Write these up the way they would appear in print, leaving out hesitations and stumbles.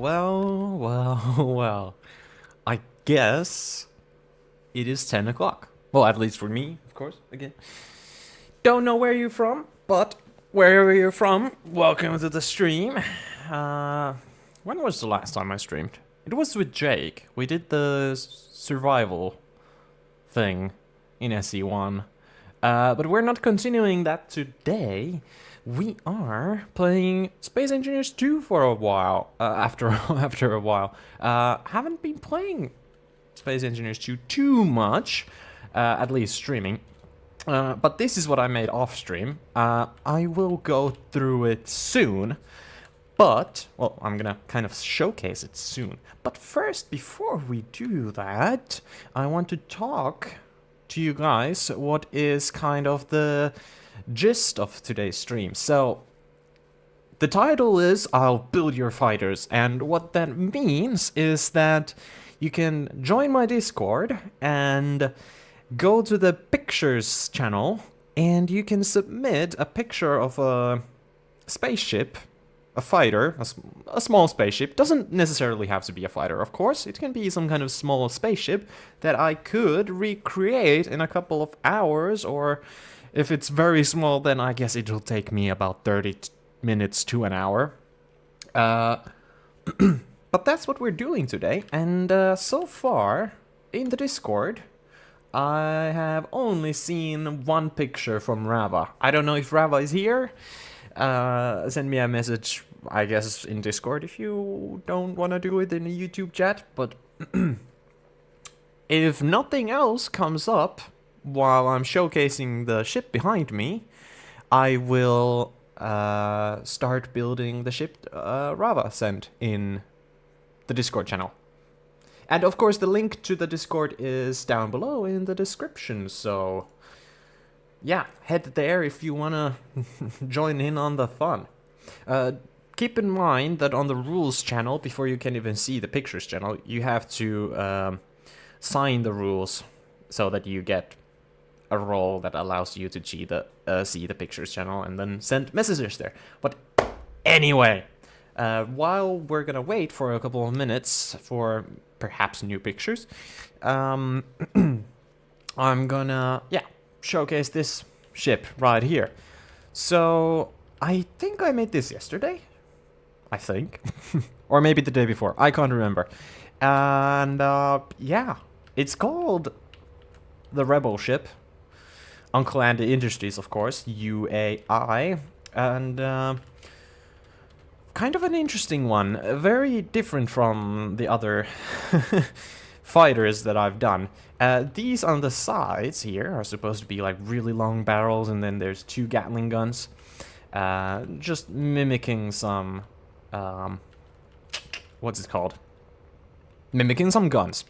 well. I guess it is 10 o'clock. Well, at least for me, of course, again. Don't know where you're from, but wherever you're from, welcome to the stream. When was the last time I streamed? It was with Jake. We did the survival thing in SE1. But we're not continuing that today. We are playing Space Engineers 2 for a while. After a while. Haven't been playing Space Engineers 2 too much, at least streaming. But this is what I made off stream. I will go through it soon. But, well, I'm gonna kind of showcase it soon. But first, before we do that, I want to talk to you guys what is kind of the gist of today's stream. So, the title is I'll Build Your Fighters, and what that means is that you can join my Discord and go to the pictures channel, and you can submit a picture of a spaceship, a fighter, a small spaceship. Doesn't necessarily have to be a fighter, of course. It can be some kind of small spaceship that I could recreate in a couple of hours, or if it's very small, then I guess it'll take me about 30 minutes to an hour. But that's what we're doing today, and so far, in the Discord, I have only seen one picture from Rava. I don't know if Rava is here. Send me a message, I guess, in Discord if you don't want to do it in a YouTube chat, but if nothing else comes up while I'm showcasing the ship behind me, I will start building the ship Rava sent in the Discord channel. And of course the link to the Discord is down below in the description, so yeah, head there if you wanna join in on the fun. Keep in mind that on the rules channel, before you can even see the pictures channel, you have to sign the rules so that you get a role that allows you to see the pictures channel and then send messages there. But anyway, while we're gonna wait for a couple of minutes for perhaps new pictures, I'm gonna, showcase this ship right here. So, I think I made this yesterday. I think. Or maybe the day before. I can't remember. And, yeah. It's called the Rebel ship. Uncle Andy Industries, of course. UAI. And, kind of an interesting one. Very different from the other fighters that I've done. These on the sides here are supposed to be like really long barrels, and then there's 2 Gatling guns. Just mimicking some, what's it called? Mimicking some guns.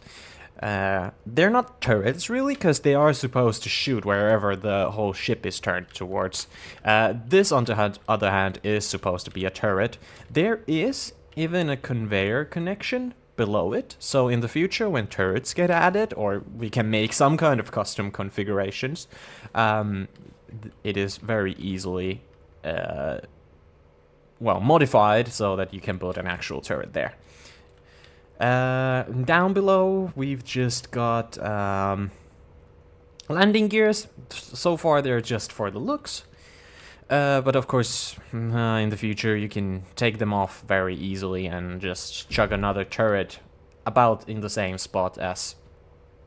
They're not turrets really, because they are supposed to shoot wherever the whole ship is turned towards. This, on the other hand, is supposed to be a turret. There is even a conveyor connection below it, so in the future when turrets get added, or we can make some kind of custom configurations, it is very easily modified so that you can build an actual turret there. Down below we've just got landing gears. So far they're just for the looks. But of course, in the future you can take them off very easily and just chug another turret about in the same spot as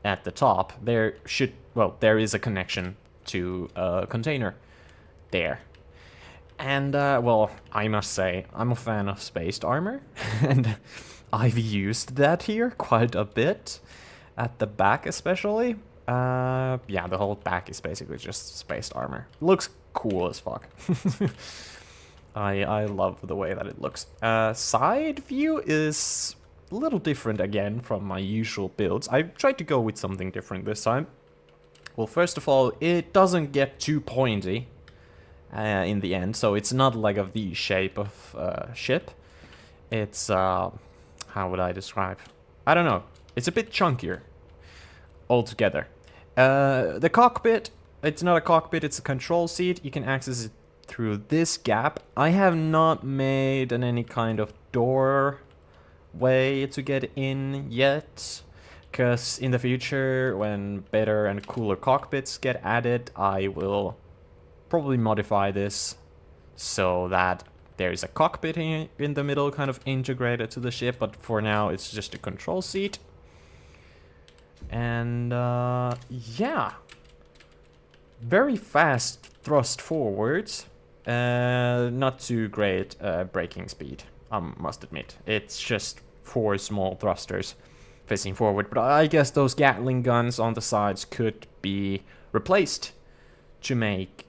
at the top. There is a connection to a container there. And, I must say, I'm a fan of spaced armor, and I've used that here quite a bit, at the back especially. The whole back is basically just spaced armor. Looks cool as fuck. I love the way that it looks. Side view is a little different again from my usual builds. I tried to go with something different this time. Well, first of all, it doesn't get too pointy in the end, so it's not like a V shape of ship. It's, how would I describe? I don't know. It's a bit chunkier altogether. The cockpit, it's not a cockpit, it's a control seat. You can access it through this gap. I have not made any kind of door way to get in yet, because in the future, when better and cooler cockpits get added, I will probably modify this so that there is a cockpit in the middle, kind of integrated to the ship, but for now it's just a control seat. And yeah, very fast thrust forwards. Not too great braking speed, I must admit. It's just 4 small thrusters facing forward, but I guess those Gatling guns on the sides could be replaced to make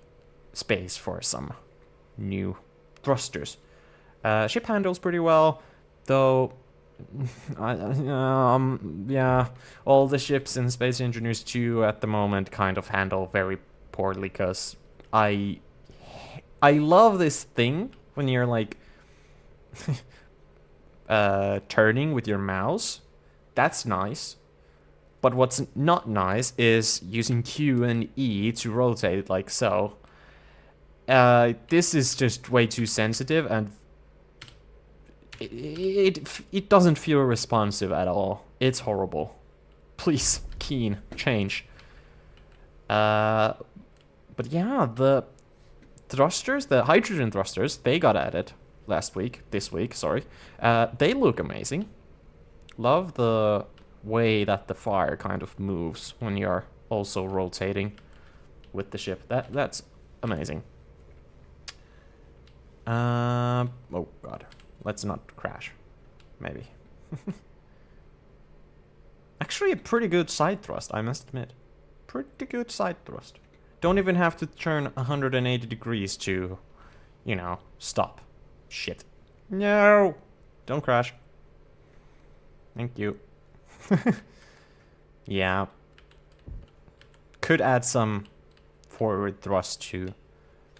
space for some new thrusters. Ship handles pretty well, though. Yeah, all the ships in Space Engineers 2 at the moment kind of handle very poorly, because I love this thing when you're like turning with your mouse. That's nice. But what's not nice is using Q and E to rotate like so. This is just way too sensitive, and it doesn't feel responsive at all. It's horrible. Please, Keen, change. But yeah, the thrusters, the hydrogen thrusters, they got added this week, sorry. They look amazing. Love the way that the fire kind of moves when you're also rotating with the ship. That's amazing. Oh god. Let's not crash. Maybe. Actually a pretty good side thrust, I must admit. Pretty good side thrust. Don't even have to turn 180 degrees to, you know, stop. Shit. No! Don't crash. Thank you. Yeah. Could add some forward thrust to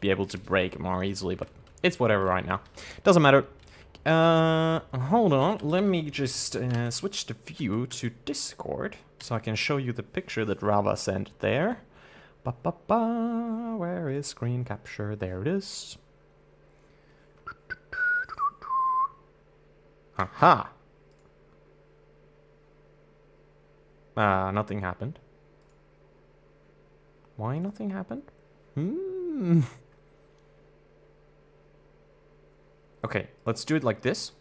be able to brake more easily, but it's whatever right now. Doesn't matter. Hold on. Let me just switch the view to Discord so I can show you the picture that Rava sent there. Where is screen capture? There it is. Aha! Nothing happened. Why nothing happened? Okay, let's do it like this.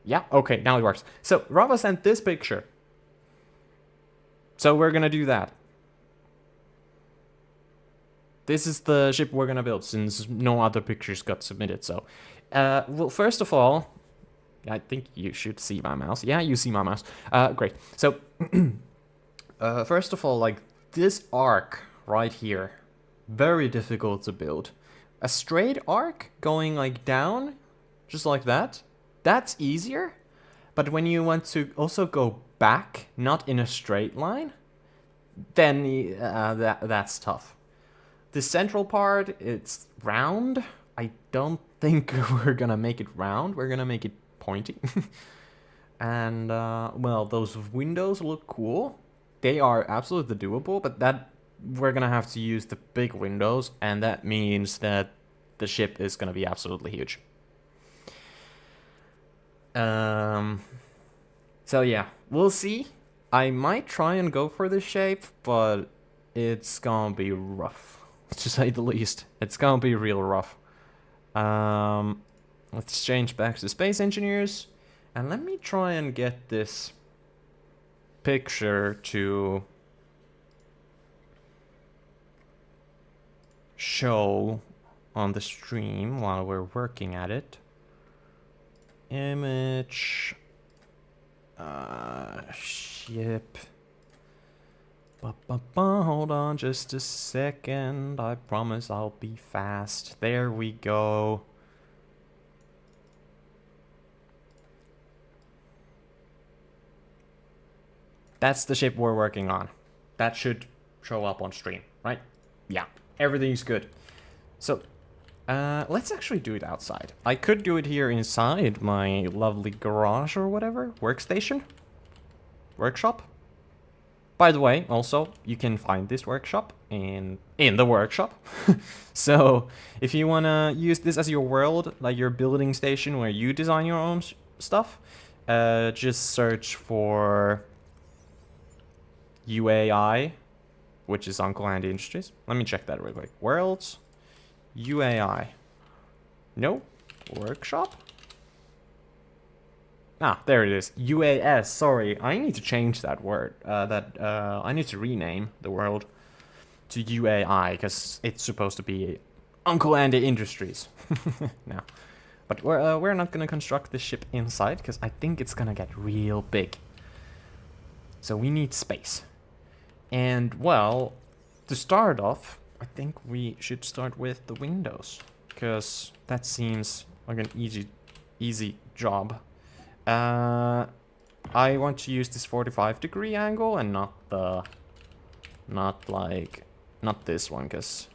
Yeah, okay, now it works. So, Rava sent this picture. So we're gonna do that. This is the ship we're gonna build, since no other pictures got submitted, so... well, first of all... I think you should see my mouse. Yeah, you see my mouse. Great. So, first of all, like, this arc right here, very difficult to build. A straight arc going, like, down, just like that, that's easier. But when you want to also go back, not in a straight line, then that's tough. The central part, it's round. I don't think we're gonna make it round. We're gonna make it pointy. And, well, those windows look cool. They are absolutely doable, but that we're gonna have to use the big windows, and that means that the ship is gonna be absolutely huge. So yeah, we'll see. I might try and go for this shape, but it's gonna be rough, to say the least. It's gonna be real rough. Let's change back to Space Engineers, and let me try and get this picture to show on the stream while we're working at it. Image, ship. Hold on just a second. I promise I'll be fast. There we go. That's the ship we're working on. That should show up on stream, right? Yeah, everything's good. So, let's actually do it outside. I could do it here inside my lovely garage or whatever. Workstation? Workshop? By the way, also, you can find this workshop in the workshop. So, if you want to use this as your world, like your building station where you design your own stuff, just search for UAI, which is Uncle Andy Industries. Let me check that real quick. Worlds, UAI. No, workshop? Ah, there it is. UAS, sorry. I need to change that word. I need to rename the world to UAI, because it's supposed to be Uncle Andy Industries. No. But we're not gonna construct the ship inside, because I think it's gonna get real big. So we need space. And, well, to start off, I think we should start with the windows, because that seems like an easy job. I want to use this 45-degree angle and not this one, because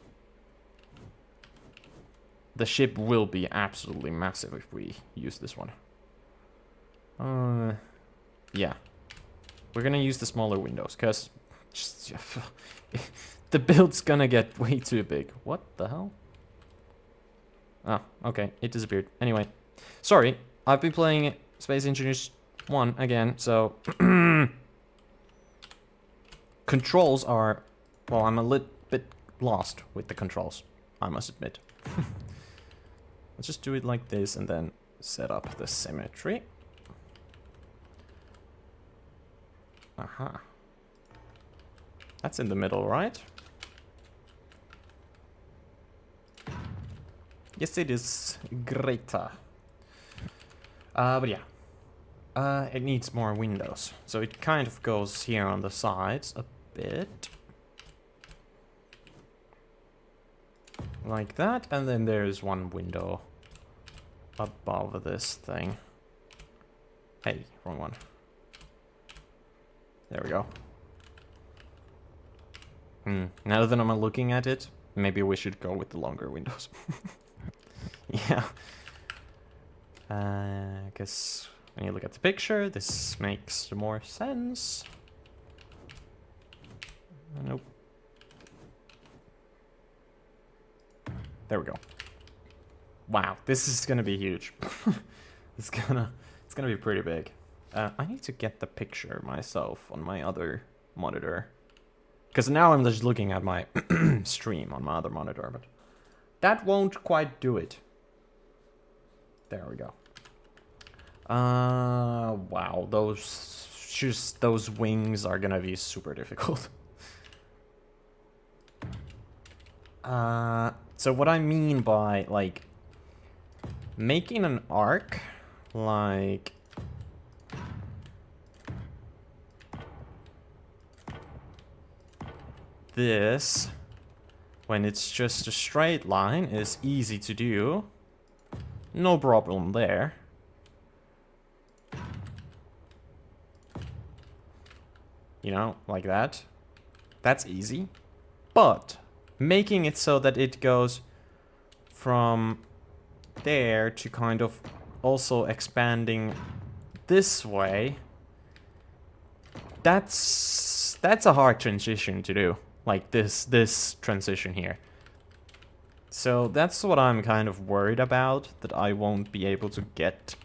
the ship will be absolutely massive if we use this one. Yeah. We're gonna use the smaller windows, because the build's gonna get way too big. What the hell? Oh, okay, it disappeared. Anyway, sorry, I've been playing Space Engineers 1 again, so... Controls are... Well, I'm a little bit lost with the controls, I must admit. Let's just do it like this and then set up the symmetry. Aha. That's in the middle, right? Yes, it is. Greater. But yeah. It needs more windows. So it kind of goes here on the sides a bit. Like that. And then there's one window above this thing. Hey, wrong one. There we go. Now that I'm looking at it, maybe we should go with the longer windows. Yeah. I guess when you look at the picture, this makes more sense. Nope. There we go. Wow, this is gonna be huge. It's gonna be pretty big. I need to get the picture myself on my other monitor. Because now I'm just looking at my stream on my other monitor, but that won't quite do it. There we go. Wow, those wings are gonna be super difficult. So what I mean by, like, making an arc, like... this, when it's just a straight line, is easy to do. No problem there. You know, like that. That's easy. But making it so that it goes from there to kind of also expanding this way, that's a hard transition to do. Like this transition here. So that's what I'm kind of worried about, that I won't be able to get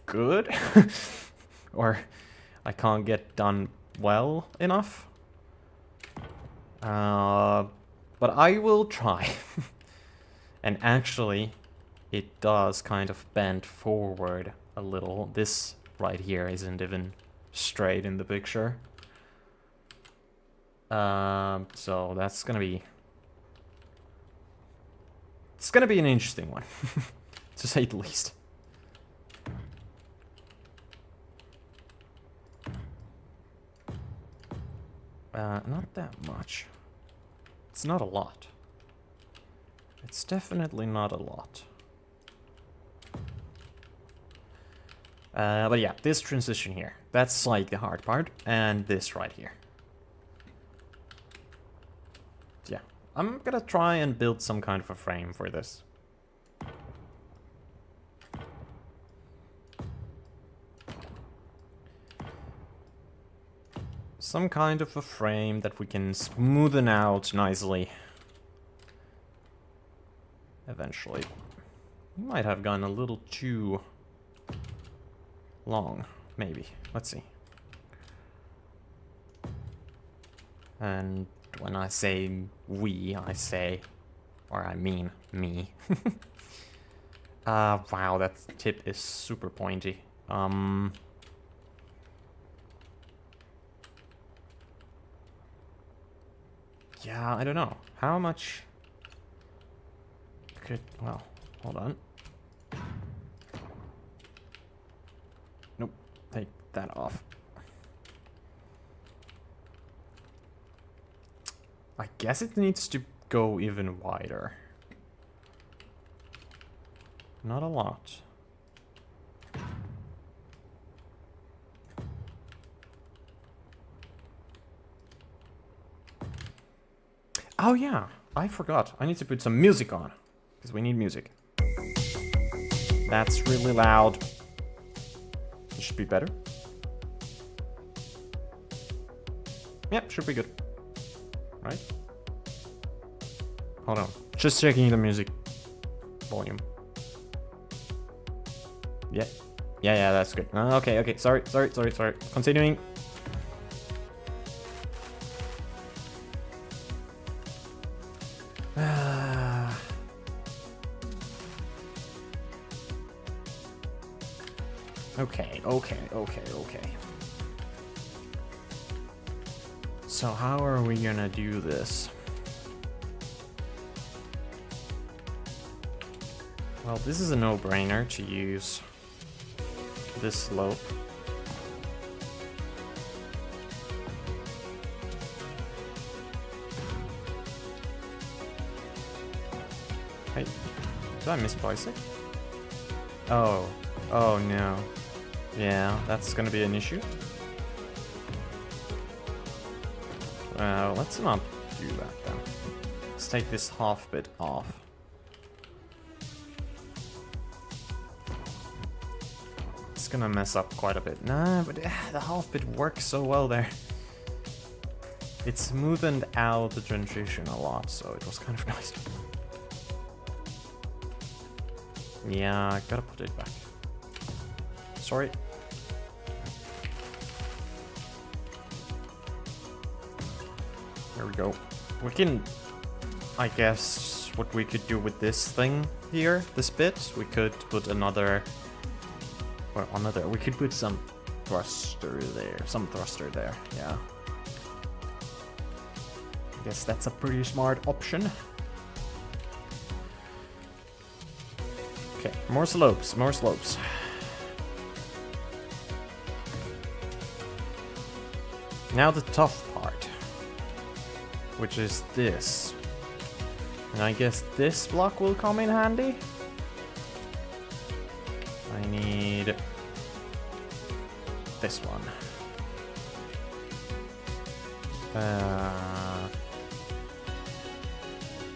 good. Or I can't get done well enough. But I will try. And actually, it does kind of bend forward a little. This right here isn't even straight in the picture. So that's gonna be... It's gonna be an interesting one, to say the least. Not that much. It's not a lot. It's definitely not a lot. But yeah, this transition here, that's like the hard part, and this right here. Yeah, I'm gonna try and build some kind of a frame for this. Some kind of a frame that we can smoothen out nicely. Eventually. We might have gone a little too long, maybe. Let's see. And when I say we, I say, or I mean me. Wow, that tip is super pointy. Yeah, I don't know. How much could, well, hold on. Nope, take that off. I guess it needs to go even wider. Not a lot. Oh yeah, I forgot. I need to put some music on. Because we need music. That's really loud. It should be better. Yep, should be good. Right? Hold on. Just checking the music volume. Yeah. Yeah, that's good. Okay. Sorry. Continuing. Okay. So how are we gonna do this? Well, this is a no-brainer to use this slope. Hey, did I misplace it? Oh no. Yeah, that's gonna be an issue. Well, let's not do that then. Let's take this half bit off. It's gonna mess up quite a bit. Nah, but the half bit works so well there. It smoothened out the transition a lot, so it was kind of nice. Yeah, I gotta put it back. Sorry. There we go. We can, I guess, what we could do with this thing here, this bit, we could put another, or another, we could put some thruster there, yeah. I guess that's a pretty smart option. Okay, more slopes. Now the tough part, which is this. And I guess this block will come in handy. I need this one.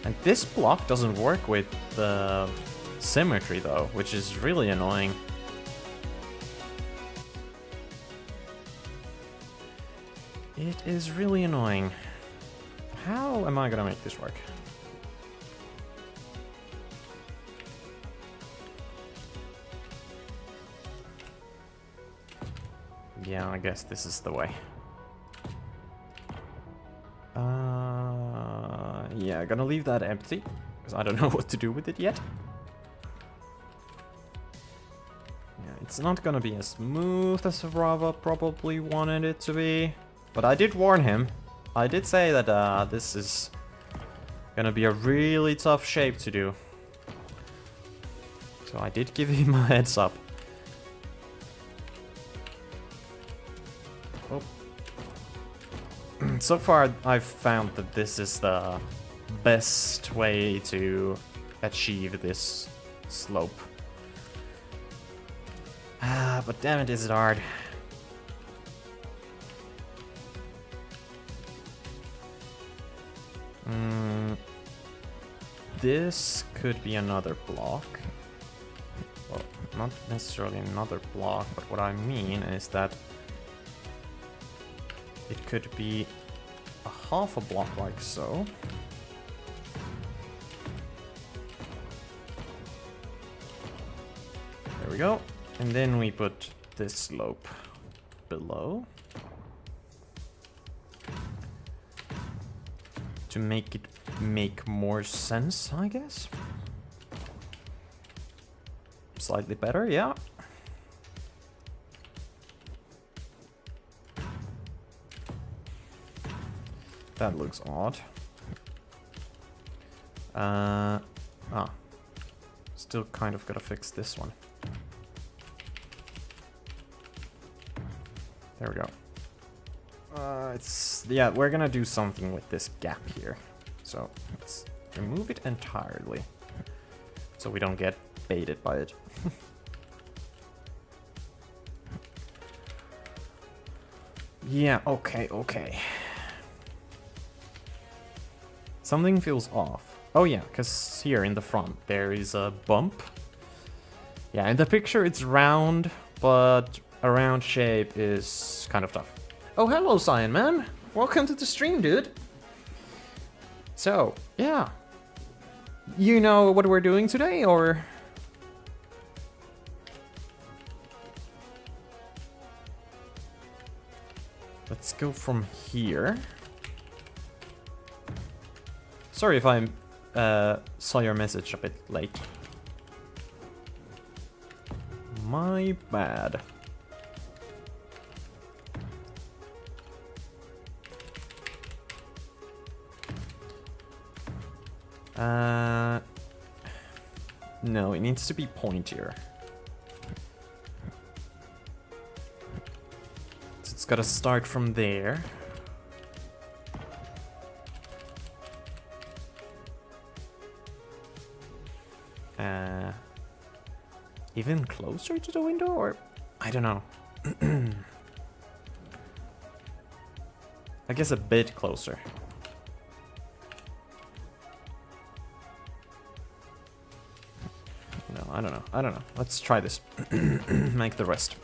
And this block doesn't work with the symmetry though, which is really annoying. It is really annoying. How am I gonna make this work? Yeah, I guess this is the way. Yeah, gonna leave that empty, because I don't know what to do with it yet. Yeah, it's not gonna be as smooth as Rava probably wanted it to be. But I did warn him. I did say that this is gonna be a really tough shape to do. So I did give him a heads up. Oh. So far I've found that this is the best way to achieve this slope. But damn it, is it hard. This could be another block. Well, not necessarily another block, but what I mean is that it could be a half a block like so. There we go. And then we put this slope below to make it make more sense, I guess. Slightly better, yeah. That looks odd. Still kind of gotta fix this one. There we go. Yeah, we're gonna do something with this gap here. So let's remove it entirely, so we don't get baited by it. Yeah, okay. Something feels off. Oh yeah, because here in the front there is a bump. Yeah, in the picture it's round, but a round shape is kind of tough. Oh, hello, Cyan Man. Welcome to the stream, dude. So, yeah. You know what we're doing today, or? Let's go from here. Sorry if I saw your message a bit late. My bad. No, it needs to be pointier. So it's gotta start from there. Even closer to the window, or I don't know. I guess a bit closer. No, I don't know. Let's try this. Make the rest.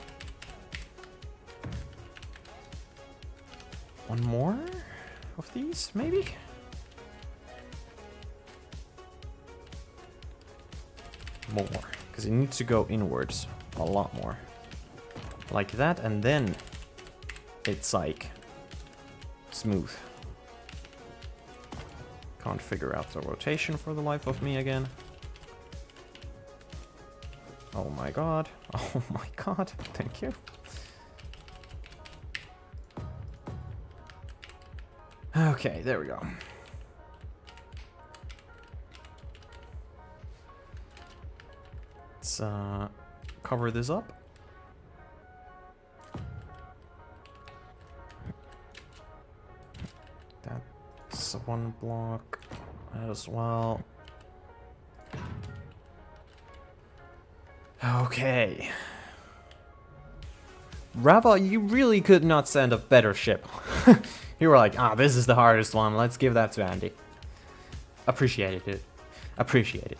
One more of these, maybe? More, because it needs to go inwards a lot more. Like that, and then it's like smooth. Can't figure out the rotation for the life of me again. Oh my god. Oh my god. Thank you. Okay, there we go. Let's cover this up. That's one block as well. Okay. Rava, you really could not send a better ship. You were like, this is the hardest one. Let's give that to Andy. Appreciate it, dude. Appreciate it.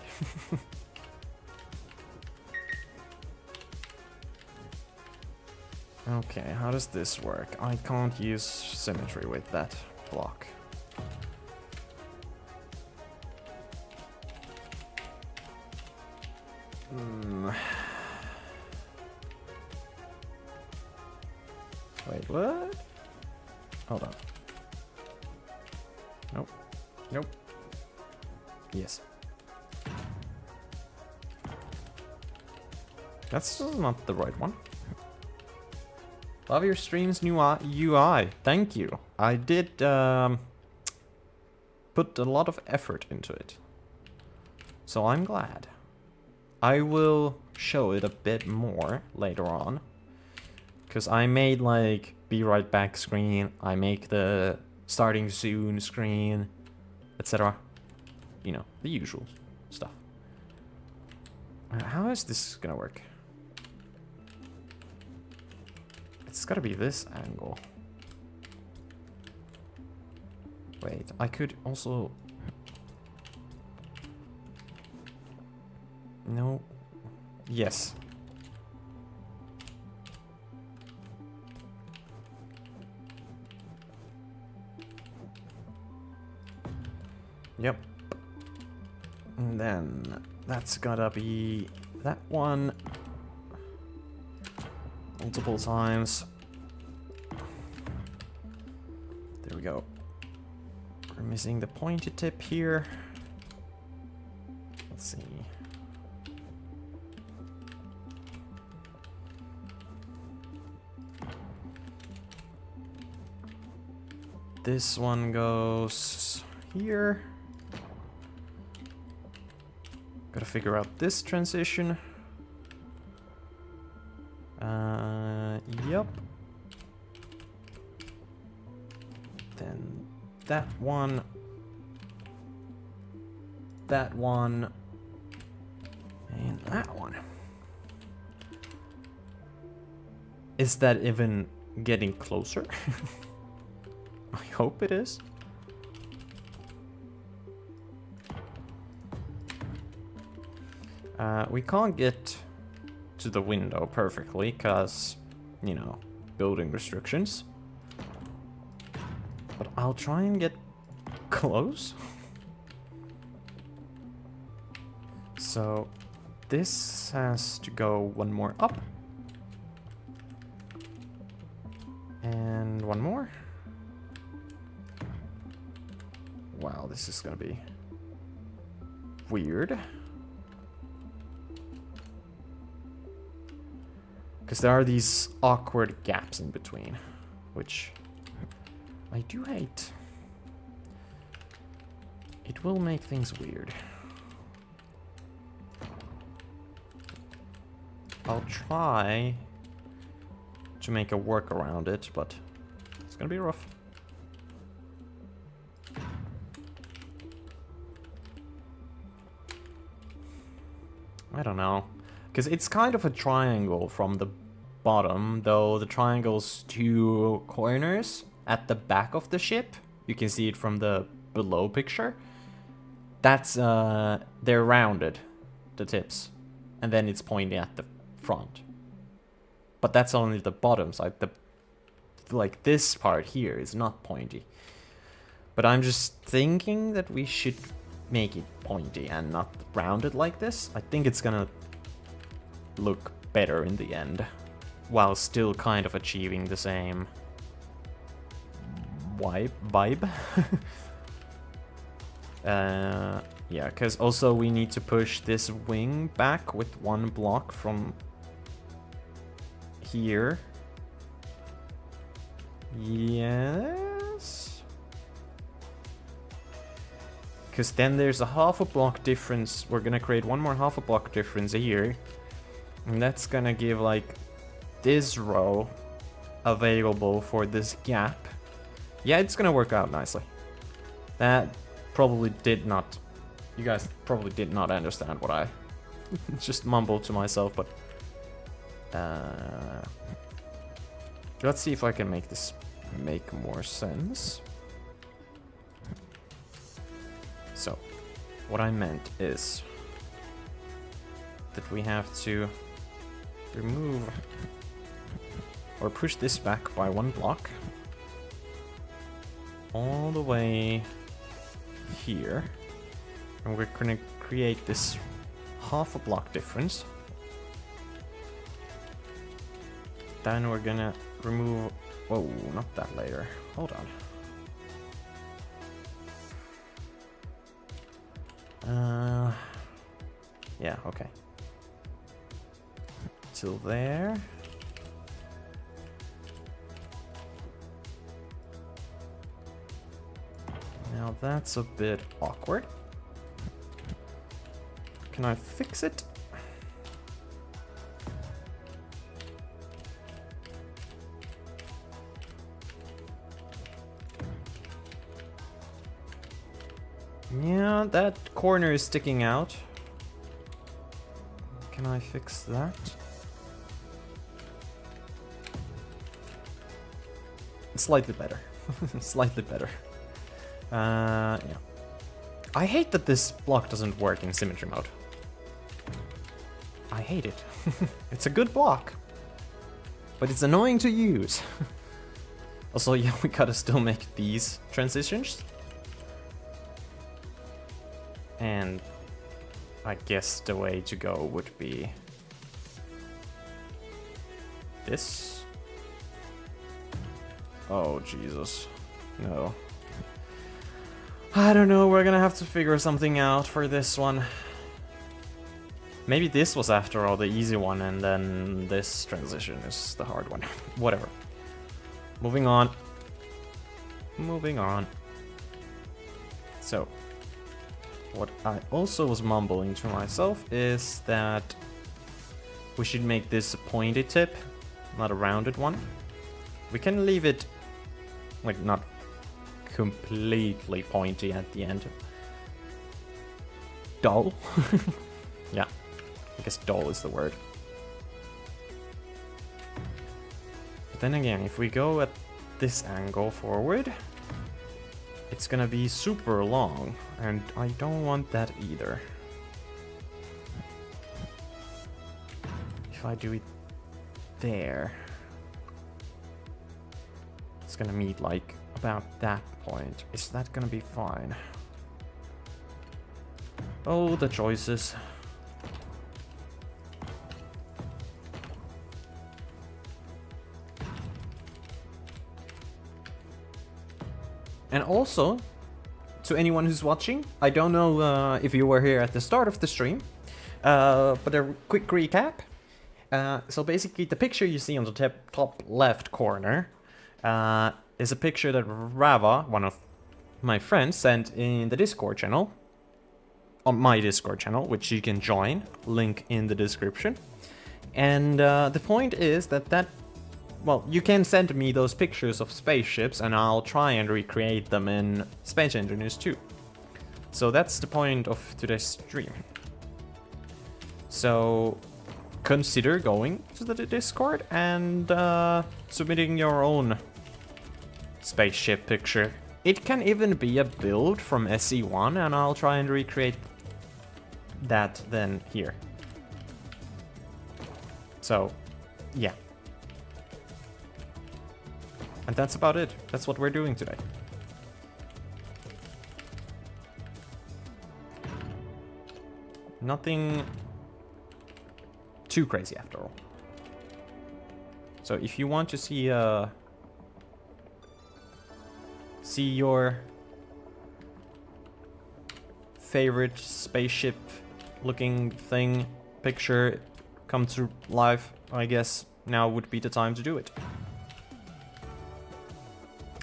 Okay, how does this work? I can't use symmetry with that block. Wait, what? Hold on. Nope. Nope. Yes. That's still not the right one. Love your stream's new UI. Thank you. I did put a lot of effort into it. So I'm glad. I will show it a bit more later on. Because I made like be right back screen. I make the starting soon screen, etc. You know, the usual stuff. How is this gonna work? It's gotta be this angle. Wait, I could also... No. Yes. Yep. And then that's gotta be that one. multiple times. There we go. We're missing the pointy tip here. Let's see. This one goes here. Gotta figure out this transition. Yep. Then that one. That one. And that one. Is that even getting closer? I hope it is. We can't get to the window perfectly because, you know, building restrictions. But I'll try and get close. So this has to go one more up. And one more. Wow, this is gonna be weird. Because there are these awkward gaps in between, which I do hate. It will make things weird. I'll try to make a work around it, but it's gonna be rough. I don't know. Because it's kind of a triangle from the bottom, though the triangle's two corners at the back of the ship. You can see it from the below picture. That's, they're rounded, the tips. And then it's pointing at the front. But that's only the bottom side. Like this part here is not pointy. But I'm just thinking that we should make it pointy and not rounded like this. I think it's gonna look better in the end, while still kind of achieving the same vibe. Yeah, because also we need to push this wing back with one block from here. Yes. Because then there's a half a block difference. We're gonna create one more half a block difference here. And that's gonna give like this row available for this gap. Yeah, it's gonna work out nicely. That probably did not... You guys probably did not understand what I just mumbled to myself, but... let's see if I can make this make more sense. So, what I meant is that we have to remove or push this back by one block all the way here, and we're gonna create this half a block difference. Then we're gonna remove... Whoa, not that layer. Hold on. Yeah, okay. Till there. Now that's a bit awkward. Can I fix it? Yeah, that corner is sticking out. Can I fix that? Slightly better. Slightly better. Yeah. I hate that this block doesn't work in symmetry mode. I hate it. It's a good block, but it's annoying to use. Also, yeah, we gotta still make these transitions. And I guess the way to go would be this. Oh, Jesus. No. I don't know, we're gonna have to figure something out for this one. Maybe this was after all the easy one and then this transition is the hard one. Whatever. Moving on. Moving on. So, what I also was mumbling to myself is that we should make this a pointy tip, not a rounded one. We can leave it, like, not completely pointy at the end. Dull? Yeah, I guess dull is the word. But then again, if we go at this angle forward, it's gonna be super long, and I don't want that either. If I do it there, it's gonna meet like about that point. Is that gonna be fine? Oh, the choices. And also, to anyone who's watching, I don't know if you were here at the start of the stream, but a quick recap. So basically, the picture you see on the top left corner is a picture that Rava, one of my friends, sent in the Discord channel, on my Discord channel, which you can join, link in the description. And the point is that well, you can send me those pictures of spaceships and I'll try and recreate them in Space Engineers 2. So that's the point of today's stream. So consider going to the Discord and submitting your own spaceship picture. It can even be a build from SE1 and I'll try and recreate that then here. So, yeah. And that's about it. That's what we're doing today. Nothing too crazy after all. So if you want to see your favorite spaceship looking thing picture come to life, I guess now would be the time to do it.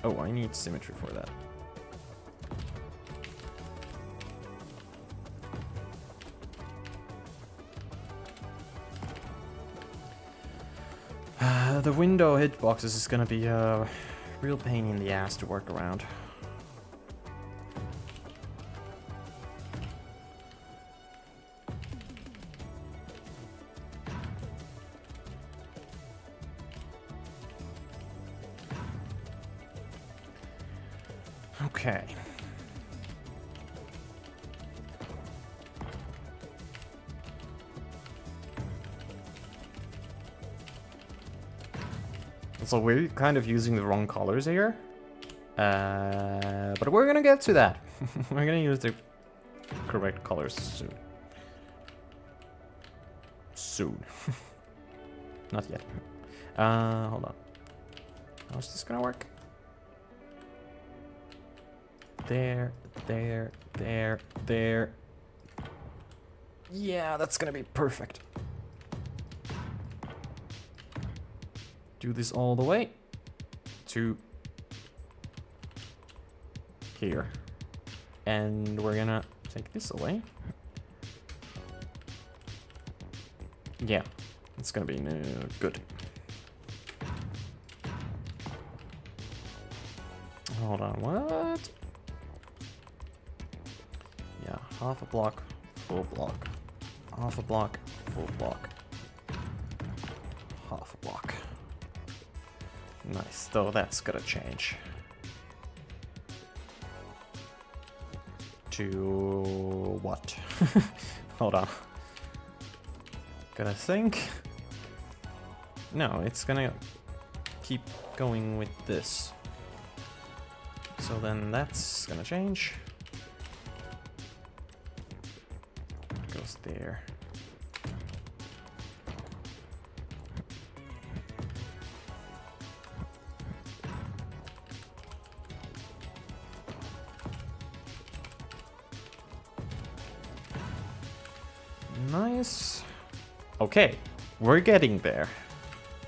Oh, I need symmetry for that. The window hitboxes is gonna be a real pain in the ass to work around. Okay. So we're kind of using the wrong colors here. But we're gonna get to that. We're gonna use the correct colors soon. Soon. Not yet. Hold on. How's this gonna work? There, there, there, there. Yeah, that's gonna be perfect. Do this all the way to here. And we're gonna take this away. Yeah, it's gonna be good. Hold on, what? Yeah, half a block, full block. Half a block, full block. Half a block. Nice, though that's gonna change. To what? Hold on. Gotta think. No, it's gonna keep going with this. So then that's gonna change. Goes there. Nice. Okay, we're getting there.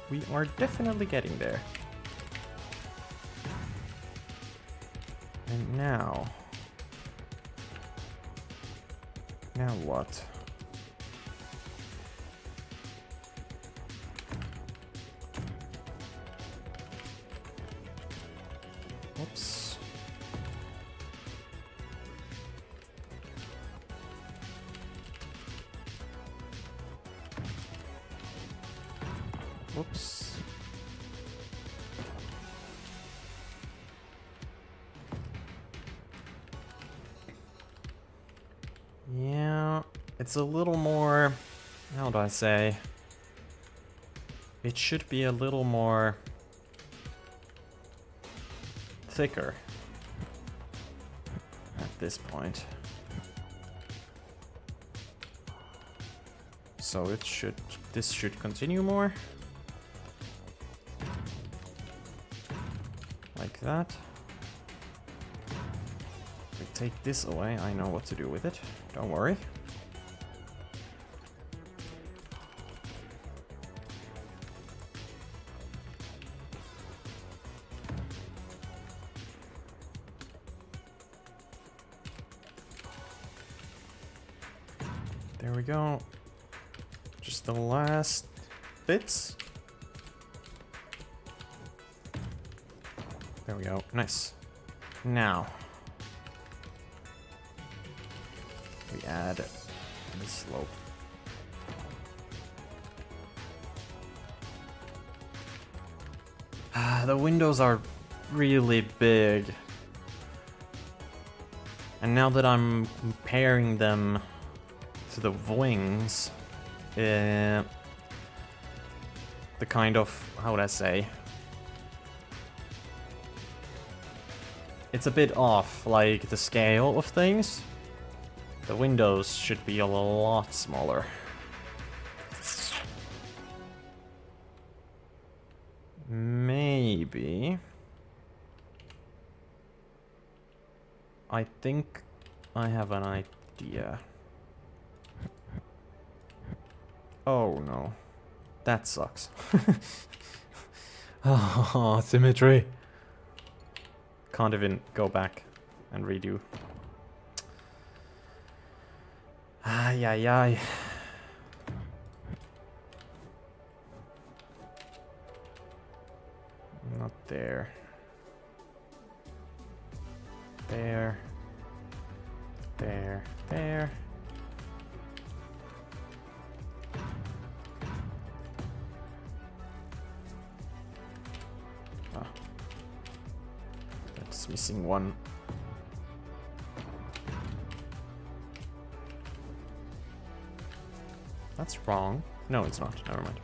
We are definitely getting there. And now... Now what? Oops. Whoops. Yeah, it's a little more, how do I say? It should be a little more thicker at this point. So it should, this should continue more. Like that. We take this away, I know what to do with it, don't worry. There we go. Just the last bits. There we go. Nice. Now we add the slope. The windows are really big. And now that I'm comparing them to the wings, the kind of, how would I say? It's a bit off, like the scale of things. The windows should be a lot smaller. Maybe. I think I have an idea. Oh no. That sucks. Oh, symmetry. Can't even go back and redo. Ay, ay, ay. Not there. There. There. There. Ah. That's missing one. That's wrong. No, it's not. Never mind.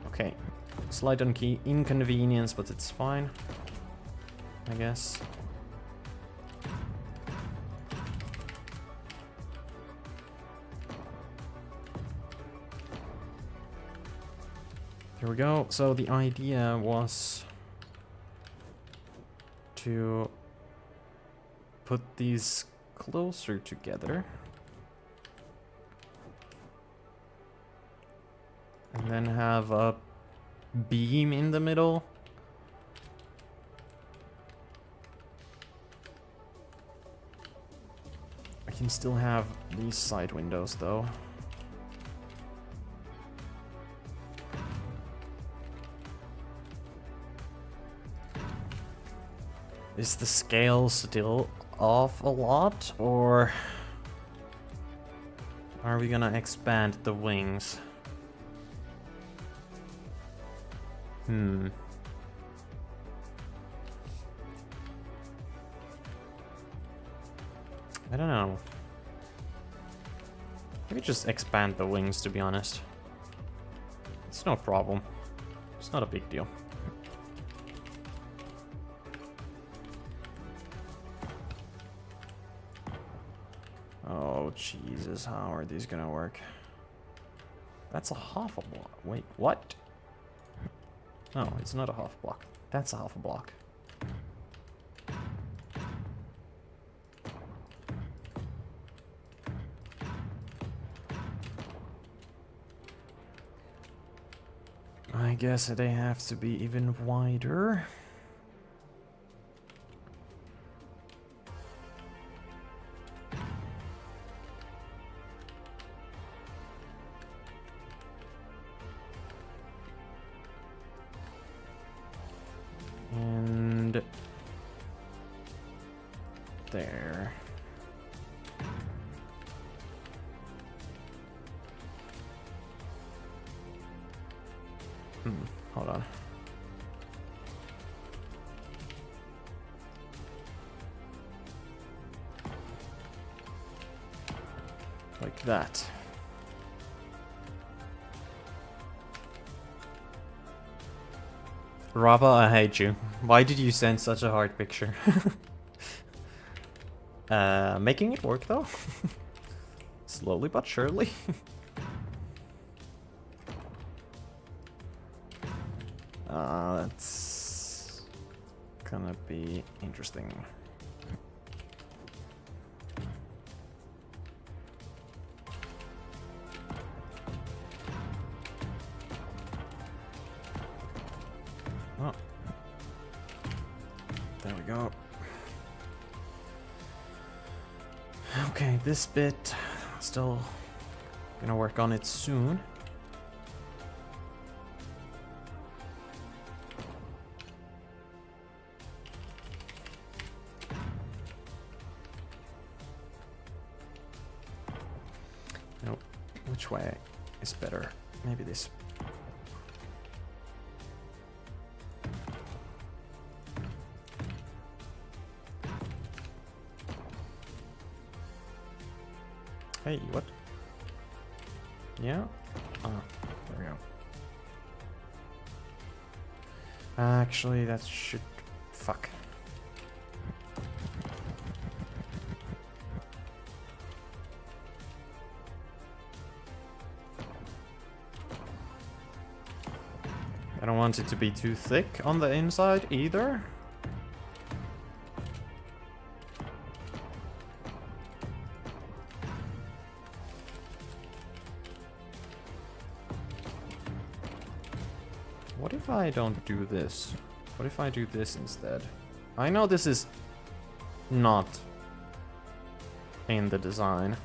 Okay. Slight inconvenience, but it's fine. I guess. Here we go. So the idea was to put these closer together. And then have a beam in the middle. I can still have these side windows though. Is the scale still off a lot, or are we gonna expand the wings? I don't know. Maybe just expand the wings, to be honest. It's no problem. It's not a big deal. Oh, Jesus, how are these gonna work? That's a half a block. Wait, what? No, it's not a half block. That's a half a block. I guess they have to be even wider. And there. Hold on. Like that. Rava, I hate you. Why did you send such a hard picture? Making it work though. Slowly but surely. That's gonna be interesting. Oh. There we go. Okay, this bit, still gonna work on it soon. Nope. Which way is better? Maybe this. Hey, what? Yeah? Oh, there we go. Actually, that should... Fuck. I don't want it to be too thick on the inside either. What if I don't do this? What if I do this instead? I know this is not in the design.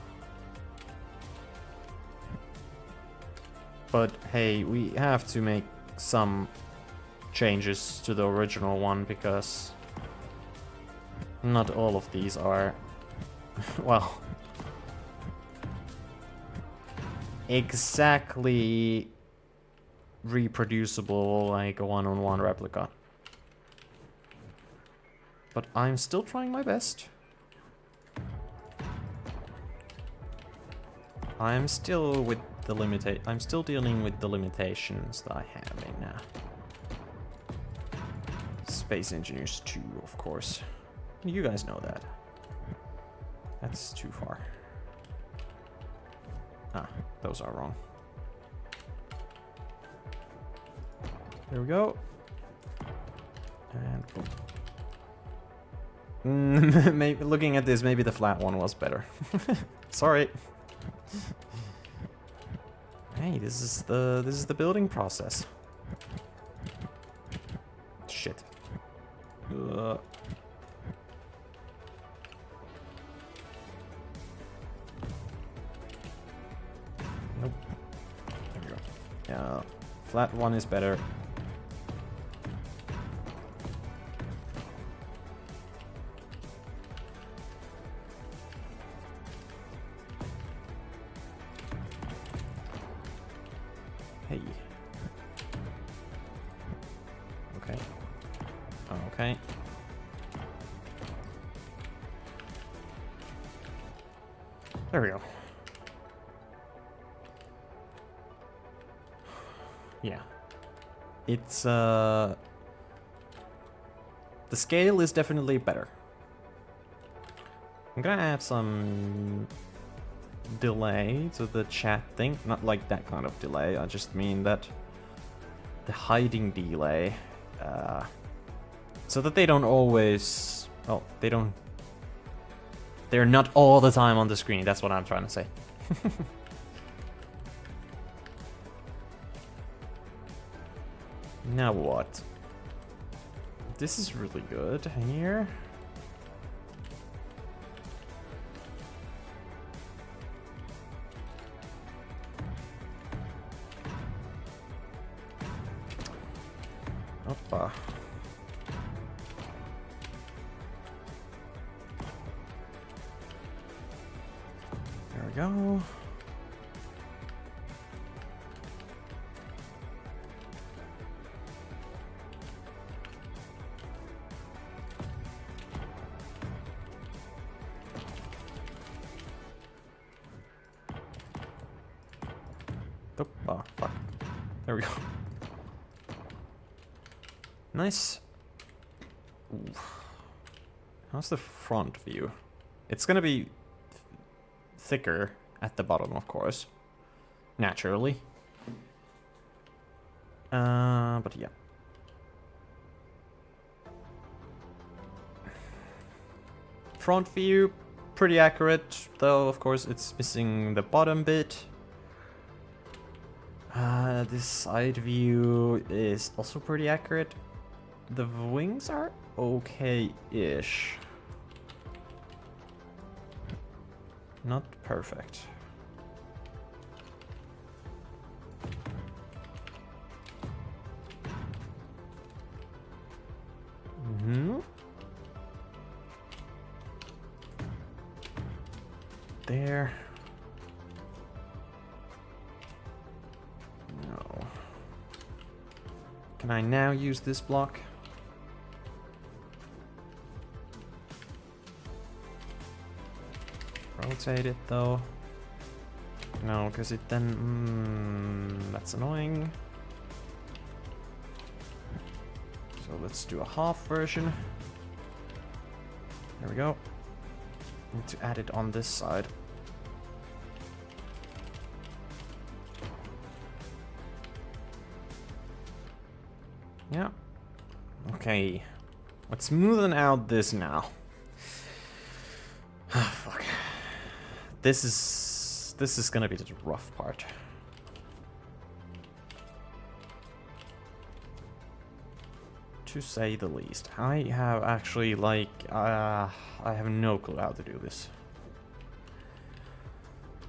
But hey, we have to make some changes to the original one because not all of these are, well, exactly reproducible like a one-on-one replica. But I'm still trying my best. I'm still dealing with the limitations that I have in Space Engineers 2, of course. You guys know that. That's too far. Ah, those are wrong. There we go. And boom. Maybe, looking at this, maybe the flat one was better. Sorry. Hey, this is the building process. Shit. Nope. There we go. Yeah, flat one is better. Hey. Okay. Okay. There we go. Yeah. It's the scale is definitely better. I'm gonna add some delay to the chat thing. Not like that kind of delay, I just mean that the hiding delay, so that they don't always, well, they're not all the time on the screen, that's what I'm trying to say. Now what? This is really good here. Oppa. There we go. Oh, fuck. There we go. Nice. Ooh. How's the front view? It's gonna be thicker at the bottom, of course. Naturally. But yeah. Front view, pretty accurate, though of course it's missing the bottom bit. This side view is also pretty accurate. The wings are okay-ish. Not perfect. There. No. Can I now use this block? Rotate it though. No, because it then... that's annoying. So let's do a half version. There we go. Need to add it on this side. Yeah. Okay. Let's smoothen out this now. Ah, fuck. This is gonna be the rough part. To say the least. I have actually like I have no clue how to do this.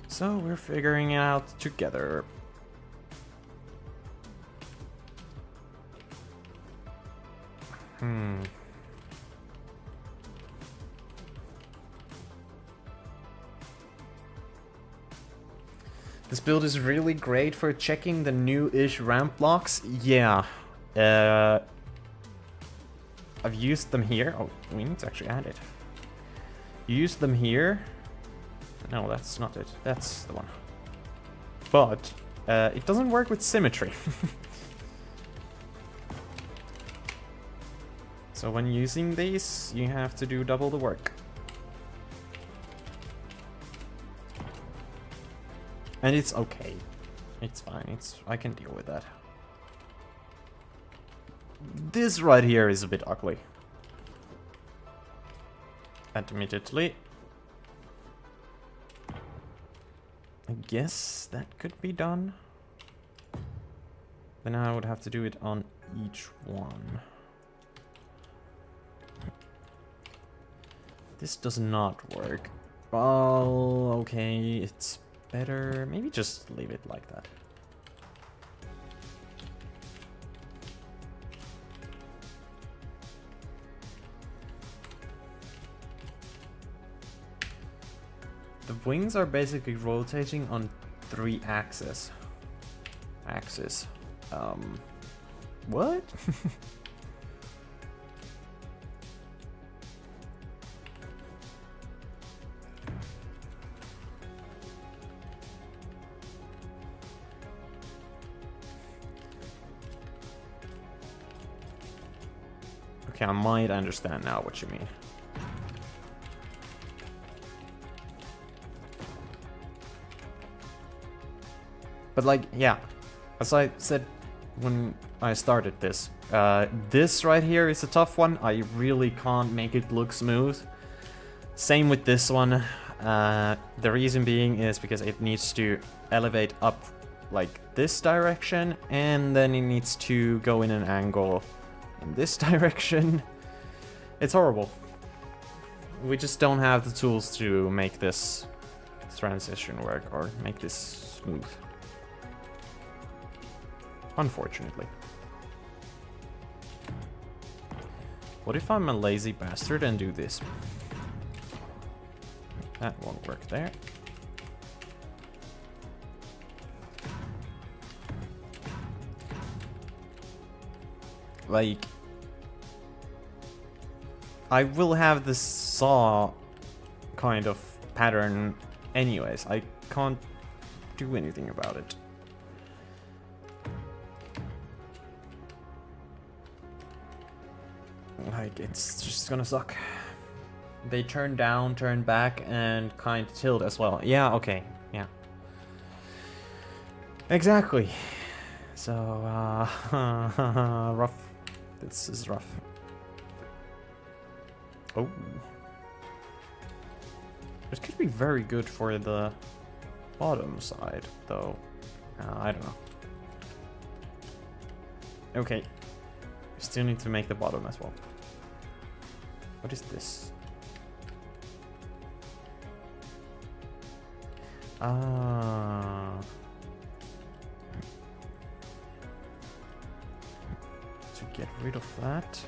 So we're figuring it out together. This build is really great for checking the new-ish ramp blocks. Yeah. I've used them here. Oh, we need to actually add it. Use them here. No, that's not it. That's the one. But it doesn't work with symmetry. So when using these, you have to do double the work. And it's okay. It's fine. I can deal with that. This right here is a bit ugly. Admittedly. I guess that could be done. Then I would have to do it on each one. This does not work. Oh, okay. It's better. Maybe just leave it like that. The wings are basically rotating on 3 axes. What? Okay, I might understand now what you mean. But like, yeah, as I said when I started this, this right here is a tough one. I really can't make it look smooth. Same with this one. The reason being is because it needs to elevate up like this direction, and then it needs to go in an angle in this direction. It's horrible. We just don't have the tools to make this transition work or make this smooth. Unfortunately. What if I'm a lazy bastard and do this? That won't work there. Like, I will have this saw kind of pattern anyways. I can't do anything about it. Like, it's just gonna suck. They turn down, turn back, and kind of tilt as well. Yeah, okay, yeah. Exactly. So, rough. This is rough. Oh. This could be very good for the bottom side, though. I don't know. Okay. We still need to make the bottom as well. What is this? Ah. To get rid of that.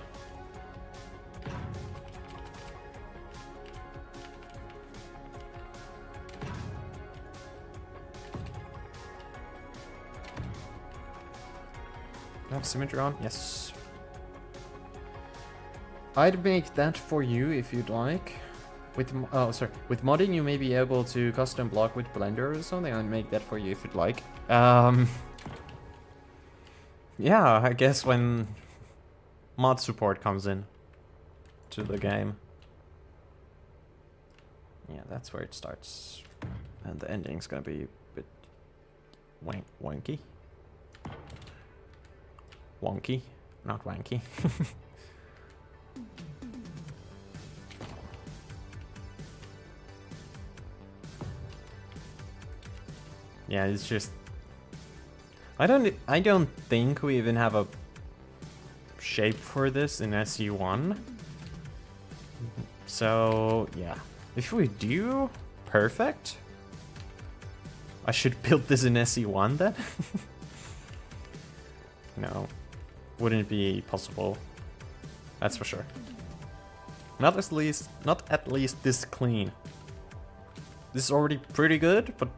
Do I have symmetry on? Yes. I'd make that for you if you'd like. With with modding you may be able to custom block with Blender or something. I'd make that for you if you'd like. Yeah, I guess when mod support comes in to the game. Yeah, that's where it starts. And the ending's gonna be a bit wanky. Wonky, not wanky. Yeah, it's just I don't think we even have a shape for this in SE1. So, yeah. If we do, perfect. I should build this in SE1 then? No. Wouldn't be possible. That's for sure. Not at least this clean. This is already pretty good, but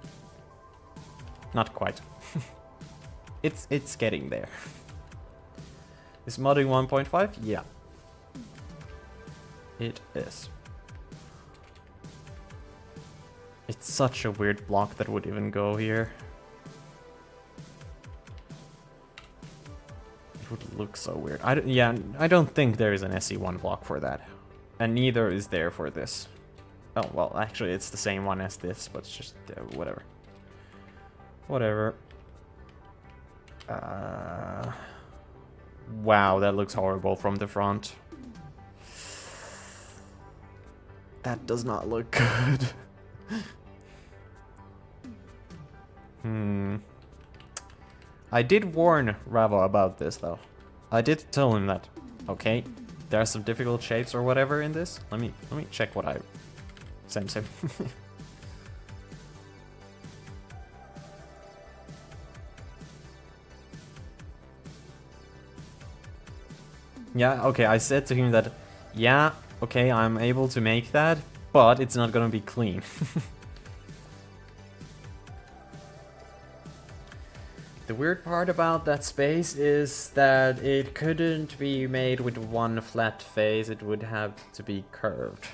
not quite. It's getting there. Is modding 1.5? Yeah. It is. It's such a weird block that would even go here. It would look so weird. I don't think there is an SE1 block for that. And neither is there for this. Oh, well, actually it's the same one as this, but it's just whatever. Whatever. Wow, that looks horrible from the front. That does not look good. I did warn Ravo about this though. I did tell him that, okay, there are some difficult shapes or whatever in this. Let me check what I sent him. Yeah, okay, I said to him that, yeah, okay, I'm able to make that, but it's not gonna be clean. The weird part about that space is that it couldn't be made with one flat face, it would have to be curved.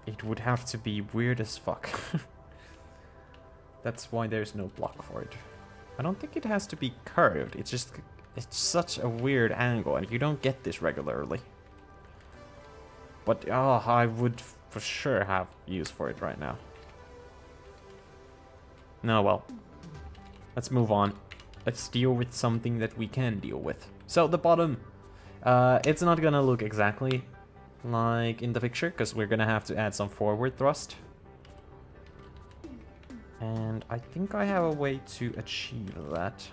It would have to be weird as fuck. That's why there's no block for it. I don't think it has to be curved, it's such a weird angle and you don't get this regularly. But oh, I would for sure have use for it right now. No, well, let's move on. Let's deal with something that we can deal with. So the bottom, it's not gonna look exactly like in the picture, because we're gonna have to add some forward thrust. And I think I have a way to achieve that.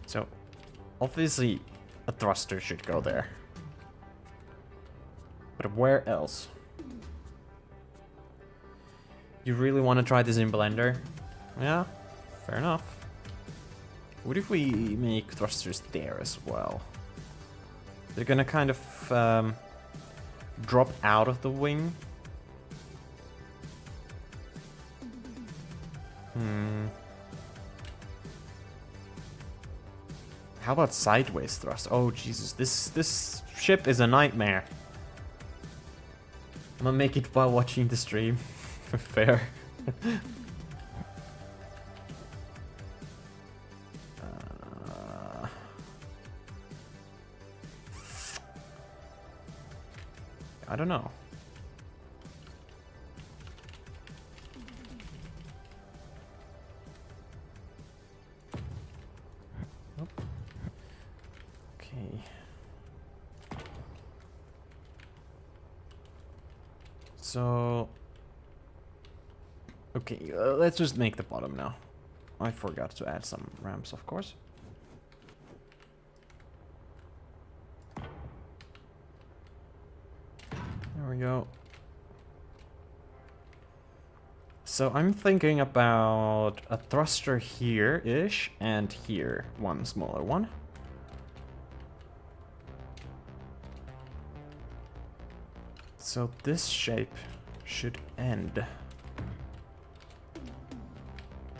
So, obviously, a thruster should go there. But where else? You really want to try this in Blender? Yeah, fair enough. What if we make thrusters there as well? They're gonna kind of drop out of the wing. How about sideways thrust? Oh Jesus, this ship is a nightmare. I'm gonna make it while watching the stream. Fair. I don't know. Nope. Okay. So... Okay, let's just make the bottom now. I forgot to add some ramps, of course. There we go. So I'm thinking about a thruster here-ish, and here, one smaller one. So this shape should end.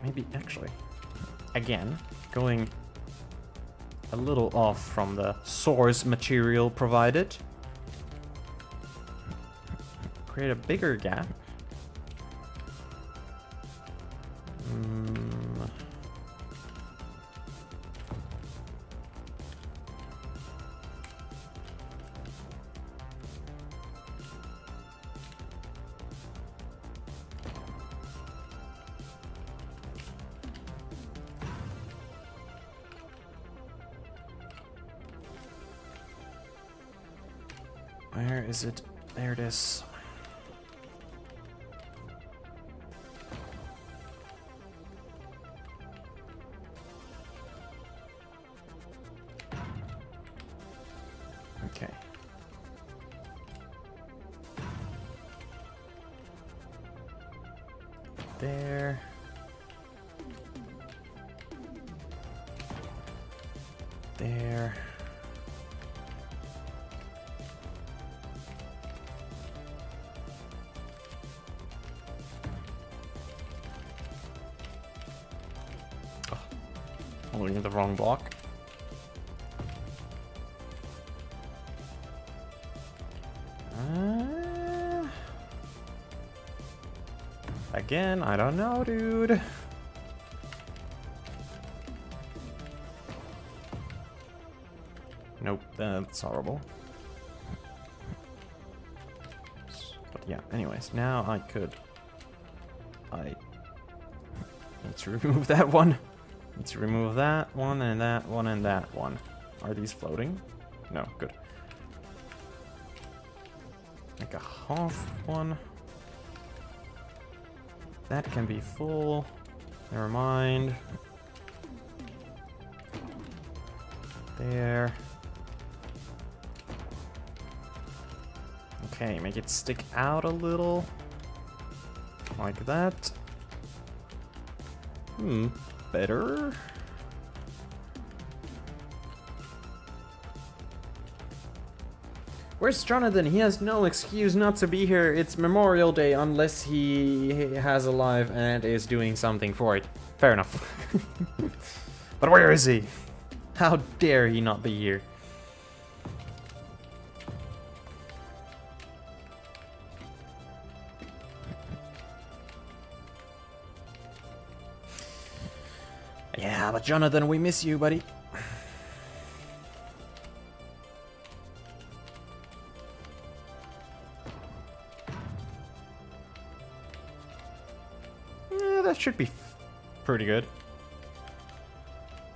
Maybe, actually, again, going a little off from the source material provided. Create a bigger gap. Where is it? There it is. Okay. There. There. Oh, I'm looking at the wrong block. Again, I don't know, dude. Nope, that's horrible. But yeah, anyways, now I need to remove that one. Need to remove that one and that one and that one. Are these floating? No, good. Like a half one. That can be full. Never mind. There. Okay, make it stick out a little. Like that. Better. Where's Jonathan? He has no excuse not to be here. It's Memorial Day unless he has a live and is doing something for it. Fair enough. But where is he? How dare he not be here? Yeah, but Jonathan, we miss you, buddy. That should be pretty good.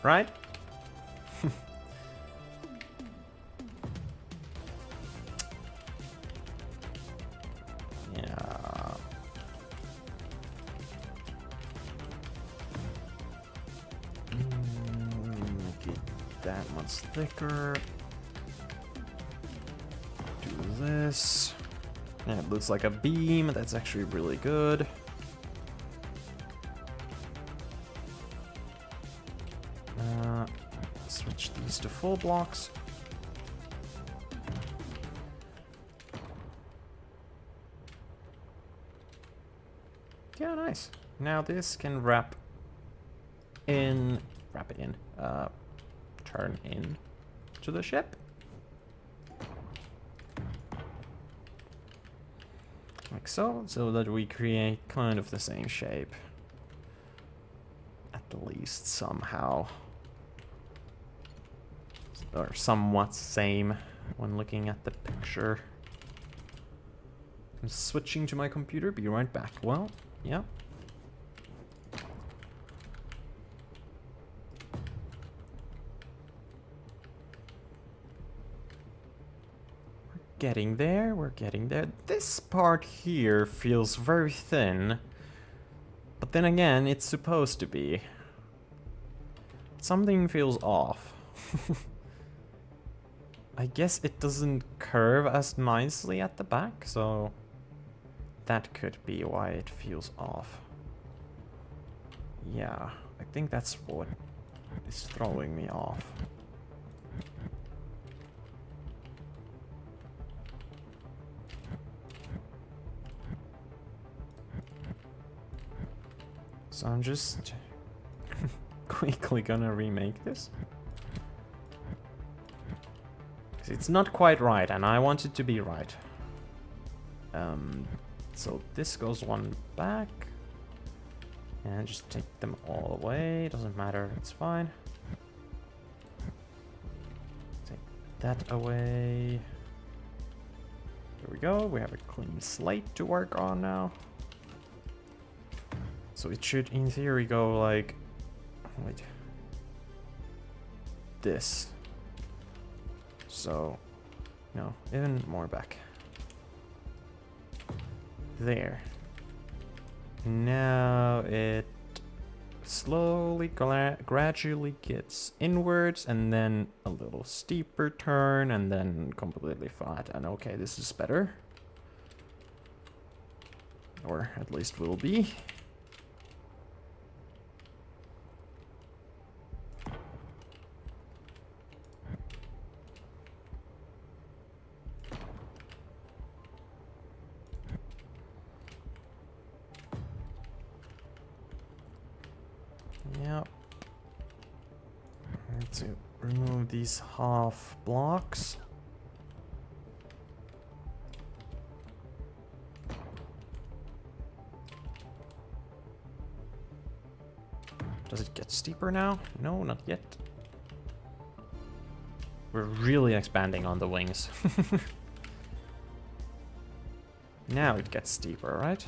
Right? that much thicker. Do this. And it looks like a beam. That's actually really good. Switch these to full blocks. Yeah, nice. Now this can wrap it in, turn in to the ship. Like so, so that we create kind of the same shape. At least somehow. Or somewhat same when looking at the picture. I'm switching to my computer, be right back. Well, yeah. Getting there, we're getting there. This part here feels very thin, but then again, it's supposed to be. Something feels off. I guess it doesn't curve as nicely at the back, so that could be why it feels off. Yeah, I think that's what is throwing me off. So I'm just quickly gonna remake this. It's not quite right, and I want it to be right. So this goes one back. And just take them all away. Doesn't matter, it's fine. Take that away. There we go, we have a clean slate to work on now. So it should, in theory, go like... Wait. This. So, no, even more back. There. Now it slowly, gradually gets inwards, and then a little steeper turn, and then completely flat. And okay, this is better. Or at least will be. Yep. I need to remove these half blocks. Does it get steeper now? No, not yet. We're really expanding on the wings. Now it gets steeper, right?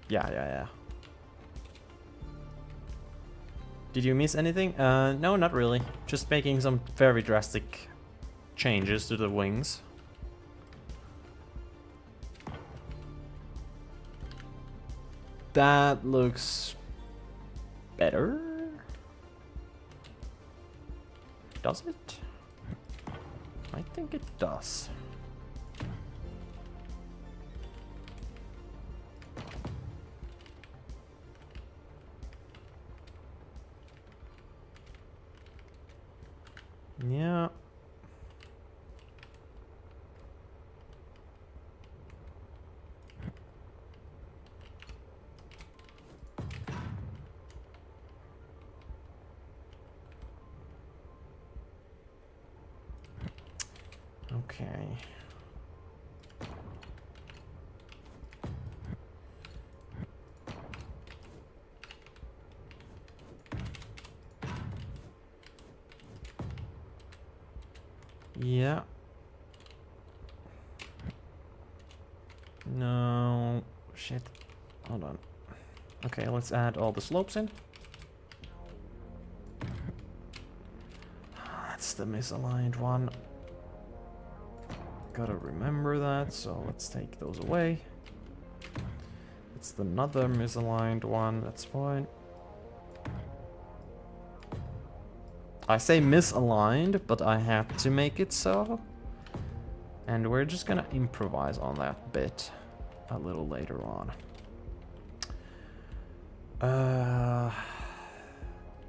Yeah. Did you miss anything? No, not really. Just making some very drastic changes to the wings. That looks better. Does it? I think it does. Yeah. Okay. Yeah. No. Shit. Hold on. Okay, let's add all the slopes in. That's the misaligned one. Gotta remember that, so let's take those away. It's another misaligned one, that's fine. I say misaligned, but I had to make it so. And we're just gonna improvise on that bit a little later on.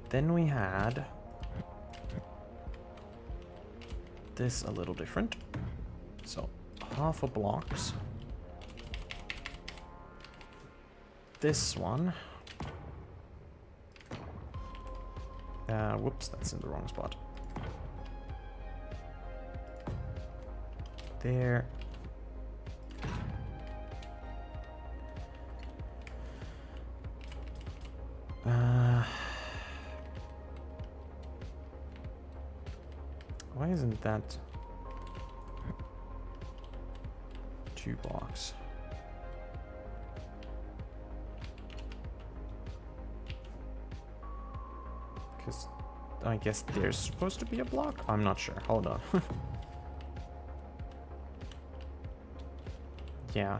Then we had this a little different. So half a blocks. This one. Whoops, that's in the wrong spot. There. Why isn't that 2 blocks? Because I guess there's supposed to be a block? I'm not sure. Hold on. Yeah.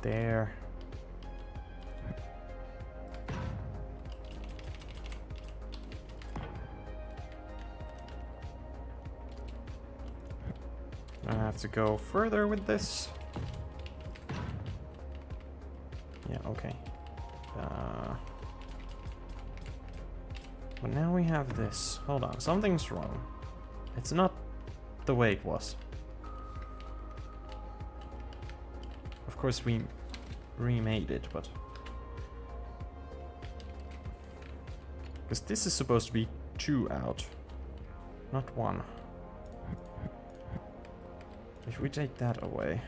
There. I have to go further with this. Yeah, okay. But now we have this. Hold on, something's wrong. It's not the way it was. Of course we remade it, but... because this is supposed to be 2 out, not 1. If we take that away...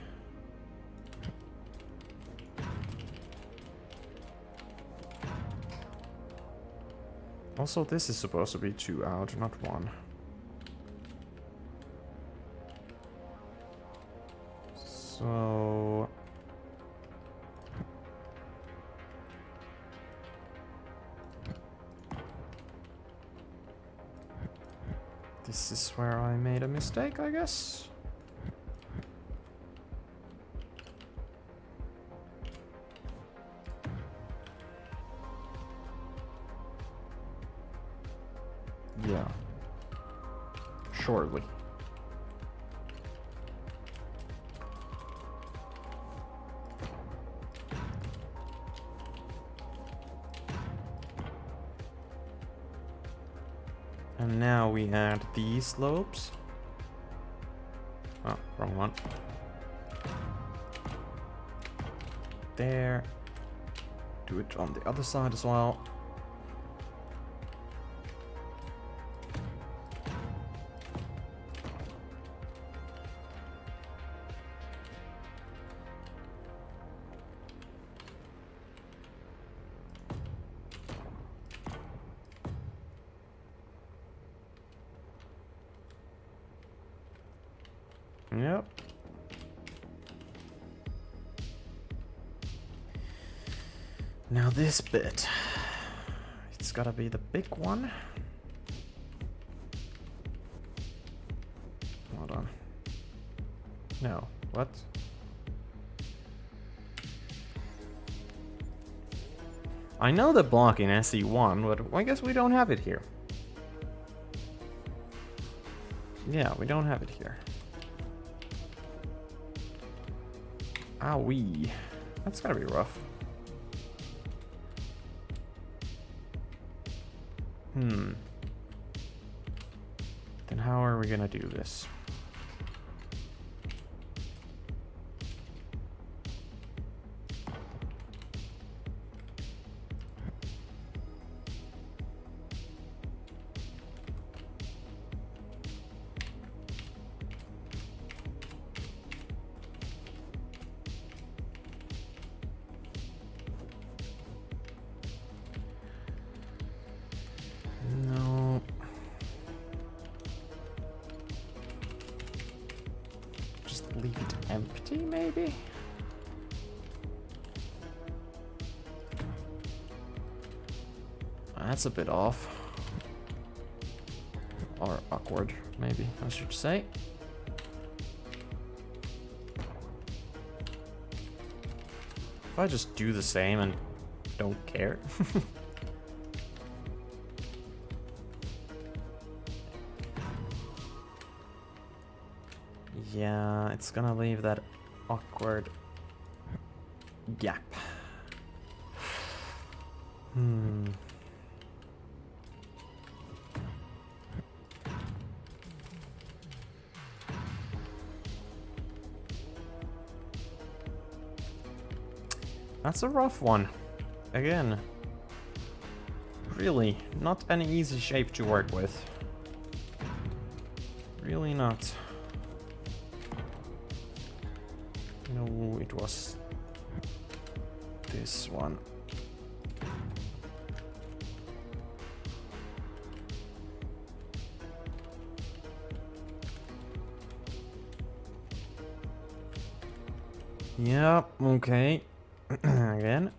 also, this is supposed to be 2 out, not 1. So... this is where I made a mistake, I guess. Yeah. Surely. And now we add these slopes. Oh, wrong one. There. Do it on the other side as well. Yep. Now this bit. It's gotta be the big one. Hold on. No. What? I know the block in SE1, but I guess we don't have it here. Yeah, we don't have it here. Owie. That's gotta be rough. Then how are we gonna do this? No. Just leave it empty, maybe? That's a bit off. Or awkward, maybe, I should say. If I just do the same and don't care. Yeah, it's gonna leave that awkward gap. That's a rough one. Again, really not an easy shape to work with. Really not. No, it was this one. Yep, okay. Again.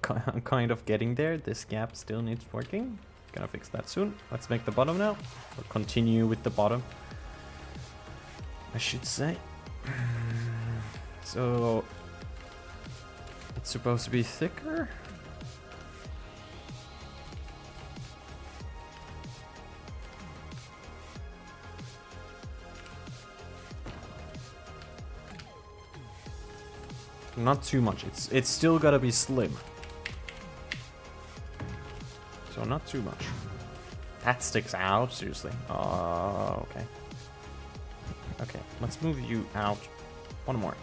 I'm kind of getting there. This gap still needs working. Gonna fix that soon. Let's make the bottom now. We'll continue with the bottom, I should say. So it's supposed to be thicker. Not too much. It's still gotta be slim. So not too much. That sticks out, seriously. Oh, okay. Okay, let's move you out. One more.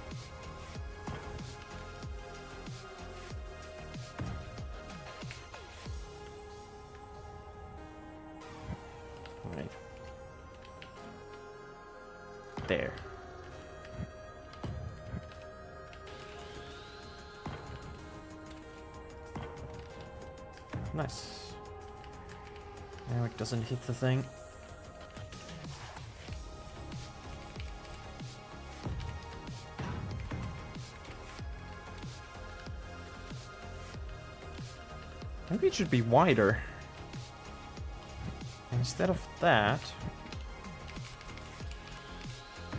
Right. There. Nice. Now it doesn't hit the thing. Maybe it should be wider. Instead of that...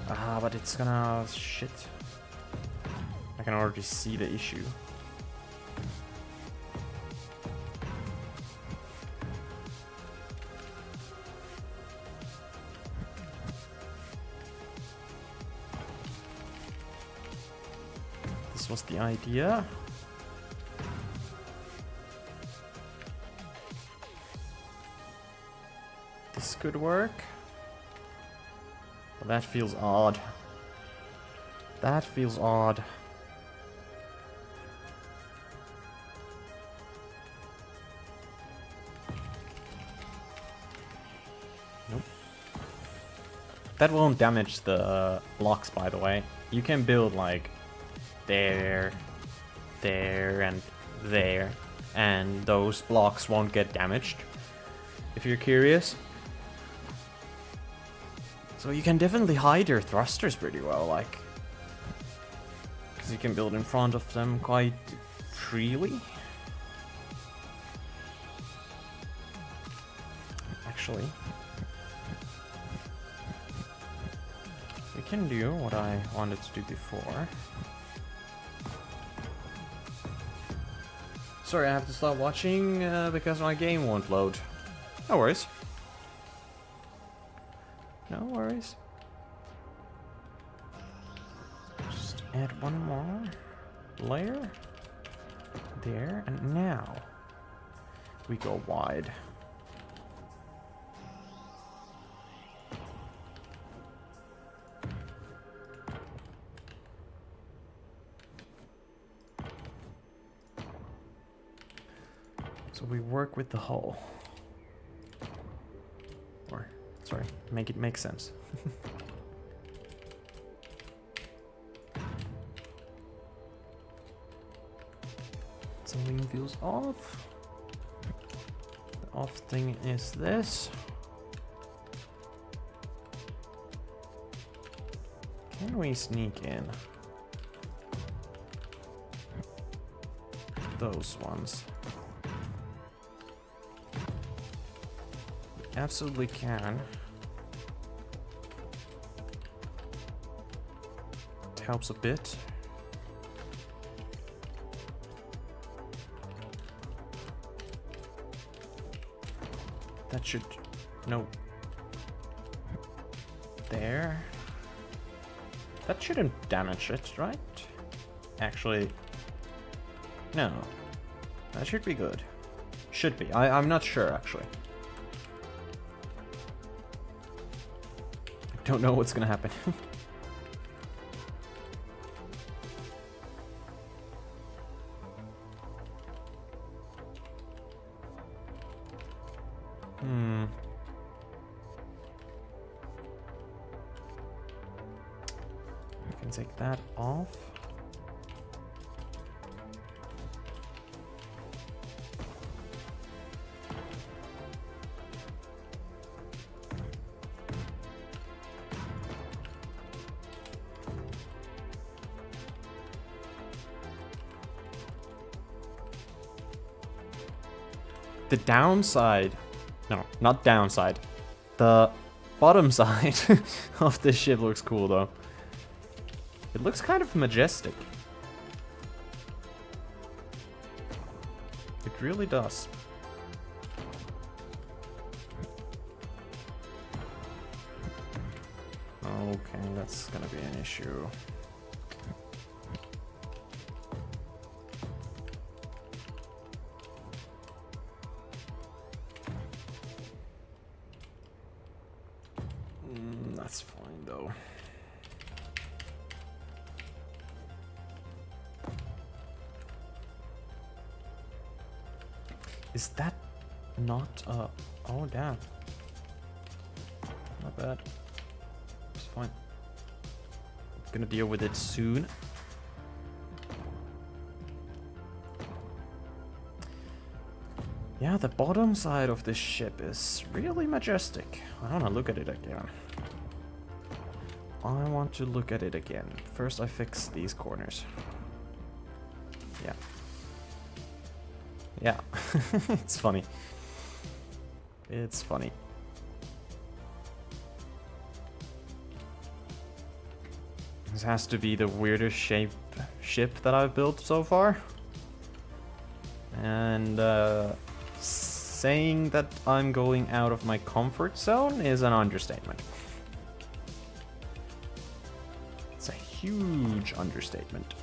Ah, but it's gonna... Shit. I can already see the issue. This was the idea. This could work. But that feels odd. That feels odd. Nope. That won't damage the blocks, by the way. You can build like there, there, and there, and those blocks won't get damaged, if you're curious. So you can definitely hide your thrusters pretty well, like, because you can build in front of them quite freely. Actually, we can do what I wanted to do before. Sorry, I have to stop watching because my game won't load. No worries. No worries. Just add one more layer. There, and now we go wide. So we work with the hull. Or, sorry, make it make sense. Something feels off. The off thing is this. Can we sneak in those ones? Absolutely can. It helps a bit. That should... No. There. That shouldn't damage it, right? Actually, no. That should be good. Should be. I'm not sure, actually. I don't know what's gonna happen. I can take that off. The downside, no, not downside, the bottom side of this ship looks cool though. It looks kind of majestic. It really does. Okay, that's gonna be an issue. That's fine though. Is that not oh damn. Not bad. It's fine. Gonna deal with it soon. Yeah, the bottom side of this ship is really majestic. I wanna look at it again. I want to look at it again. First I fix these corners. Yeah. Yeah. It's funny. It's funny. This has to be the weirdest shaped ship that I've built so far. And saying that I'm going out of my comfort zone is an understatement. It's a huge understatement.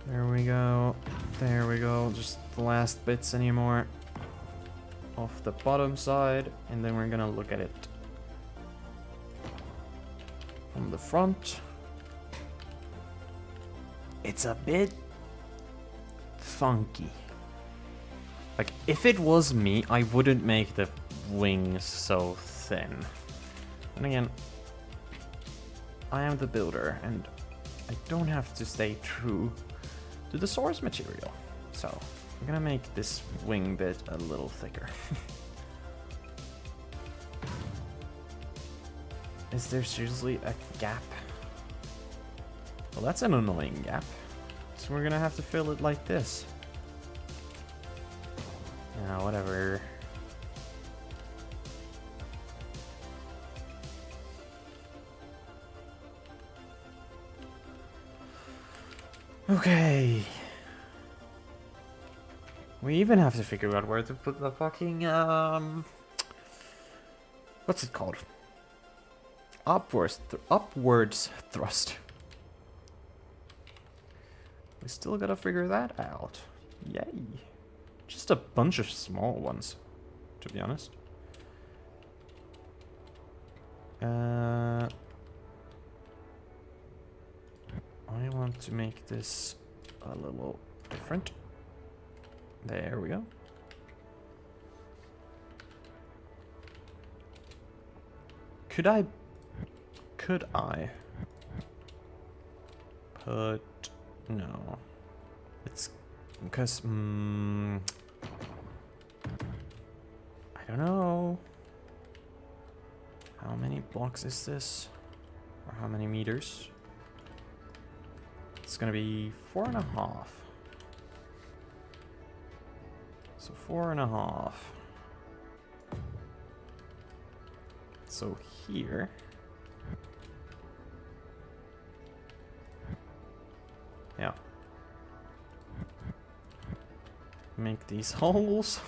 There we go. There we go. Just the last bits anymore off the bottom side, and then we're gonna look at it from the front. It's a bit funky. Like, if it was me, I wouldn't make the wings so thin. And again, I am the builder, and I don't have to stay true to the source material. So I'm gonna make this wing bit a little thicker. Is there seriously a gap? Well, that's an annoying gap. So we're gonna have to fill it like this. Yeah, whatever. Okay. We even have to figure out where to put the fucking, what's it called? Upwards thrust. We still gotta figure that out. Yay. Just a bunch of small ones, to be honest. I want to make this a little different. There we go. Could I put, no, it's because I don't know how many blocks is this, or how many meters. It's gonna be 4.5. So 4.5. So here... Yeah. Make these holes.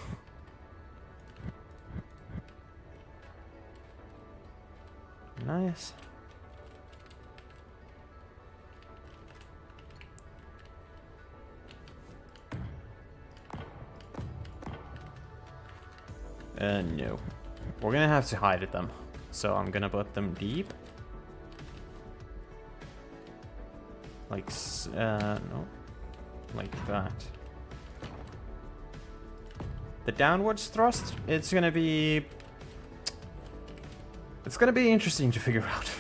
Nice. No. We're gonna have to hide them. So I'm gonna put them deep. Like, no. Like that. The downwards thrust, it's gonna be interesting to figure out.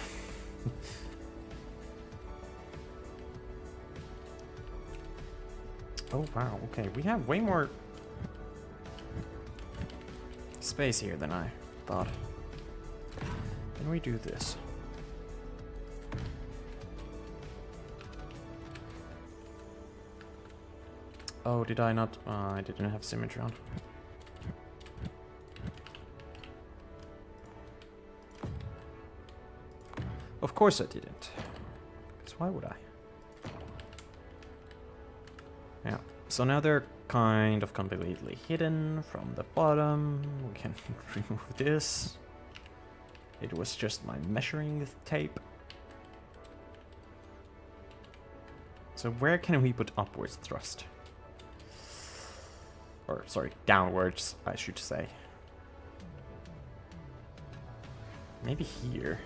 Oh wow, okay, we have way more space here than I thought. Can we do this? Oh, did I not? I didn't have symmetry on. Of course I didn't. Because why would I? Yeah. So now they're kind of completely hidden from the bottom. We can remove this. It was just my measuring tape. So where can we put upwards thrust? Or, sorry, downwards, I should say. Maybe here.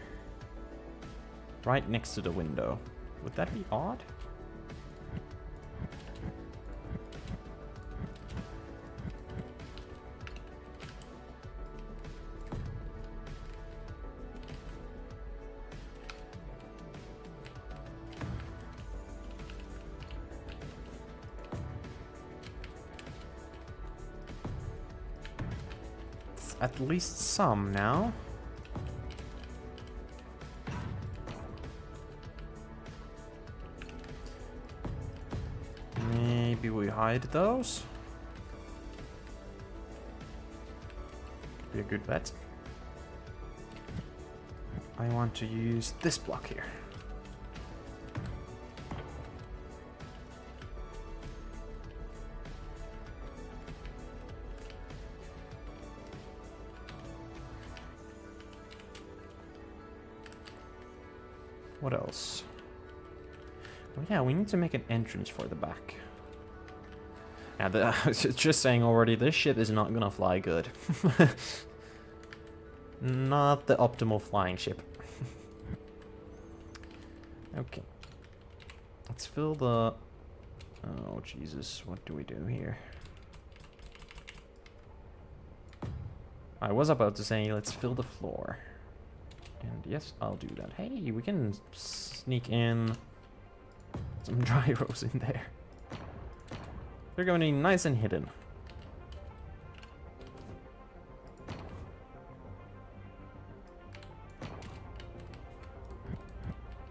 Right next to the window. Would that be odd? It's at least some now. Maybe we hide those. Could be a good bet. I want to use this block here. What else? Oh yeah, we need to make an entrance for the back. Yeah, I was just saying already, this ship is not gonna fly good. Not the optimal flying ship. Okay. Let's fill the... Oh, Jesus. What do we do here? I was about to say, let's fill the floor. And yes, I'll do that. Hey, we can sneak in some gyros in there. They're going to be nice and hidden.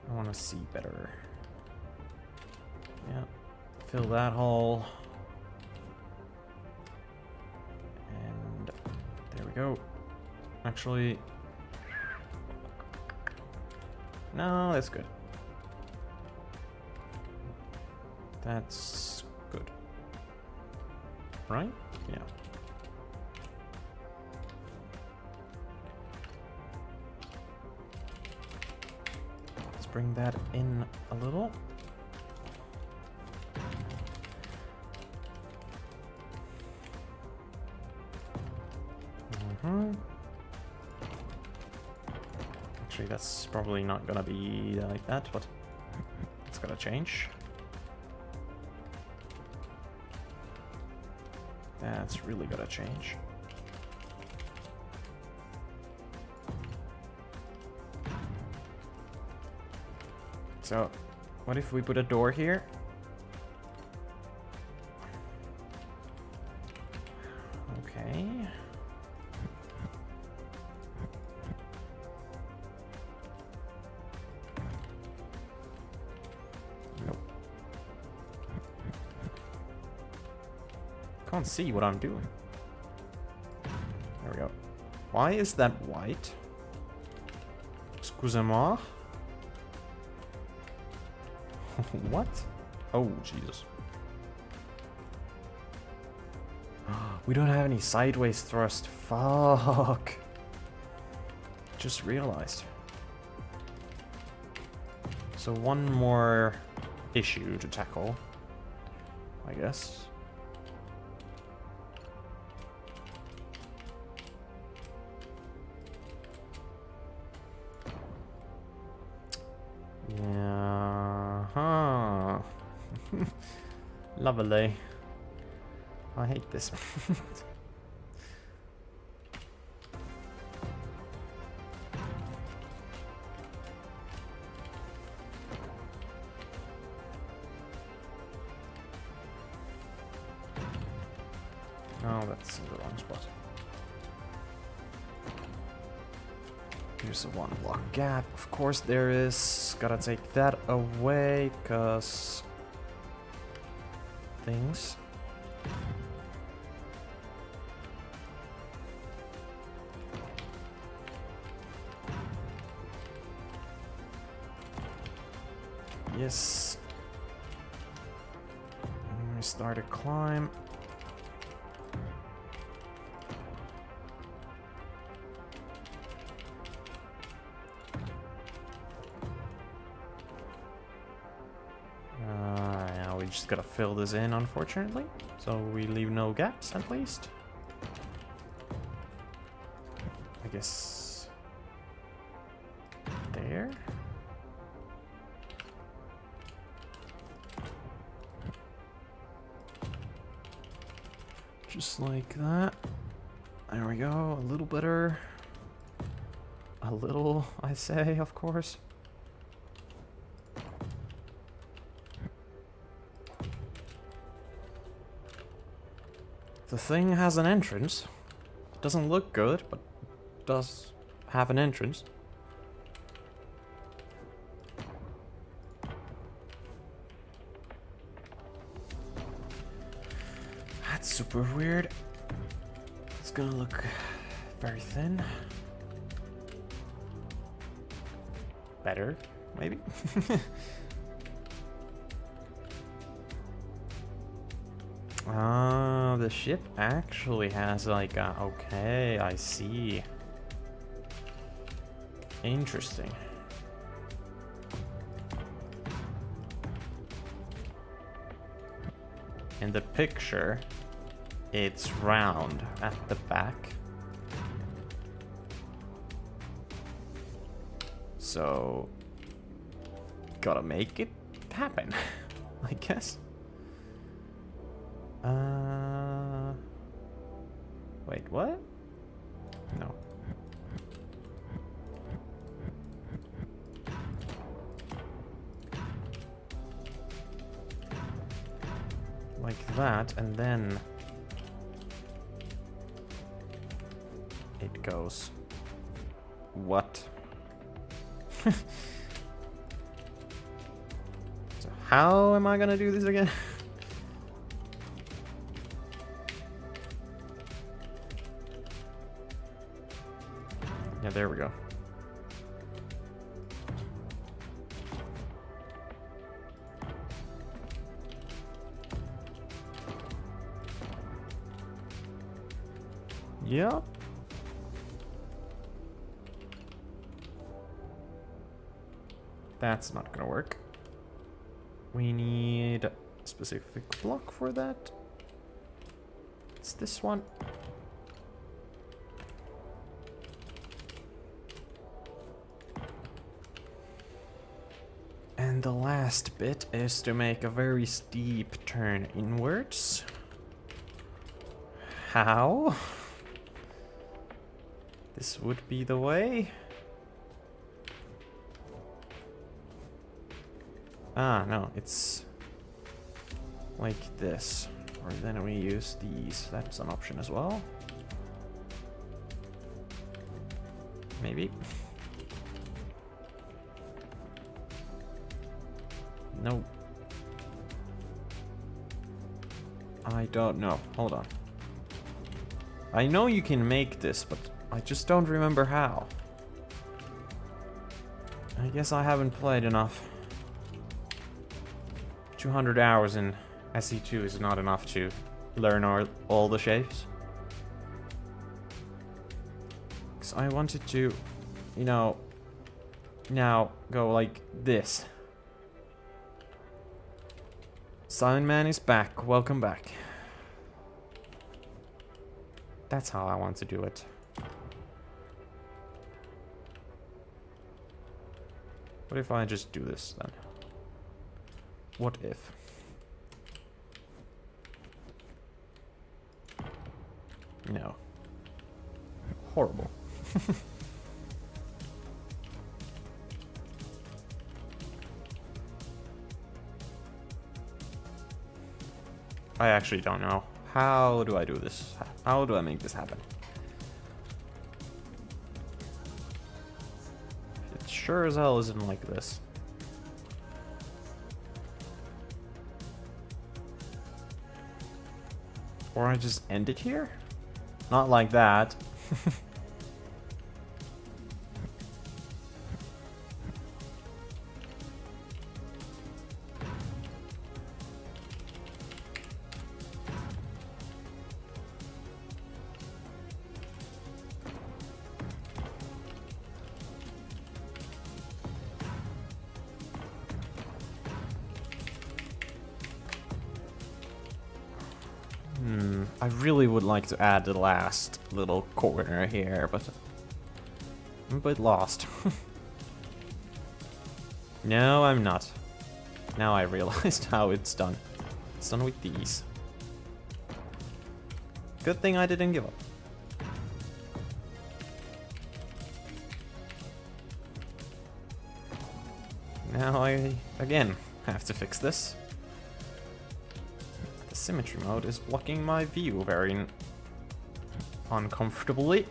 I want to see better. Yeah, fill that hole. And there we go. Actually, no, that's good. That's good. Right? Yeah. Let's bring that in a little. Actually, that's probably not gonna be like that, but it's gonna change. That's really gonna change. So, what if we put a door here? Okay. Nope. Can't see what I'm doing. There we go. Why is that white? Excusez-moi. What? Oh, Jesus. We don't have any sideways thrust. Fuck. Just realized. So one more issue to tackle, I guess. Yeah. Huh. Lovely. I hate this. Oh, that's in the wrong spot. Here's a one block gap. Of course there is. Gotta take that away, cause things. Yes. And we start a climb. Yeah, we just gotta fill this in, unfortunately. So we leave no gaps, at least. I guess... there? Just like that. There we go, a little better. A little, I say, of course. The thing has an entrance. It doesn't look good, but does have an entrance. That's super weird. It's gonna look very thin. Better, maybe? Ah, the ship actually has like a... okay, I see. Interesting. In the picture, it's round at the back. So, gotta make it happen, I guess. Wait, what? No. Like that, and then it goes. What? So how am I gonna do this again? Yeah, there we go. Yep. That's not gonna work. We need a specific block for that. It's this one. And the last bit is to make a very steep turn inwards. How? This would be the way. Ah, no, it's like this. Or then we use these. That's an option as well. Maybe. No. I don't know. Hold on. I know you can make this, but I just don't remember how. I guess I haven't played enough. 200 hours in SE2 is not enough to learn all the shapes. Because I wanted to, you know, now go like this. Silent Man is back. Welcome back. That's how I want to do it. What if I just do this then? What if? No. Horrible. I actually don't know. How do I do this? How do I make this happen? It sure as hell isn't like this. Or I just end it here? Not like that. I really would like to add the last little corner here, but I'm a bit lost. No, I'm not. Now I realized how it's done. It's done with these. Good thing I didn't give up. Now I, again, have to fix this. The symmetry mode is blocking my view very uncomfortably.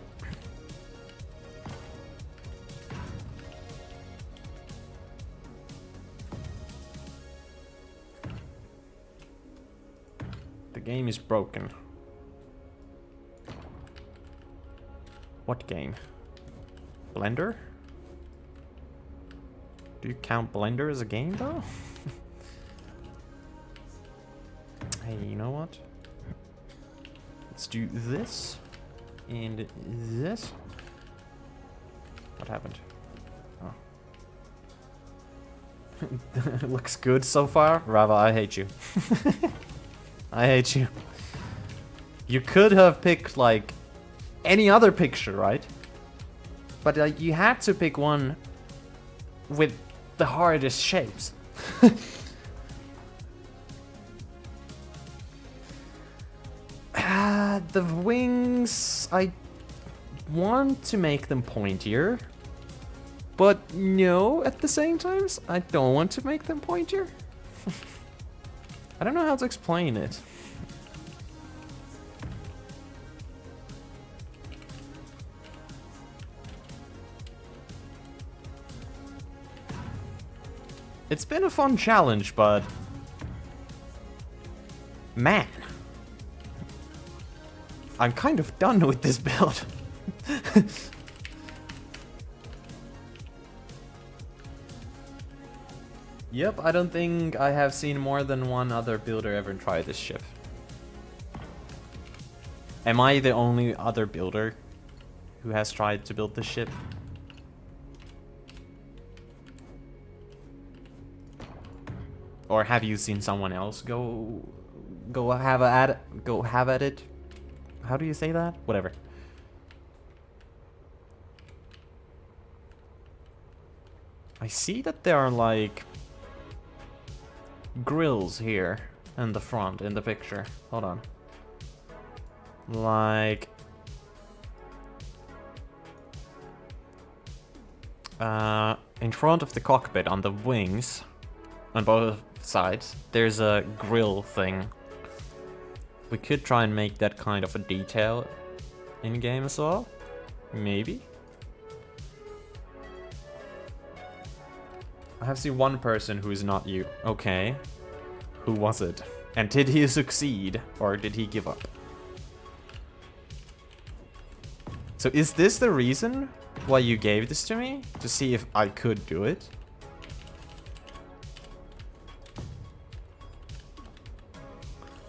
The game is broken. What game? Blender? Do you count Blender as a game though? Hey, you know what? Let's do this and this. What happened? Oh. It looks good so far. Rava, I hate you. I hate you. You could have picked like any other picture, right? But you had to pick one with the hardest shapes. The wings, I want to make them pointier, but no, at the same time, I don't want to make them pointier. I don't know how to explain it. It's been a fun challenge, but man, I'm kind of done with this build. Yep, I don't think I have seen more than one other builder ever try this ship. Am I the only other builder who has tried to build this ship? Or have you seen someone else go have at it? How do you say that? Whatever. I see that there are like grills here in the front in the picture. Hold on. Like in front of the cockpit on the wings on both sides there's a grill thing. We could try and make that kind of a detail in game as well. Maybe. I have seen one person who is not you. Okay. Who was it? And did he succeed or did he give up? So is this the reason why you gave this to me, to see if I could do it.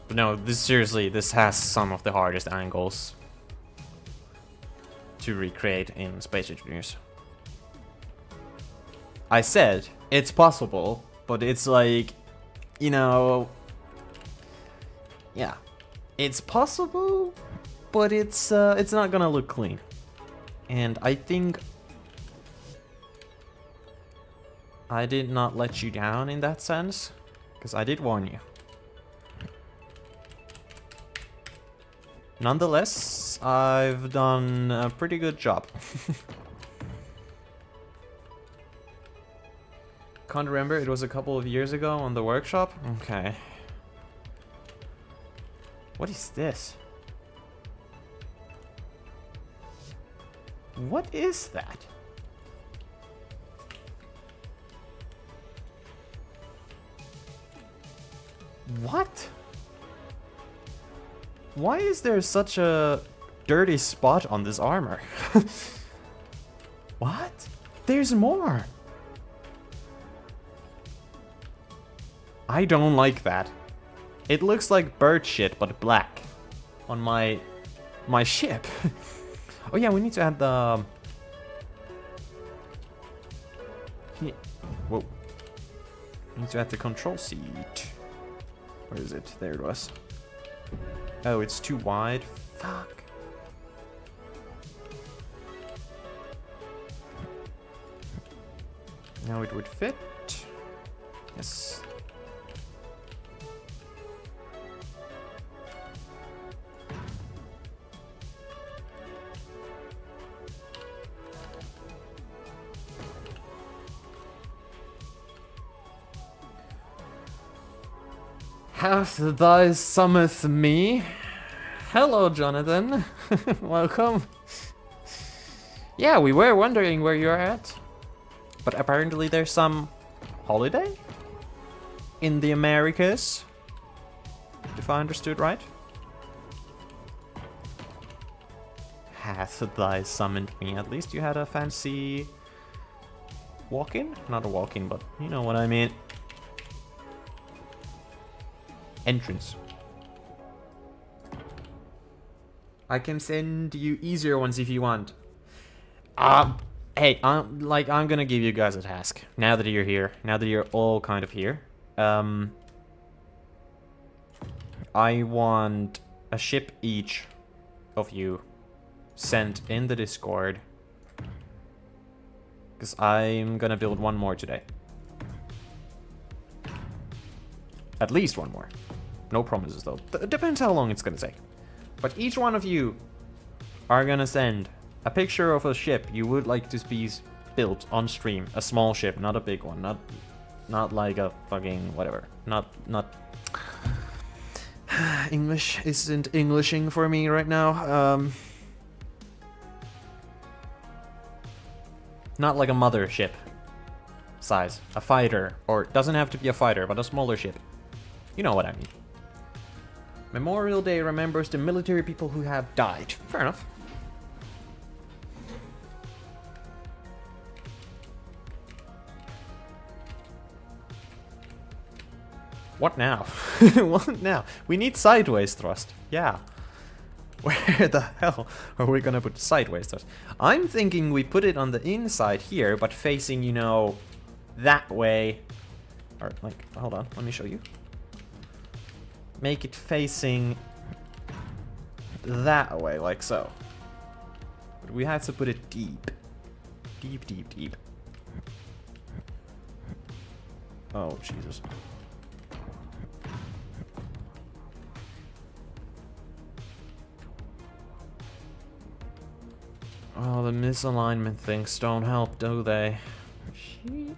But no, this seriously, this has some of the hardest angles to recreate in Space Engineers. I said, it's possible, but it's like, you know... Yeah. It's possible, but it's not gonna look clean. And I think I did not let you down in that sense, because I did warn you. Nonetheless, I've done a pretty good job. Can't remember, it was a couple of years ago on the workshop? Okay. What is this? What is that? What? Why is there such a dirty spot on this armor? What? There's more! I don't like that. It looks like bird shit, but black. On my ship. Oh yeah, we need to add the... Whoa. We need to add the control seat. Where is it? There it was. Oh, it's too wide. Fuck. Now it would fit. Yes. Hath thy summeth me? Hello, Jonathan. Welcome. Yeah, we were wondering where you're at. But apparently there's some holiday in the Americas, if I understood right. Hath thy summoned me? At least you had a fancy walk-in? Not a walk-in, but you know what I mean. Entrance. I can send you easier ones if you want. Hey, I'm gonna give you guys a task. Now that you're here. Now that you're all kind of here. I want a ship each of you sent in the Discord. Because I'm gonna build one more today. At least one more. No promises though. It depends how long it's gonna take. But each one of you are gonna send a picture of a ship you would like to be built on stream. A small ship, not a big one. Not like a fucking whatever. Not English isn't Englishing for me right now. Not like a mother ship size. A fighter. Or it doesn't have to be a fighter, but a smaller ship. You know what I mean. Memorial Day remembers the military people who have died. Fair enough. What now? What now? We need sideways thrust. Yeah. Where the hell are we gonna put sideways thrust? I'm thinking we put it on the inside here, but facing, you know, that way. Or, like, hold on, let me show you. Make it facing that way, like so. But we have to put it deep. Deep, deep, deep. Oh, Jesus. Oh, the misalignment things don't help, do they? Shit.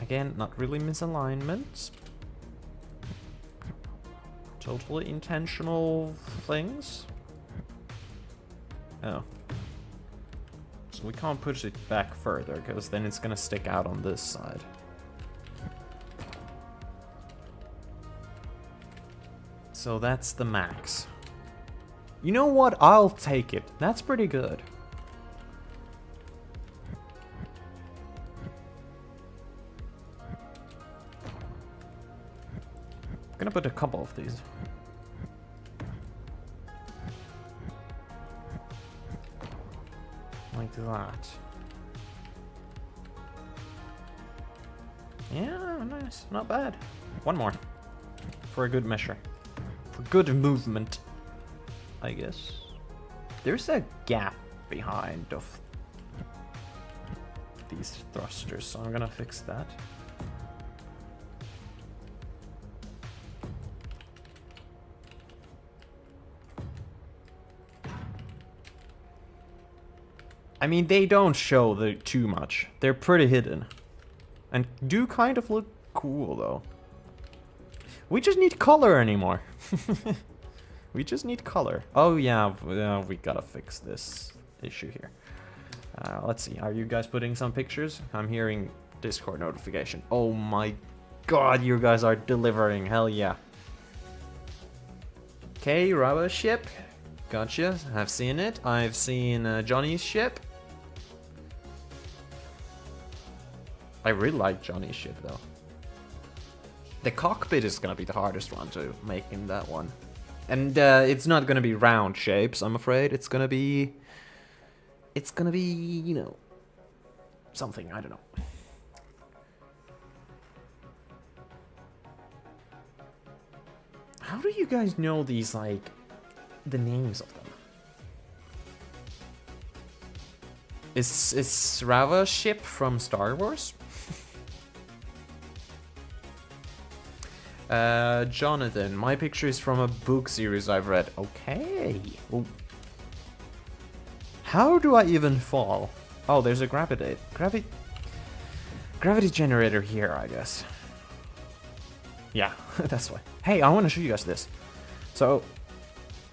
Again, not really misalignments. Totally intentional things. Oh. So we can't push it back further, because then it's gonna stick out on this side. So that's the max. You know what? I'll take it. That's pretty good. gonna put a couple of these. Like that. Yeah, nice. Not bad. One more. For a good measure. For good movement, I guess. There's a gap behind of these thrusters, so I'm gonna fix that. I mean, they don't show too much. They're pretty hidden. And do kind of look cool, though. We just need color anymore. We just need color. Oh, yeah, we gotta fix this issue here. Let's see. Are you guys putting some pictures? I'm hearing Discord notification. Oh my god, you guys are delivering. Hell yeah. Okay, Rava ship. Gotcha. I've seen it. I've seen Johnny's ship. I really like Johnny's ship, though. The cockpit is gonna be the hardest one to make in that one. And it's not gonna be round shapes, I'm afraid. It's gonna be, you know, something, I don't know. How do you guys know these, like, the names of them? Is Rava ship from Star Wars? Jonathan, my picture is from a book series I've read. Okay. Ooh. How do I even fall? Oh, there's a gravity generator here, I guess. Yeah, that's why. Hey, I want to show you guys this. So,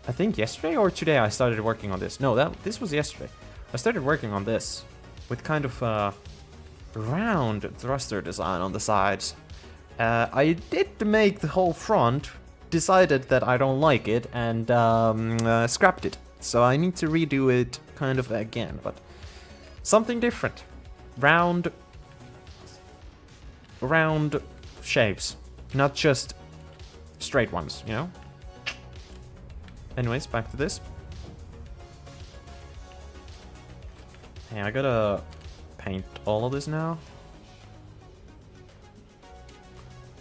I think yesterday or today I started working on this. No, this was yesterday. I started working on this with kind of a round thruster design on the sides. I did make the whole front, decided that I don't like it, and scrapped it. So I need to redo it kind of again, but something different. Round shapes, not just straight ones, you know? Anyways, back to this. Hey, I gotta paint all of this now.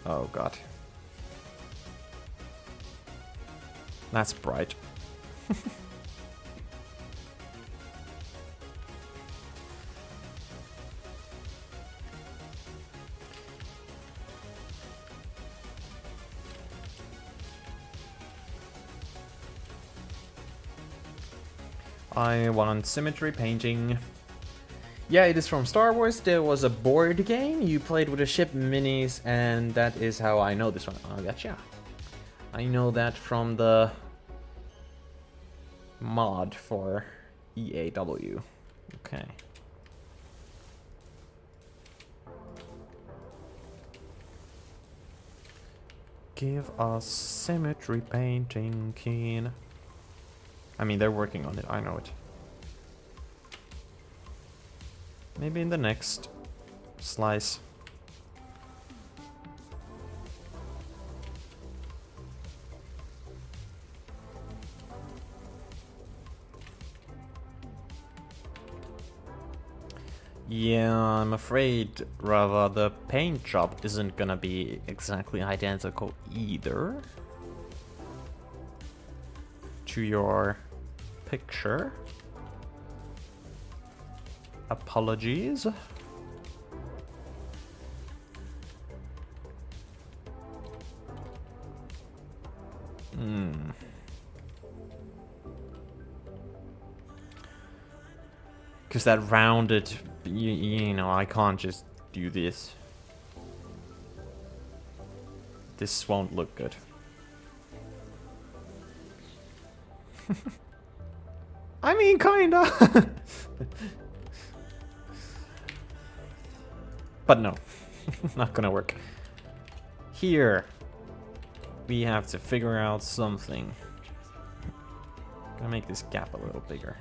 Oh god. That's bright. I want symmetry painting. Yeah, it is from Star Wars. There was a board game. You played with the ship minis, and that is how I know this one. Oh, gotcha. I know that from the mod for EAW. Okay. Give us symmetry painting, Keen. I mean, they're working on it. I know it. Maybe in the next slice. Yeah, I'm afraid, Rava, the paint job isn't gonna be exactly identical either to your picture. Apologies. Because that rounded, you know, I can't just do this. This won't look good. I mean, kinda. But no, not gonna work. Here, we have to figure out something. Gonna make this gap a little bigger.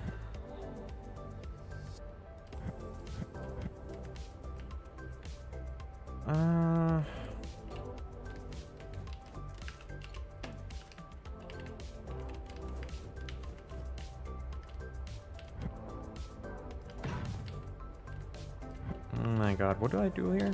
Oh my god, what do I do here?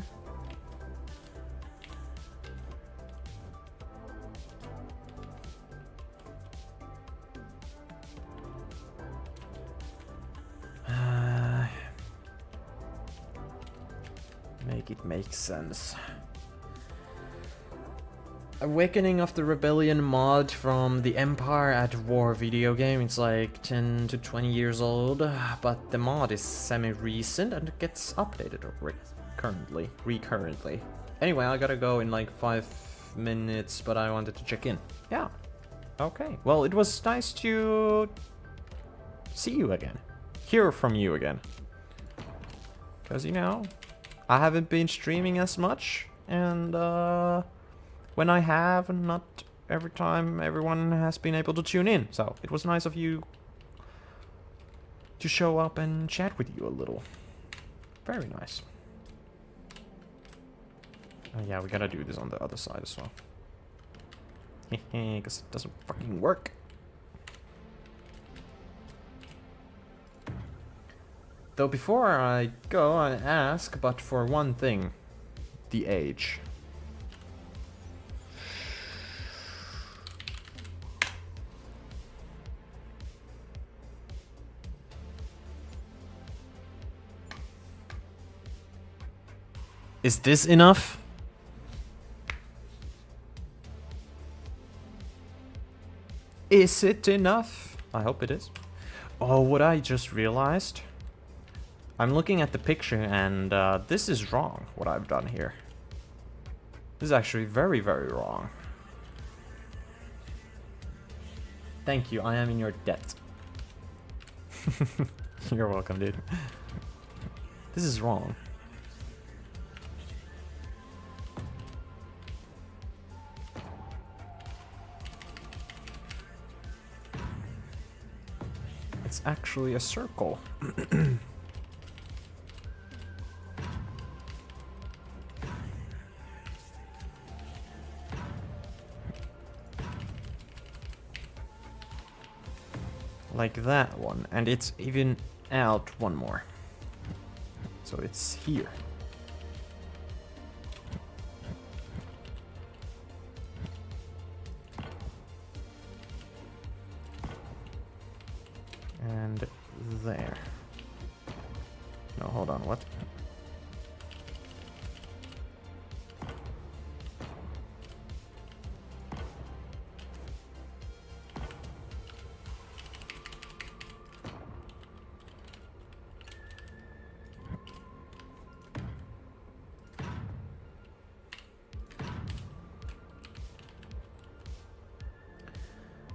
Make it make sense. Awakening of the Rebellion mod from the Empire at War video game. It's like 10 to 20 years old, but the mod is semi-recent and it gets updated recurrently. Anyway, I gotta go in like 5 minutes, but I wanted to check in. Yeah. Okay. Well, it was nice to see you again. Hear from you again. Because, you know, I haven't been streaming as much, and when I have, not every time everyone has been able to tune in. So it was nice of you to show up and chat with you a little. Very nice. Oh yeah, we gotta do this on the other side as well. Hehe, because it doesn't fucking work. Though before I go, I ask, but for one thing. The age. Is this enough? Is it enough? I hope it is. Oh, what I just realized? I'm looking at the picture and this is wrong, what I've done here. This is actually very, very wrong. Thank you, I am in your debt. You're welcome, dude. This is wrong. It's actually a circle. Like that one, and it's even out one more. So it's here. And there. No, hold on, what?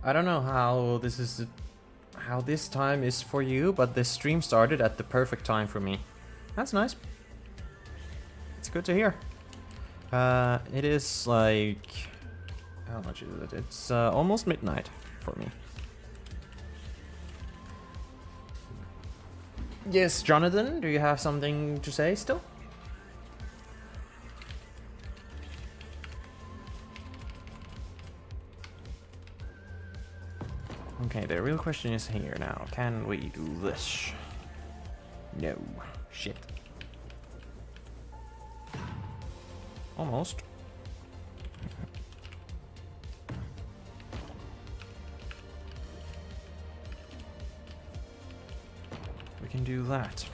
I don't know how this time is for you, but this stream started at the perfect time for me. That's nice. It's good to hear. It is like... How much is it? It's almost midnight for me. Yes, Jonathan, do you have something to say still? Okay, the real question is here now. Can we do this? No. Shit. Almost. We can do that.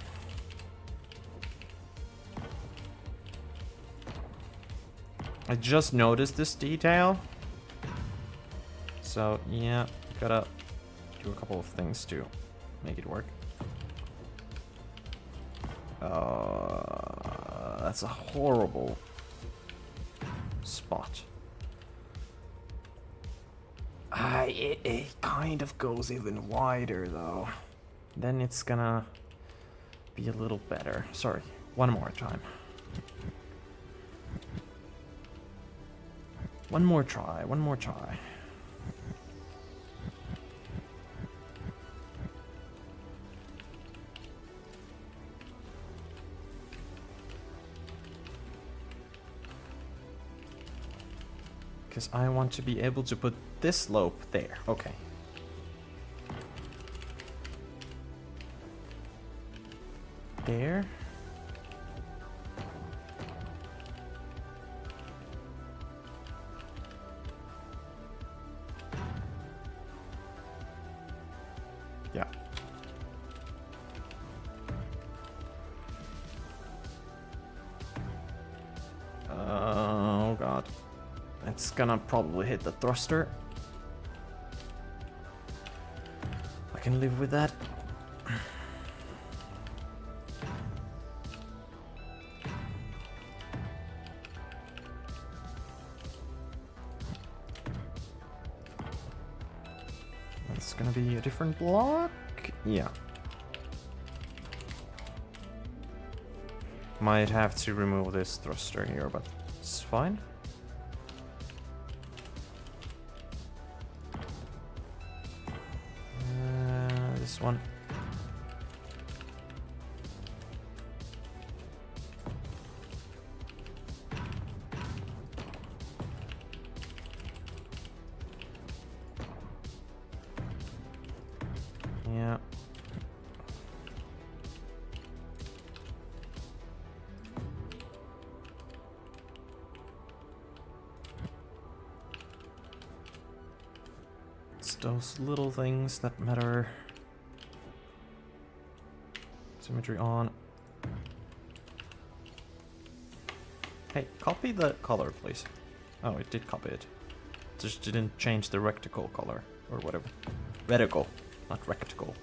I just noticed this detail. So, yeah, gotta do a couple of things to make it work. That's a horrible spot. It kind of goes even wider though. Then it's gonna be a little better. Sorry, one more time. One more try, one more try. Because I want to be able to put this slope there. Okay. There. That's gonna probably hit the thruster. I can live with that. That's gonna be a different block. Yeah. Might have to remove this thruster here, but it's fine. This one. Yeah. It's those little things that matter. Symmetry on. Hey, copy the color, please. Oh, it did copy it. Just didn't change the reticle color, or whatever. Reticle, not recticle.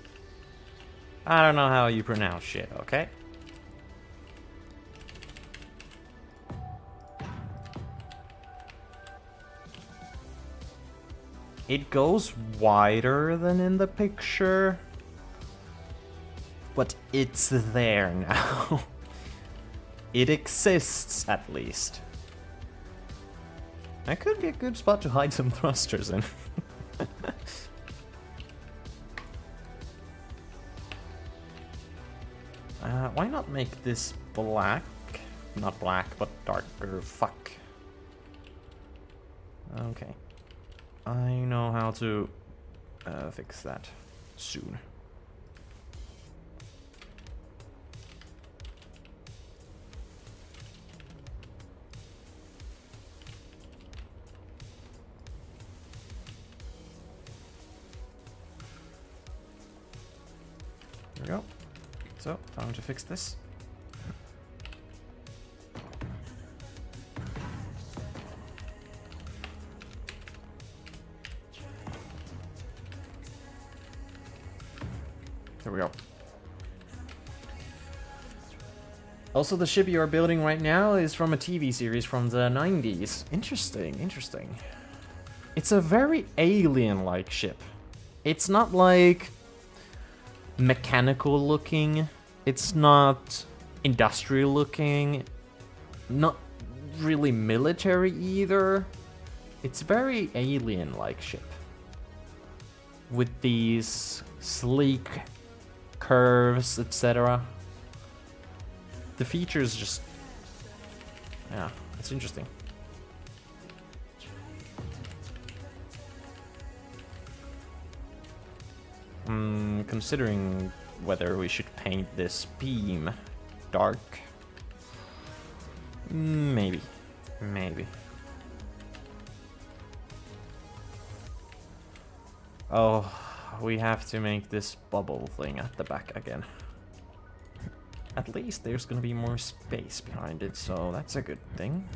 I don't know how you pronounce shit, okay? It goes wider than in the picture. But it's there now. It exists, at least. That could be a good spot to hide some thrusters in. Why not make this black? Not black, but darker. Fuck. Okay. I know how to fix that soon. There we go. So, time to fix this. There we go. Also, the ship you are building right now is from a TV series from the 90s. Interesting, interesting. It's a very alien-like ship. It's not like mechanical looking. It's not industrial looking. Not really military either. It's very alien-like ship. With these sleek curves, etc. The features just... yeah, it's interesting. Considering whether we should paint this beam dark. Maybe. Maybe. Oh, we have to make this bubble thing at the back again. At least there's gonna be more space behind it, so that's a good thing.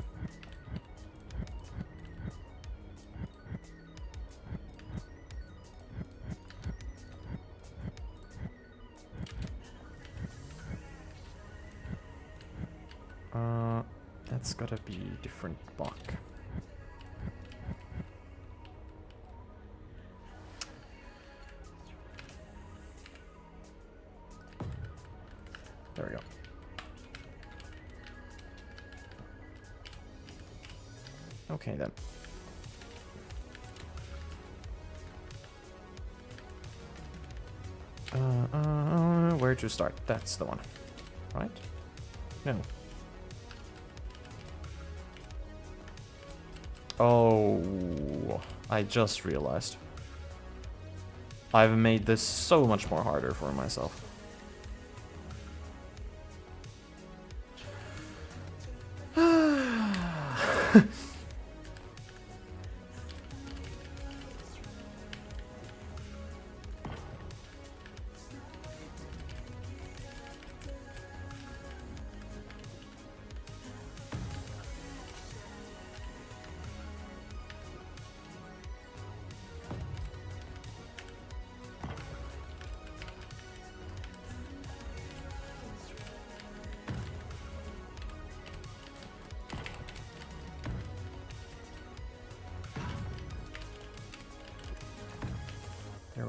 That's gotta be a different block. There we go. Okay then. Where to start? That's the one, right? No. Oh, I just realized. I've made this so much more harder for myself.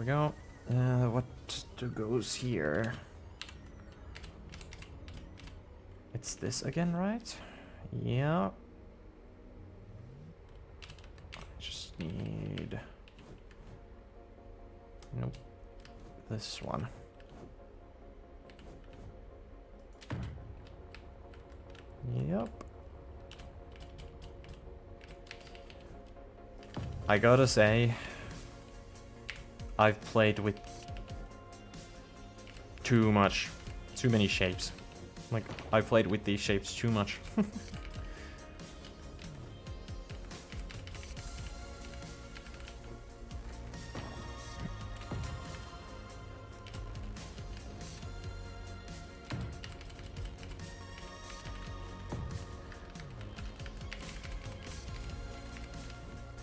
go. What goes here? It's this again, right? Yeah. Just need... Nope. This one. Yep. I gotta say, I've played with too many shapes. Like, I played with these shapes too much.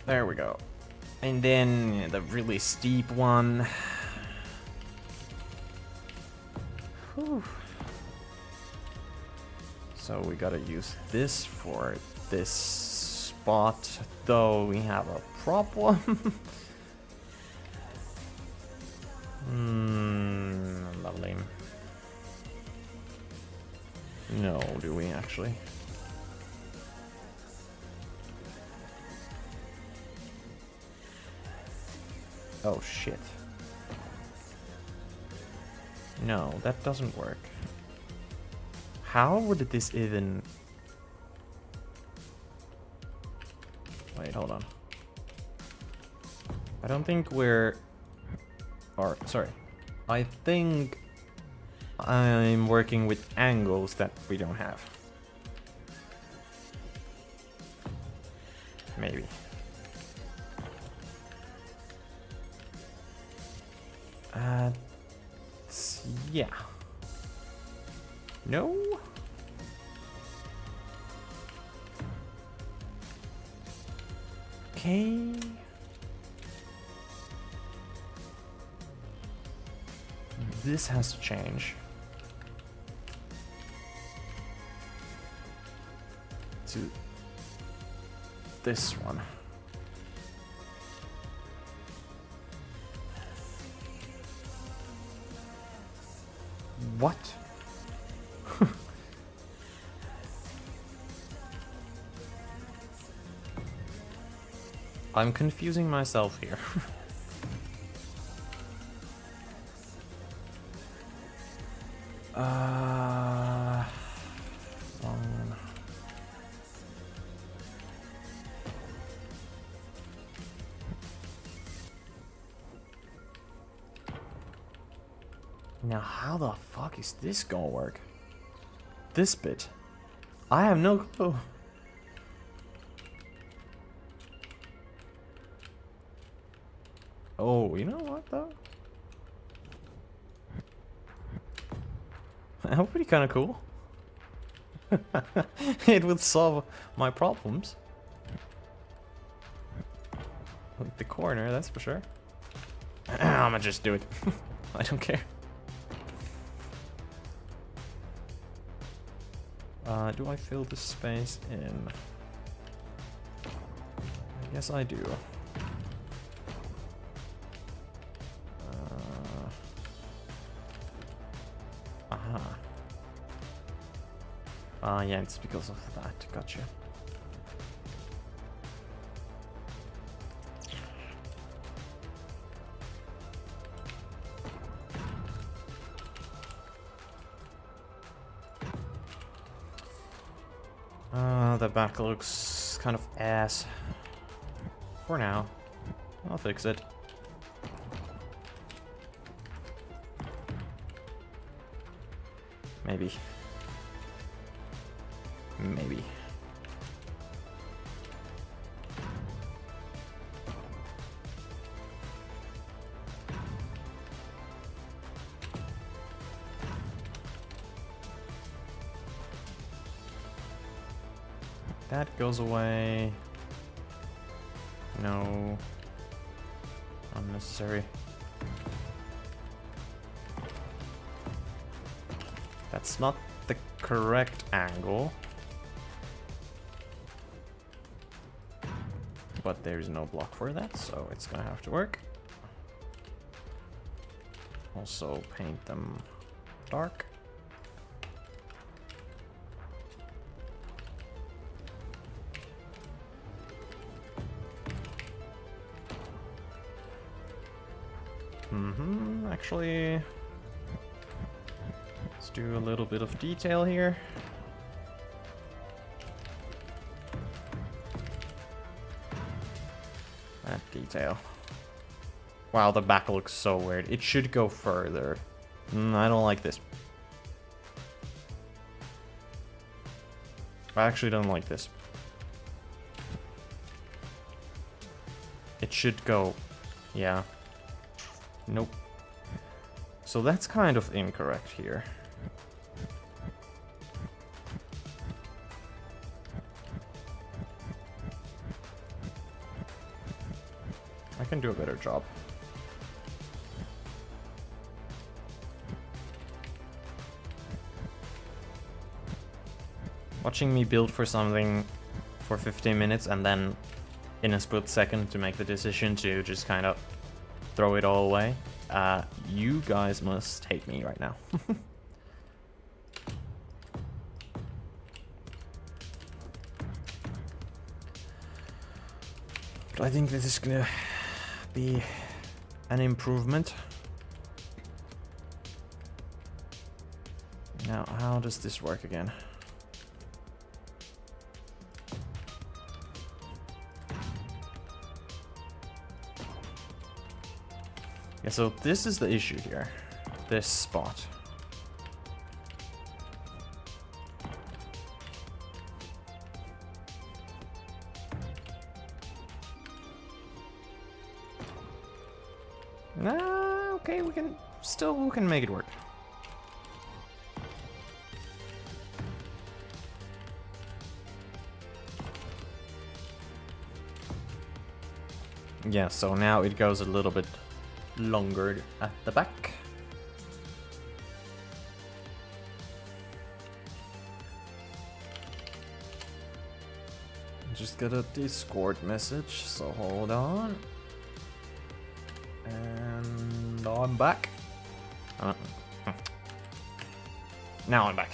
There we go. And then the really steep one. Whew. So we gotta use this for this spot, though we have a problem. Lovely. No, do we actually? Oh shit. No, that doesn't work. How would this even... Wait, hold on. I don't think we're... Or, sorry. I think I'm working with angles that we don't have. Maybe. Yeah. No? Okay. This has to change. To this one. What? I'm confusing myself here. Now, how the fuck is this gonna work? This bit? I have no clue. Oh, you know what though? That would be kind of cool. It would solve my problems. With the corner, that's for sure. I'ma just do it. I don't care. Do I fill this space in? I guess I do. Yeah, it's because of that. Gotcha. The back looks kind of ass. For now. I'll fix it. Maybe. Maybe. That goes away. No. Unnecessary. That's not the correct angle. But there's no block for that, so it's gonna have to work. also paint them dark. Actually, let's do a little bit of detail here. That detail. Wow, the back looks so weird. It should go further. I don't like this. I actually don't like this. It should go... yeah. Nope. So that's kind of incorrect here. I can do a better job. Watching me build for something for 15 minutes and then in a split second to make the decision to just kind of throw it all away. You guys must hate me right now. But I think this is gonna be an improvement. Now, how does this work again? Yeah, so this is the issue here. This spot. Okay, we can make it work. Yeah, so now it goes a little bit longer at the back. Just got a Discord message, so hold on. And I'm back. Now I'm back.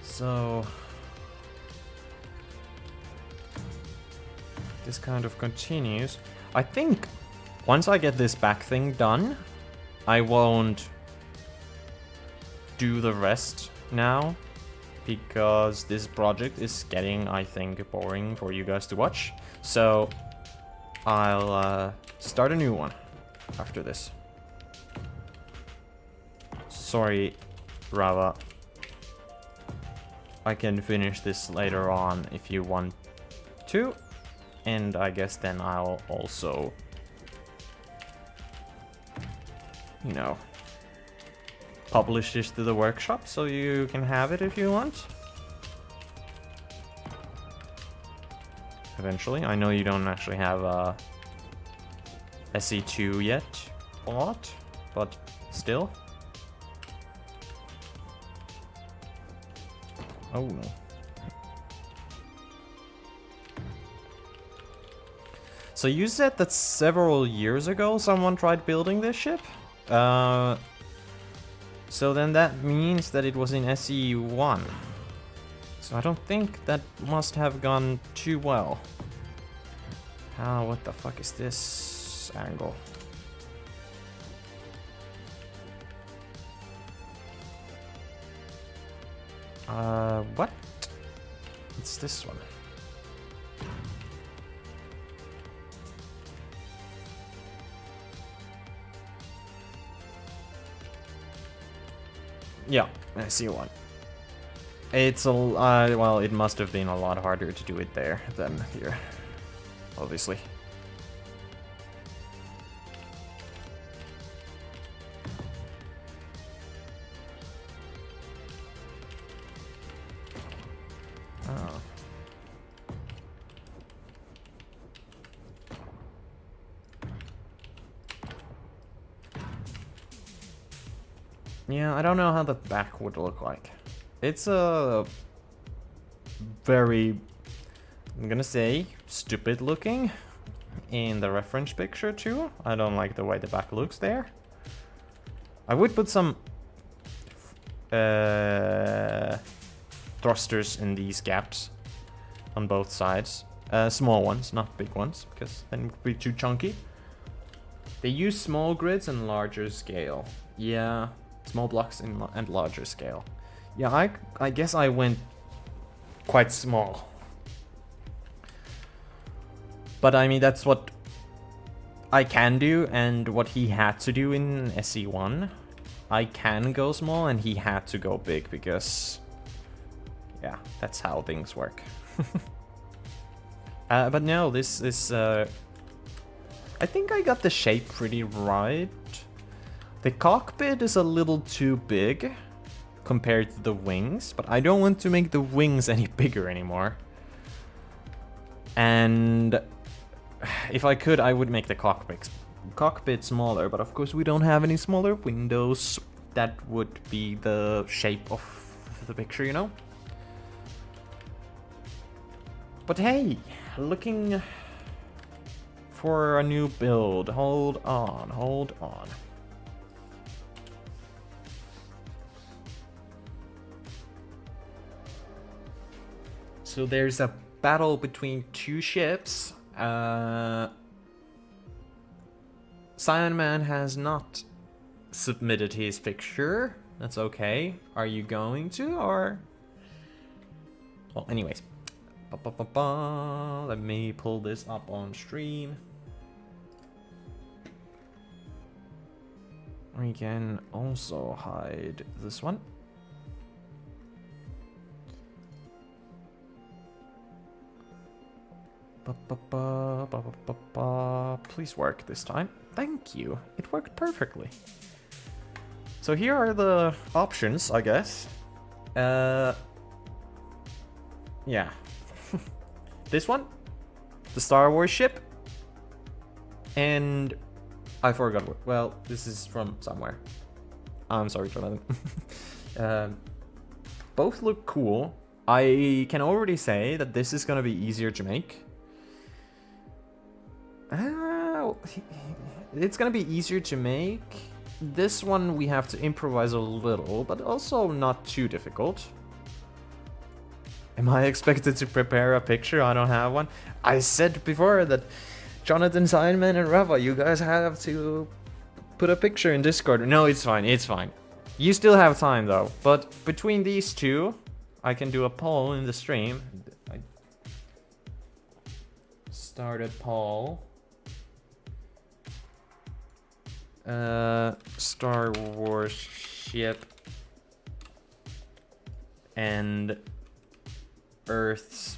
So this kind of continues. I think once I get this back thing done, I won't do the rest now, because this project is getting, I think, boring for you guys to watch. So I'll start a new one after this. Sorry, Rava. I can finish this later on if you want to. And I guess then I'll also, you know, publish this to the workshop so you can have it if you want. Eventually. I know you don't actually have SE2 yet, but still. Oh no. So you said that several years ago someone tried building this ship? So then that means that it was in SE1. So I don't think that must have gone too well. What the fuck is this angle? What? It's this one. Yeah, I see one. It's a well, it must have been a lot harder to do it there than here, obviously. Oh. Yeah, I don't know how the back would look like. It's a very, I'm gonna say, stupid looking in the reference picture too. I don't like the way the back looks there. I would put some thrusters in these gaps on both sides. Small ones, not big ones, because then it would be too chunky. They use small grids and larger scale. Yeah, small blocks and larger scale. Yeah, I guess I went quite small. But I mean, that's what I can do and what he had to do in SE1. I can go small and he had to go big because, yeah, that's how things work. But no, this is... I think I got the shape pretty right. The cockpit is a little too big compared to the wings, but I don't want to make the wings any bigger anymore. And if I could, I would make the cockpit smaller, but of course we don't have any smaller windows. That would be the shape of the picture, you know? But hey, looking for a new build. Hold on, hold on. So there's a battle between two ships. Cyan Man has not submitted his picture. That's okay. Are you going to, or? Well, anyways. Let me pull this up on stream. We can also hide this one. Please work this time. Thank you. It worked perfectly. So here are the options, I guess. Yeah. This one, the Star Wars ship, and I forgot what. Well, this is from somewhere. I'm sorry, Jonathan. Both look cool. I can already say that this is gonna be easier to make. It's gonna be easier to make. This one we have to improvise a little, but also not too difficult. Am I expected to prepare a picture? I don't have one. I said before that Jonathan, Simon, and Rava, you guys have to put a picture in Discord. No, it's fine, it's fine. You still have time though. But between these two, I can do a poll in the stream. I started poll. Star Wars ship and Earth's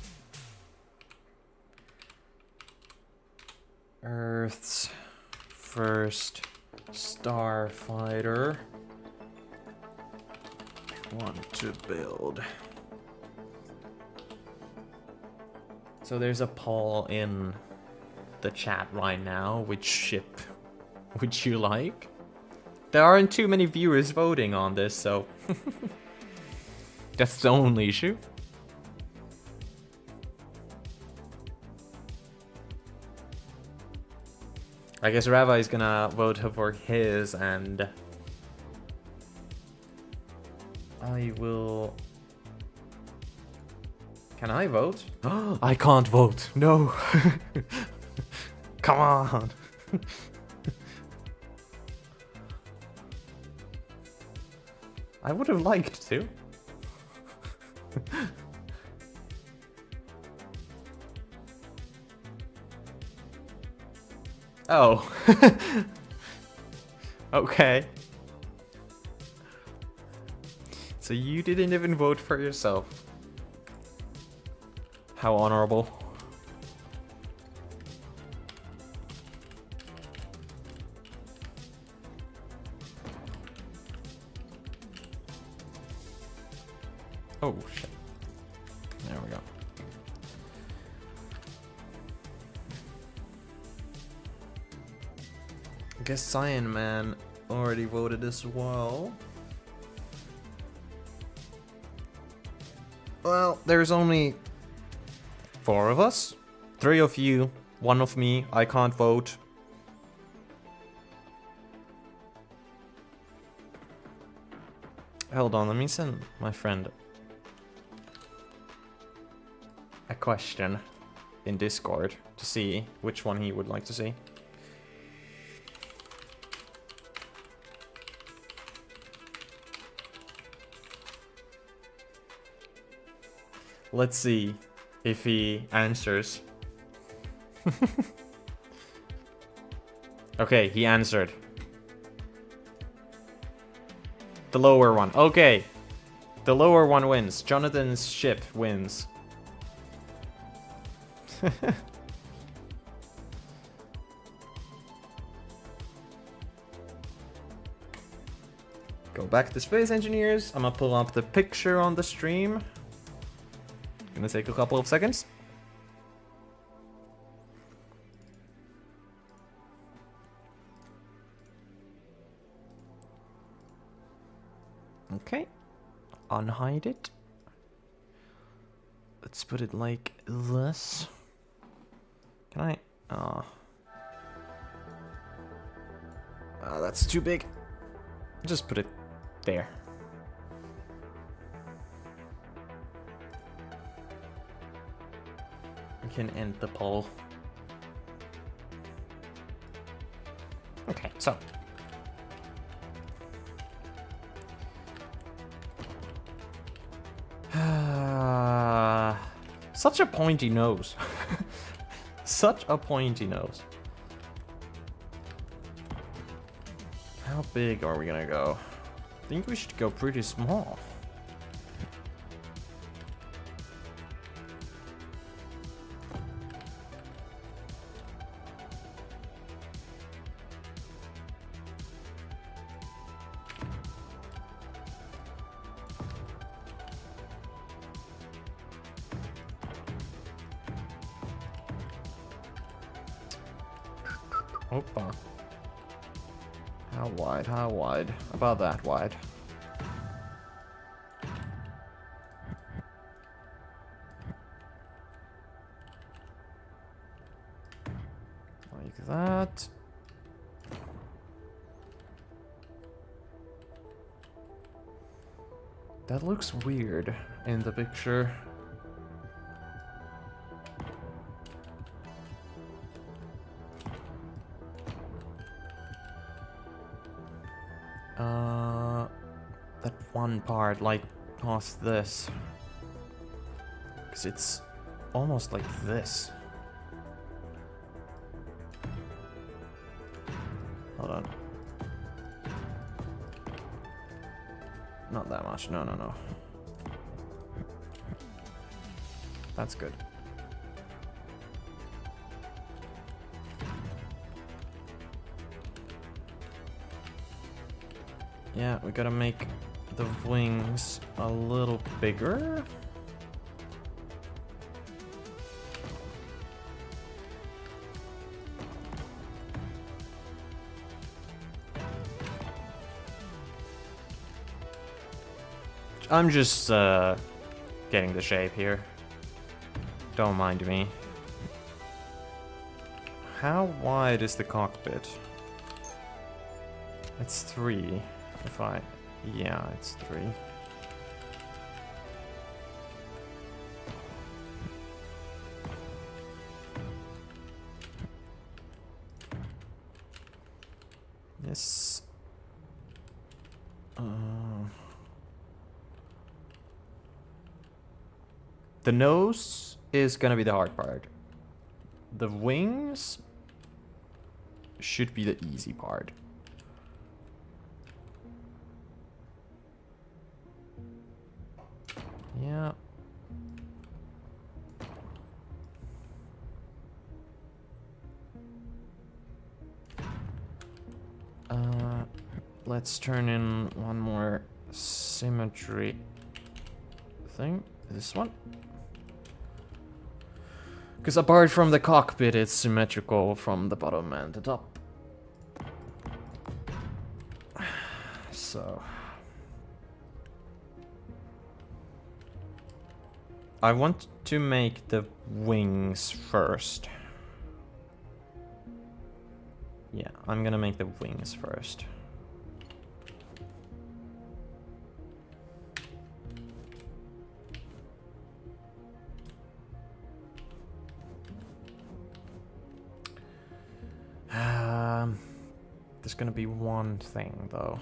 first starfighter want to build. So there's a poll in the chat right now. Which ship would you like? There aren't too many viewers voting on this, so that's the only issue. I guess Rava is gonna vote for his, and I will... Can I vote? I can't vote. No. Come on. I would have liked to. Oh. Okay. So you didn't even vote for yourself. How honorable. Oh shit. There we go. I guess Cyan Man already voted as well. Well, there's only 4 of us. 3 of you One of me. I can't vote. Hold on, let me send my friend a question in Discord to see which one he would like to see. Let's see if he answers. Okay, he answered. The lower one. Okay. The lower one wins. Jonathan's ship wins. Go back to Space Engineers. I'm gonna pull up the picture on the stream. Gonna take a couple of seconds. Okay. Unhide it. Let's put it like this. Can I? That's too big. Just put it there. We can end the poll. Okay, so. Such a pointy nose. Such a pointy nose. How big are we gonna go? I think we should go pretty small. Opa. How wide? How wide? About that wide. Like that. That looks weird in the picture. That one part, like, past this. Because it's almost like this. Hold on. Not that much, no, no, no. That's good. Yeah, we gotta make the wings a little bigger. I'm just getting the shape here. Don't mind me. How wide is the cockpit? It's 3. If I... Yeah, it's 3. Yes. The nose is gonna be the hard part. The wings should be the easy part. Yeah. Let's turn in one more symmetry thing. This one. Because apart from the cockpit, it's symmetrical from the bottom and the top. So... I want to make the wings first. Yeah, I'm gonna make the wings first. There's gonna be one thing though.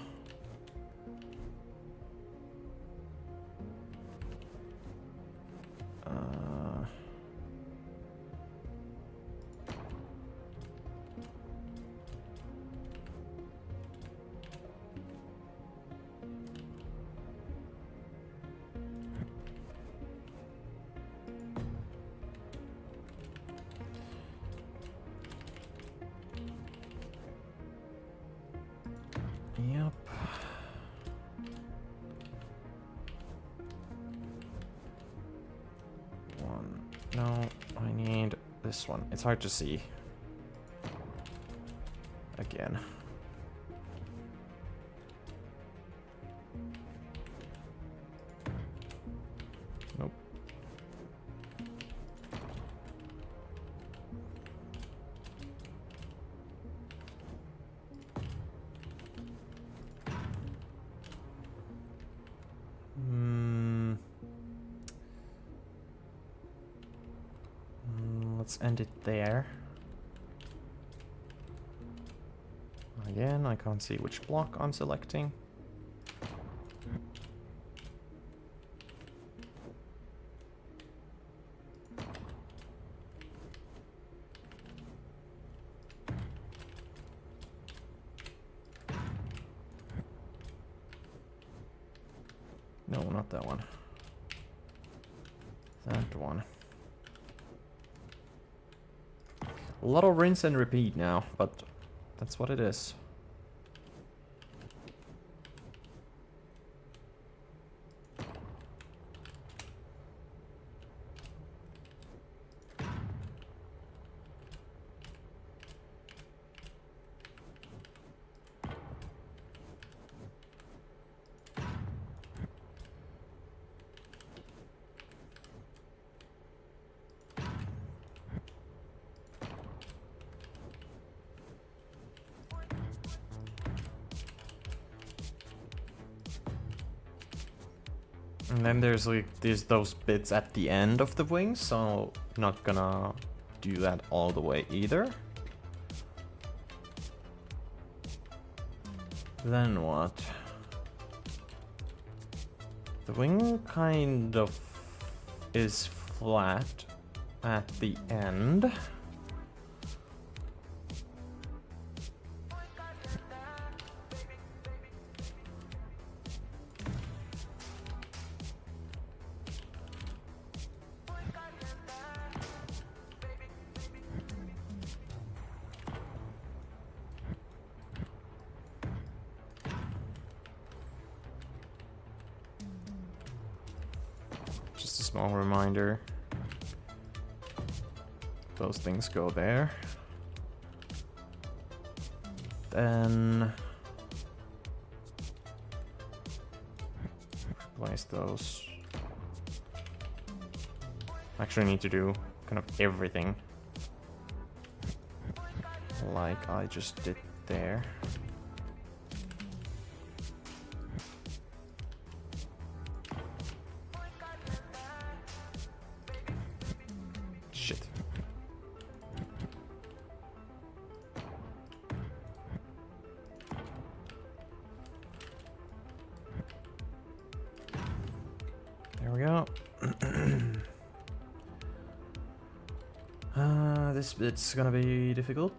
Yep. One. No, I need this one. It's hard to see. Again. Nope. Let's end it there. Again, I can't see which block I'm selecting. No, not that one. That one. A lot of rinse and repeat now, but that's what it is. And then there's like those bits at the end of the wings, so I'm not gonna do that all the way either. Then what? The wing kind of is flat at the end. Just a small reminder. Those things go there. Then replace those. Actually, I need to do kind of everything like I just did there. Shit. There we go. This bit's gonna be difficult.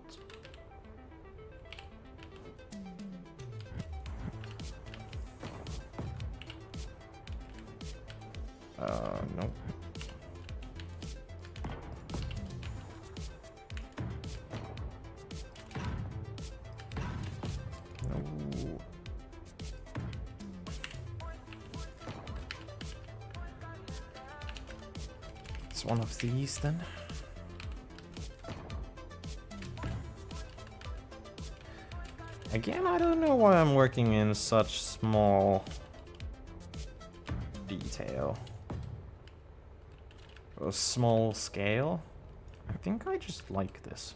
No. No. It's one of these then. Again, I don't know why I'm working in such small detail. A small scale. I think I just like this.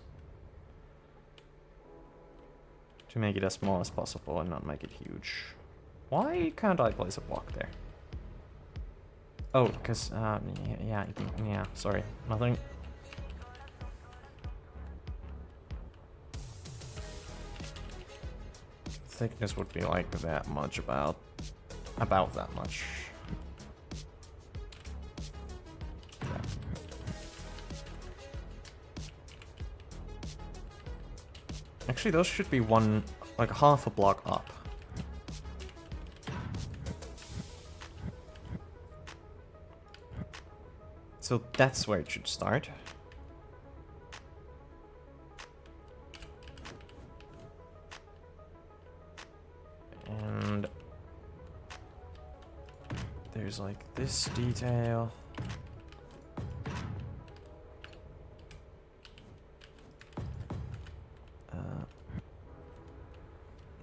to make it as small as possible and not make it huge. Why can't I place a block there? Oh, because, yeah, sorry, nothing. Thickness would be like that much, about that much. Yeah. Actually, those should be like half a block up. So that's where it should start. And there's like this detail.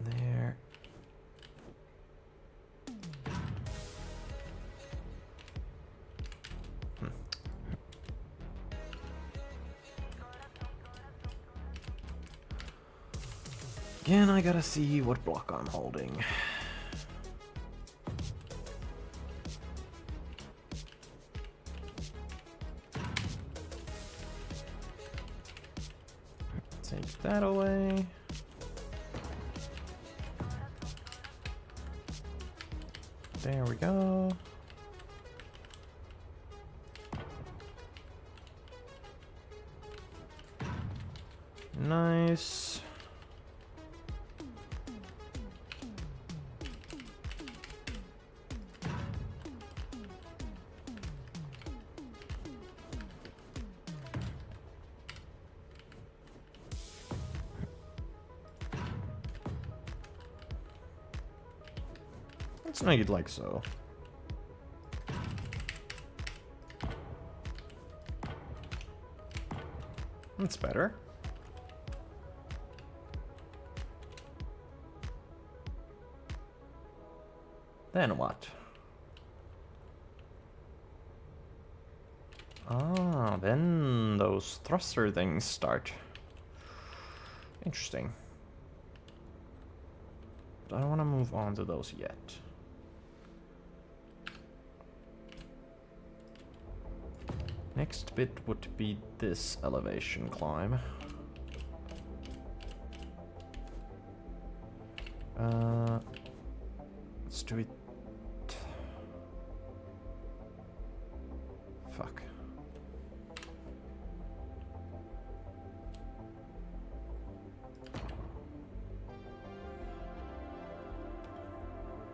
There. Again, I gotta see what block I'm holding. Take that away. There we go. Nice. Let's make it like so. That's better. Then what? Ah, then those thruster things start. Interesting. But I don't want to move on to those yet. Next bit would be this elevation climb. Let's do it. Fuck.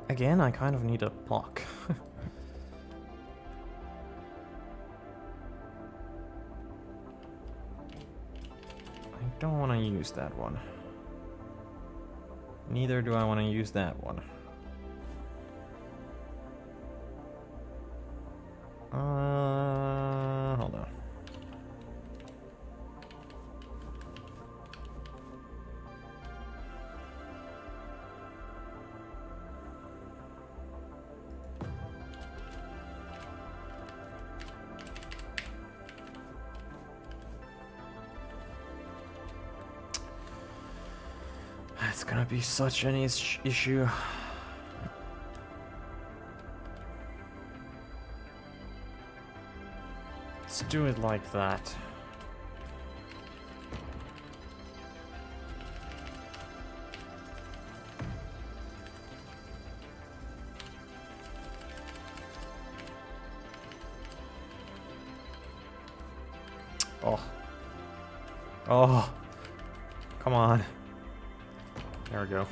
Again, I kind of need a block. I don't want to use that one. Neither do I want to use that one. Hold on. It's gonna be such an issue. Let's do it like that. Oh. Oh. Come on. There we go.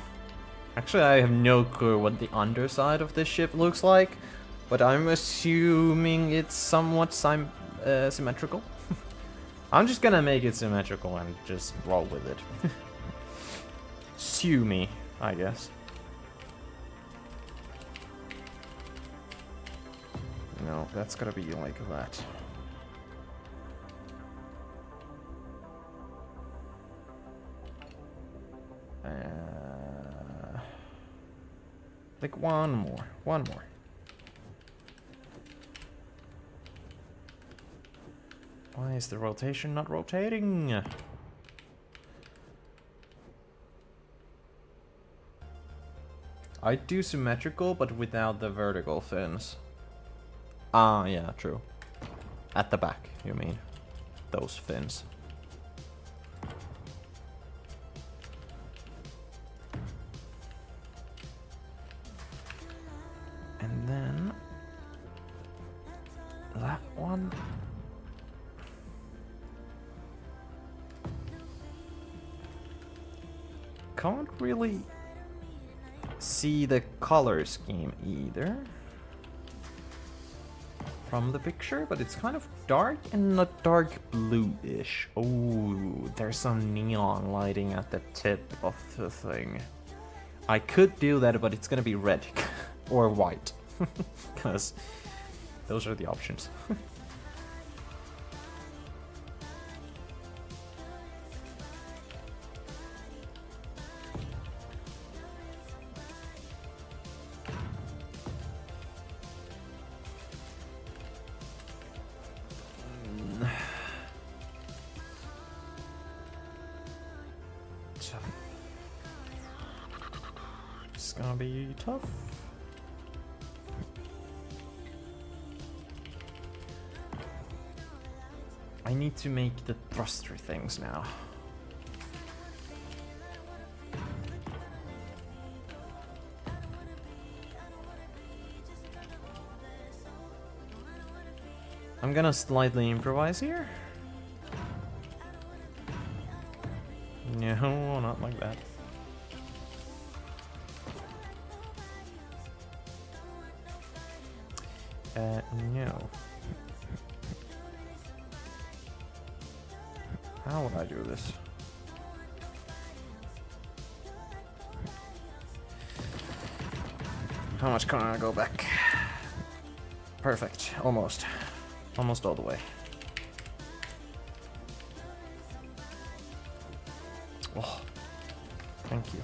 Actually, I have no clue what the underside of this ship looks like, but I'm assuming it's somewhat symmetrical. I'm just gonna make it symmetrical and just roll with it. Sue me, I guess. No, that's gotta be like that. Like one more. Why is the rotation not rotating? I'd do symmetrical, but without the vertical fins. Ah, yeah, true. At the back, you mean? Those fins. And then... that one... can't really see the color scheme either from the picture, but it's kind of dark and not dark bluish. Oh, there's some neon lighting at the tip of the thing. I could do that, but it's gonna be red or white, because those are the options. It's gonna be tough. I need to make the thruster things now. I'm gonna slightly improvise here. No, not like that. No. How would I do this? How much can I go back? Perfect. Almost. Almost all the way. Oh, thank you.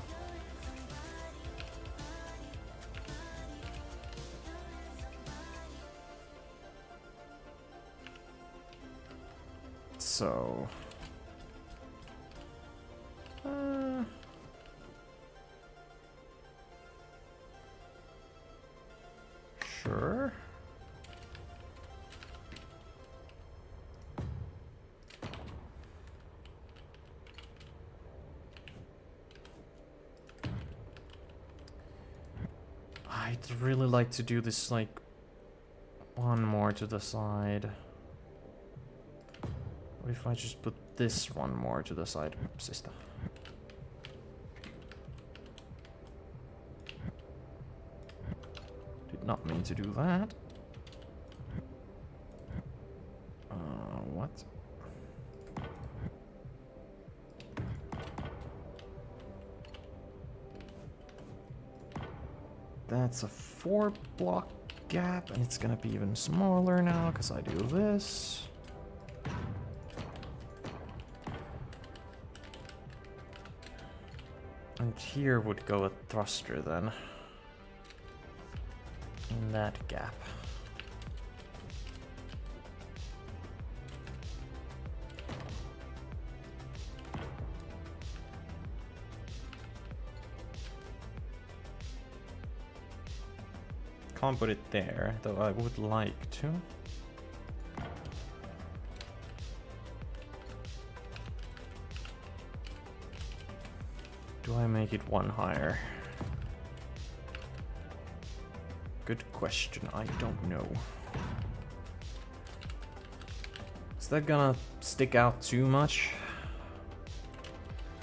So... sure. I'd really like to do this like one more to the side. What if I just put this one more to the side, sister? Did not mean to do that. What? That's a 4-block gap, and it's gonna be even smaller now because I do this. And here would go a thruster then. In that gap. Can't put it there, though I would like to. Do I make it one higher? Good question, I don't know. Is that gonna stick out too much?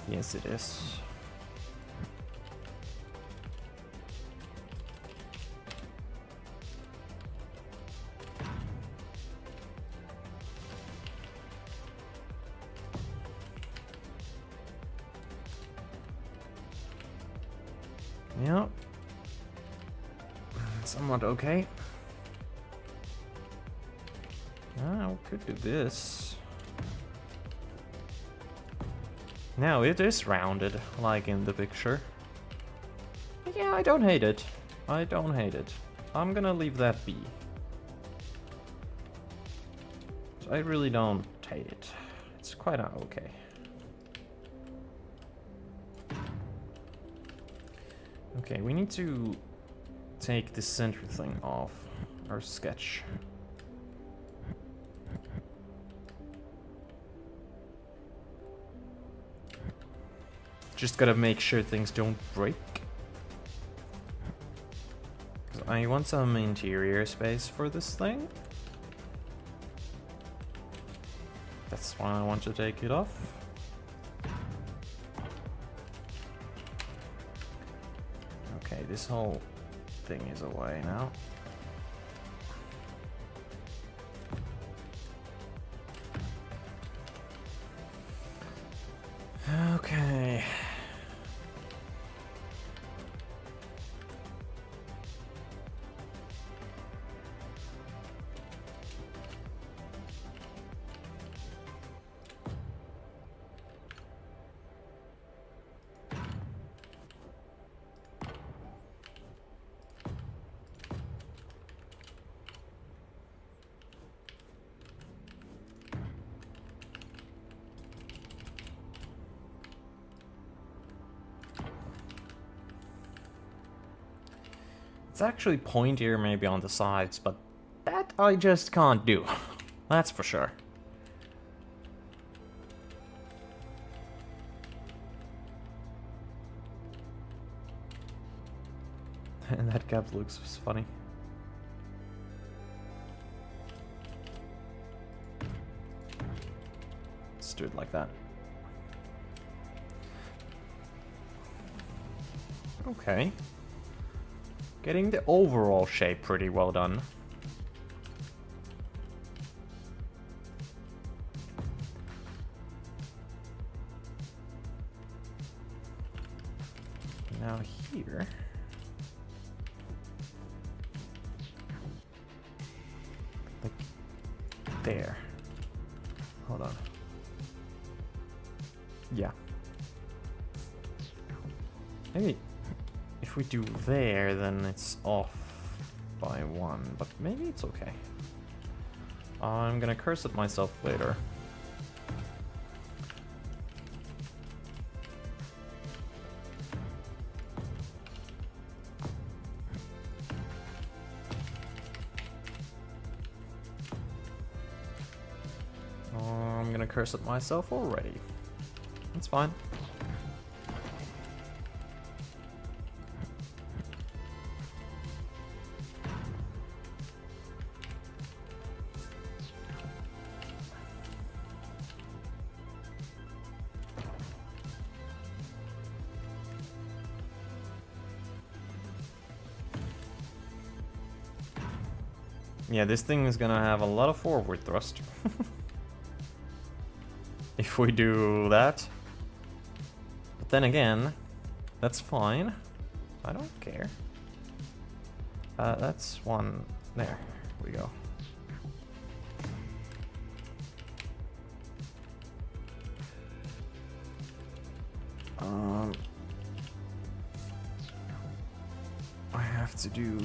Yes, it is. Yep. Somewhat okay. Ah, we could do this. Now it is rounded, like in the picture. Yeah, I don't hate it. I don't hate it. I'm gonna leave that be. I really don't hate it. It's quite okay. Okay, we need to take the center thing off our sketch. Just gotta make sure things don't break. 'Cause I want some interior space for this thing. That's why I want to take it off. Okay, this whole thing is away now. Okay. It's actually pointier maybe on the sides, but that I just can't do. That's for sure. And that cap looks funny. Let's do it like that. Okay. Getting the overall shape pretty well done. Now here. Like there. Hold on. Yeah. Maybe if we do there, then it's off by 1, but maybe it's okay. I'm gonna curse at myself later. I'm gonna curse at myself already. That's fine. Yeah, this thing is gonna have a lot of forward thrust. If we do that. But then again, that's fine. I don't care. That's one. There we go. I have to do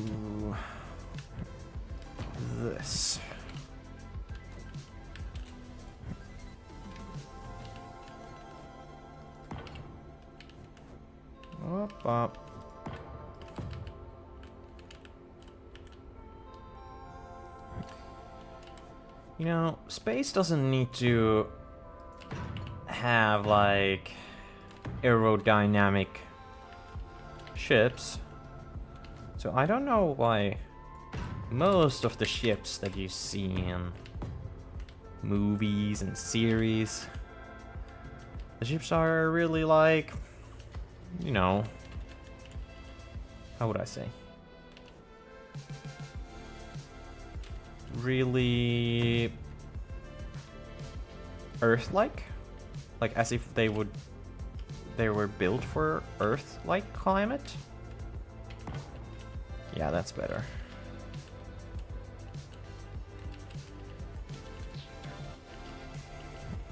this. Up. You know, space doesn't need to have like aerodynamic ships. So I don't know why most of the ships that you see in movies and series, the ships are really like, you know, how would I say? Really Earth-like? Like as if they were built for Earth-like climate? Yeah, that's better.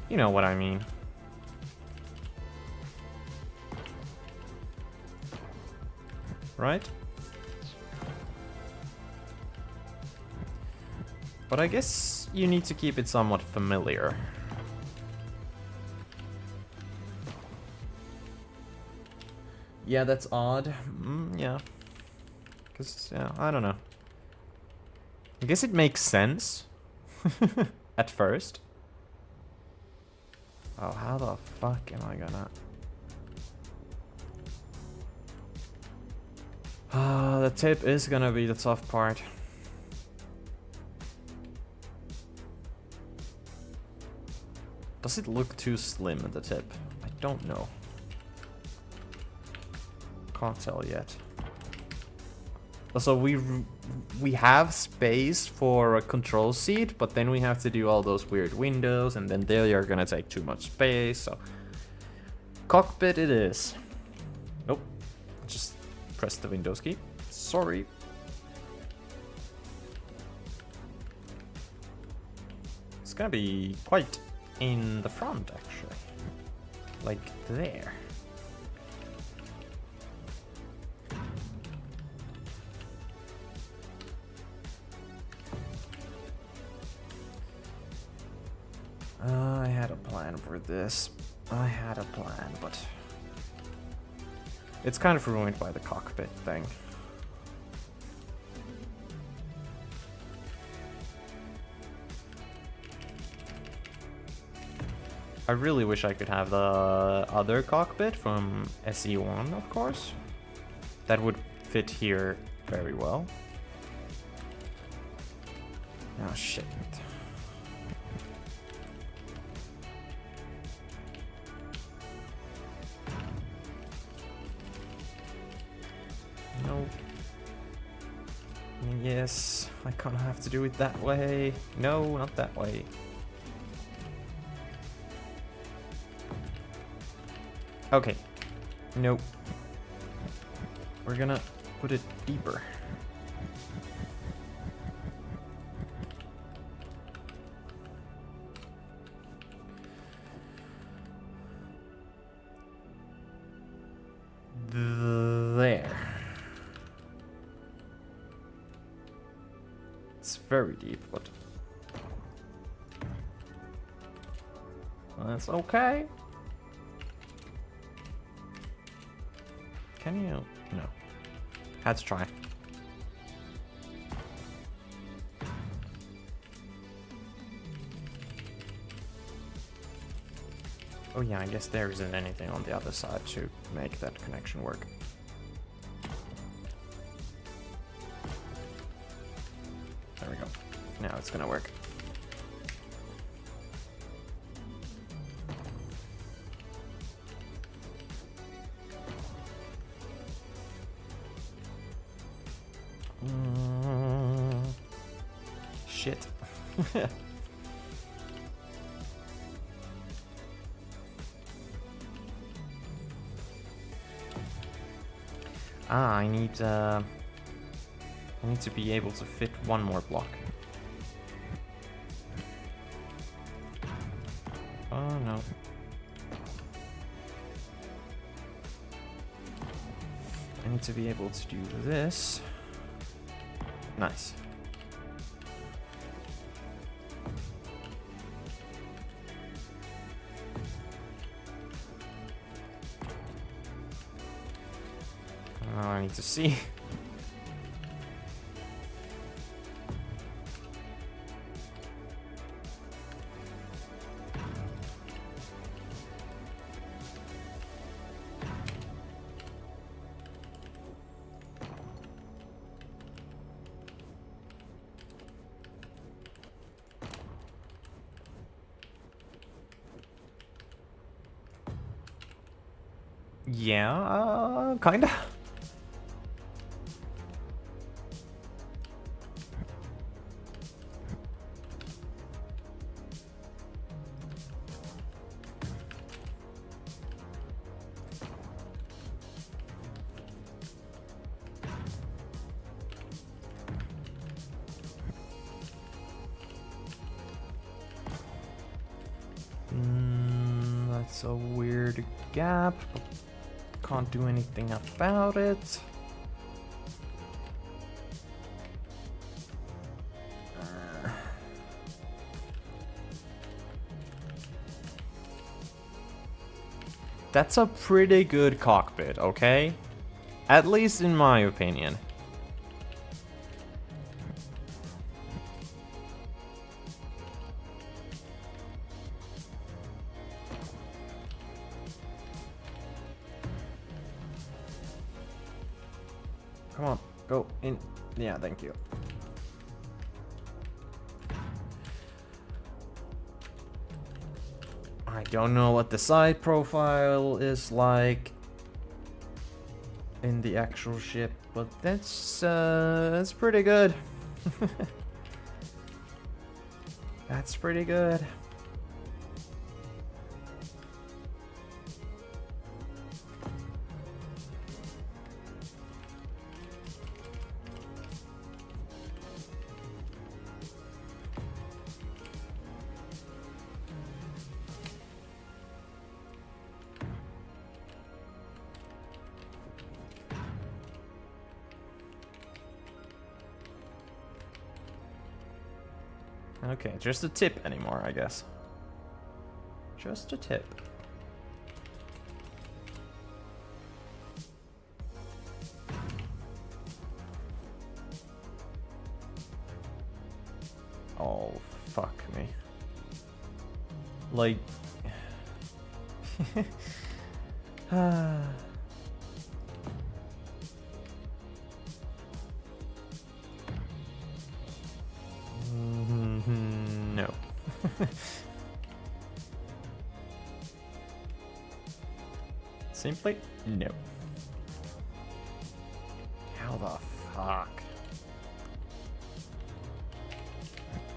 You know what I mean. Right? But I guess you need to keep it somewhat familiar. Yeah, that's odd. Yeah. Because, yeah, I don't know. I guess it makes sense. At first. Oh, how the fuck am I gonna... the tip is gonna be the tough part. Does it look too slim at the tip? I don't know. Can't tell yet. So we have space for a control seat, but then we have to do all those weird windows, and then they are gonna take too much space. So cockpit it is. Nope. Just press the Windows key. Sorry. It's gonna be quite in the front, actually. Like there. I had a plan for this. I had a plan, but it's kind of ruined by the cockpit thing. I really wish I could have the other cockpit from SE1, of course. That would fit here very well. Oh shit. Nope. Yes, I kind of have to do it that way. No, not that way. Okay. Nope. We're gonna put it deeper. There. It's very deep, but that's okay. Can you? No. Had to try. Oh yeah, I guess there isn't anything on the other side to make that connection work. There we go. Now it's gonna work. Shit. I need to be able to fit one more block. Oh no. I need to be able to do this. Nice. Oh, I need to see. Yeah, kinda. That's a weird gap. Can't do anything about it. That's a pretty good cockpit, okay? At least in my opinion. Come on, go in. Yeah, thank you. I don't know what the side profile is like in the actual ship, but that's pretty good. That's pretty good. Okay, just a tip anymore, I guess. Just a tip. Oh, fuck me. Like... No. Simply no. How the fuck?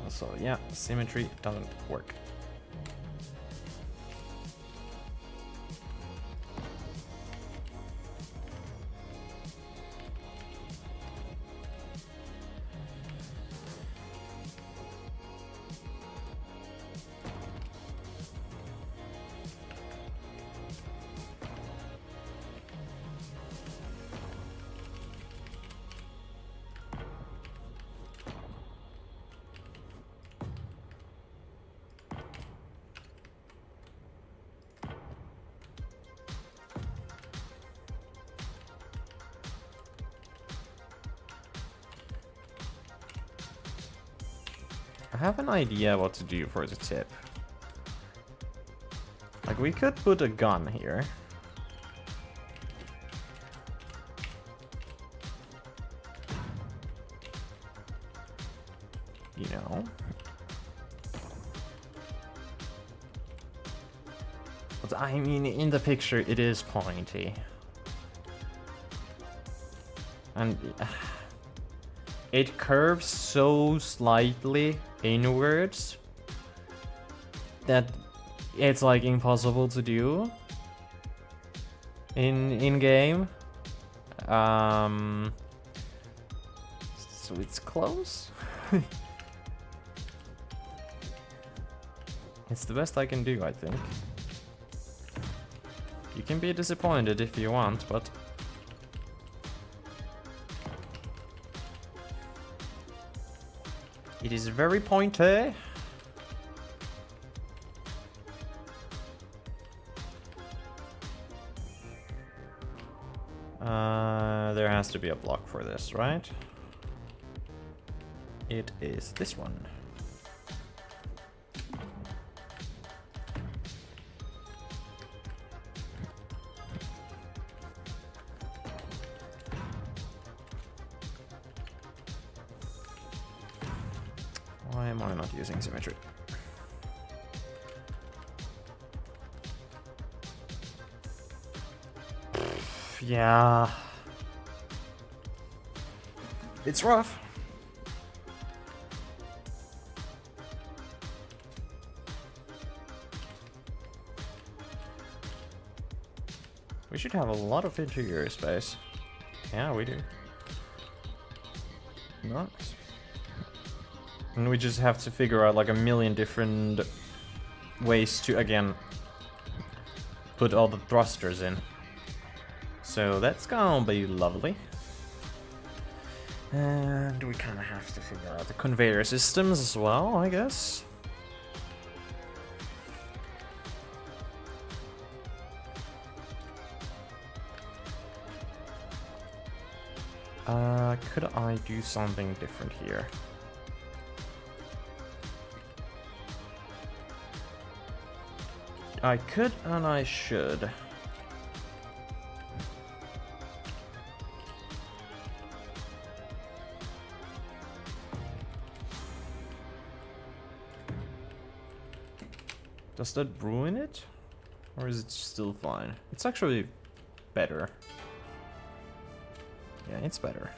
Also, yeah, symmetry doesn't work. I have an idea what to do for the tip. Like, we could put a gun here. You know. But I mean, in the picture, it is pointy. And it curves so slightly inwards that it's like impossible to do in game. So it's close. It's the best I can do, I think. You can be disappointed if you want, but it is very pointy. There has to be a block for this, right? It is this one. Why am I not using symmetry? Yeah. It's rough. We should have a lot of interior space. Yeah, we do. Nice. And we just have to figure out like a million different ways to, again, put all the thrusters in. So that's gonna be lovely. And we kind of have to figure out the conveyor systems as well, I guess. Could I do something different here? I could and I should. Does that ruin it? Or is it still fine? It's actually better. Yeah, it's better.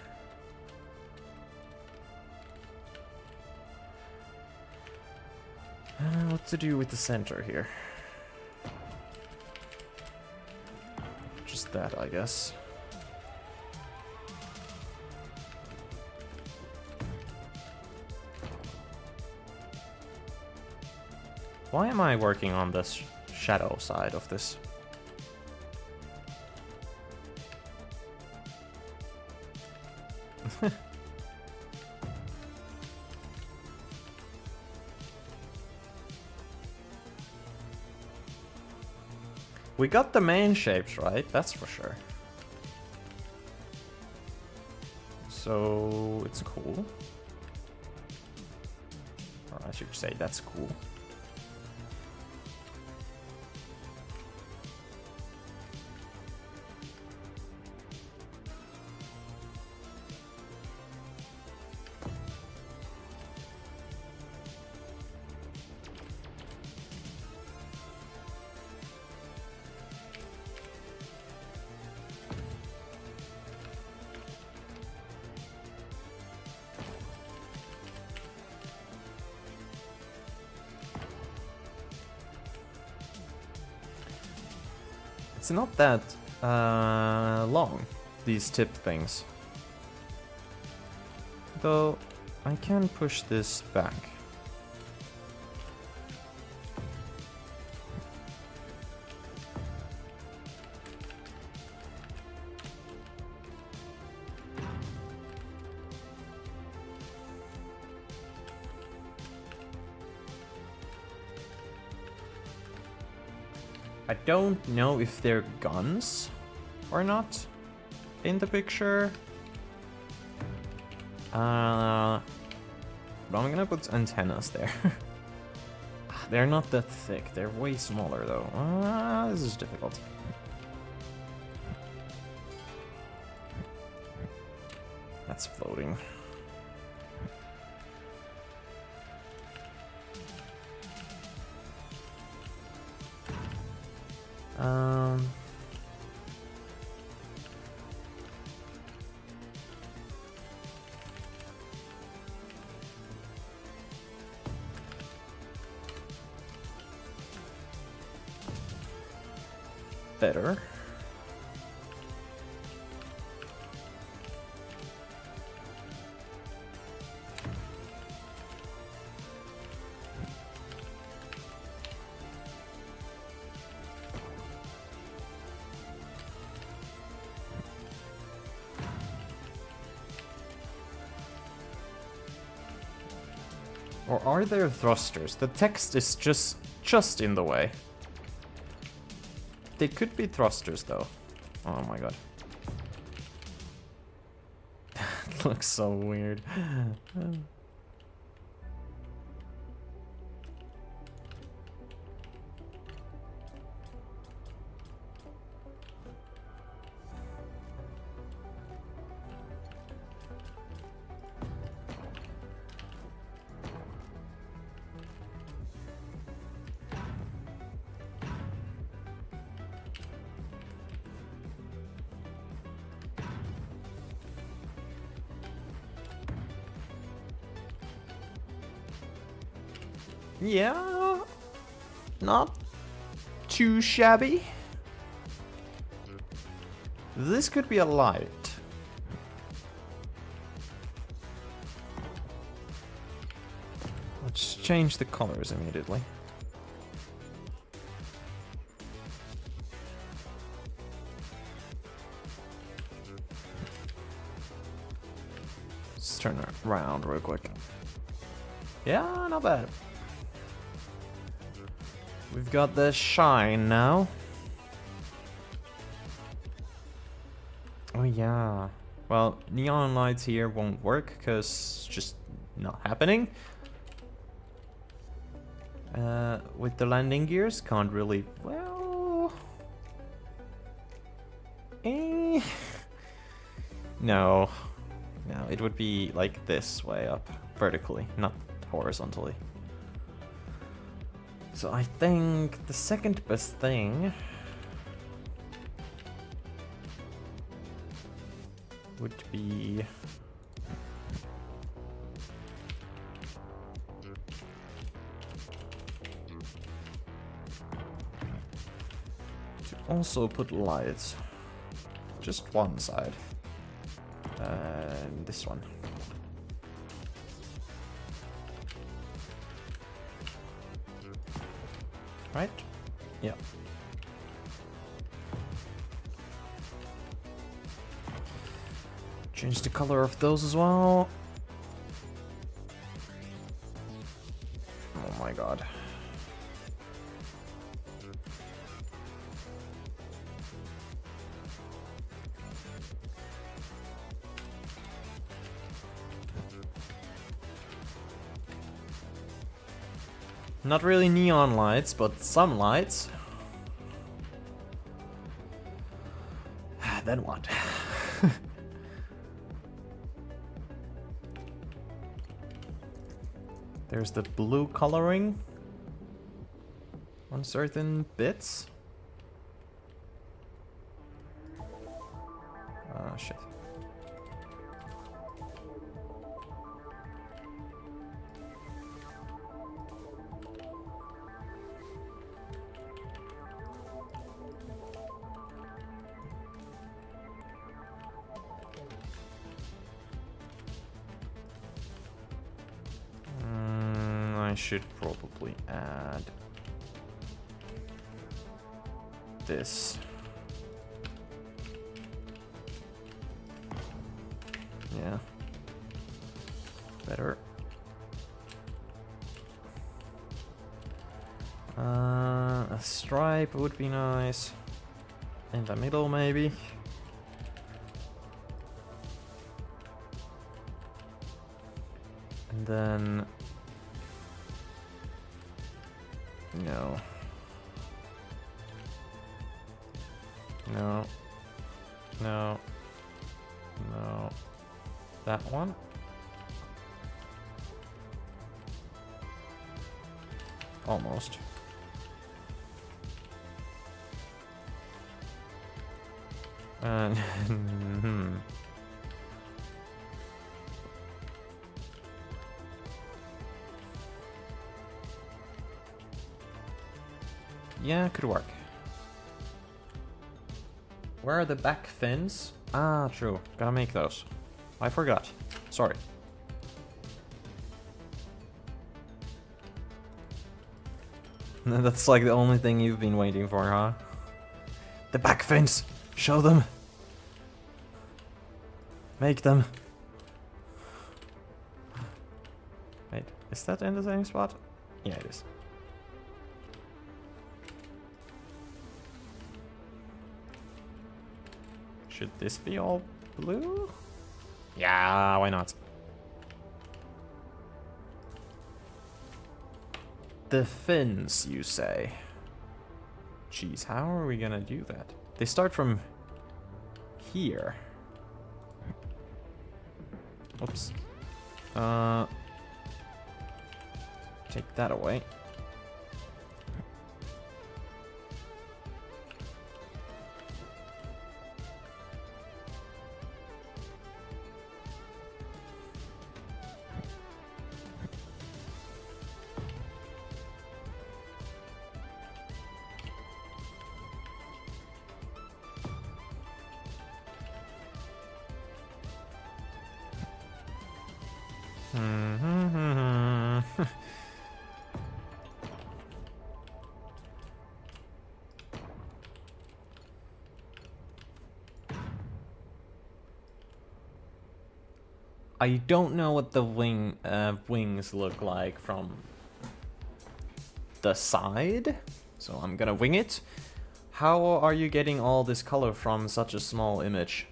What to do with the center here? Just that, I guess. Why am I working on this shadow side of this? We got the main shapes right, that's for sure. So it's cool. Or I should say that's cool. It's not that long, these tip things. Though, I can push this back. I don't know if they're guns or not in the picture. But I'm gonna put antennas there. They're not that thick, they're way smaller though. This is difficult. That's floating. Better. Or are there thrusters? The text is just in the way. They could be thrusters though. Oh my god. It looks so weird. Yeah, not too shabby. This could be a light. Let's change the colors immediately. Let's turn it around real quick. Yeah, not bad. We've got the shine now. Oh yeah. Well, neon lights here won't work because it's just not happening. With the landing gears, can't really, well... No. No, it would be like this way up, vertically, not horizontally. So I think the second best thing would be to also put lights. Just one side. And this one. Right? Yeah. Change the color of those as well. Oh my god. Not really neon lights, but some lights. Then what? There's the blue coloring on certain bits. Ah, shit. I should probably add this. Yeah. Better. A stripe would be nice. In the middle, maybe. And then... No. No. No. No. That one. Almost. And yeah, could work. Where are the back fins? Ah, true. Gotta make those. I forgot. Sorry. That's like the only thing you've been waiting for, huh? The back fins! Show them! Make them! Wait, is that in the same spot? Yeah, it is. Should this be all blue? Yeah, why not? The fins, you say? Jeez, how are we gonna do that? They start from here. Oops. Take that away. I don't know what the wings look like from the side, so I'm gonna wing it. How are you getting all this color from such a small image?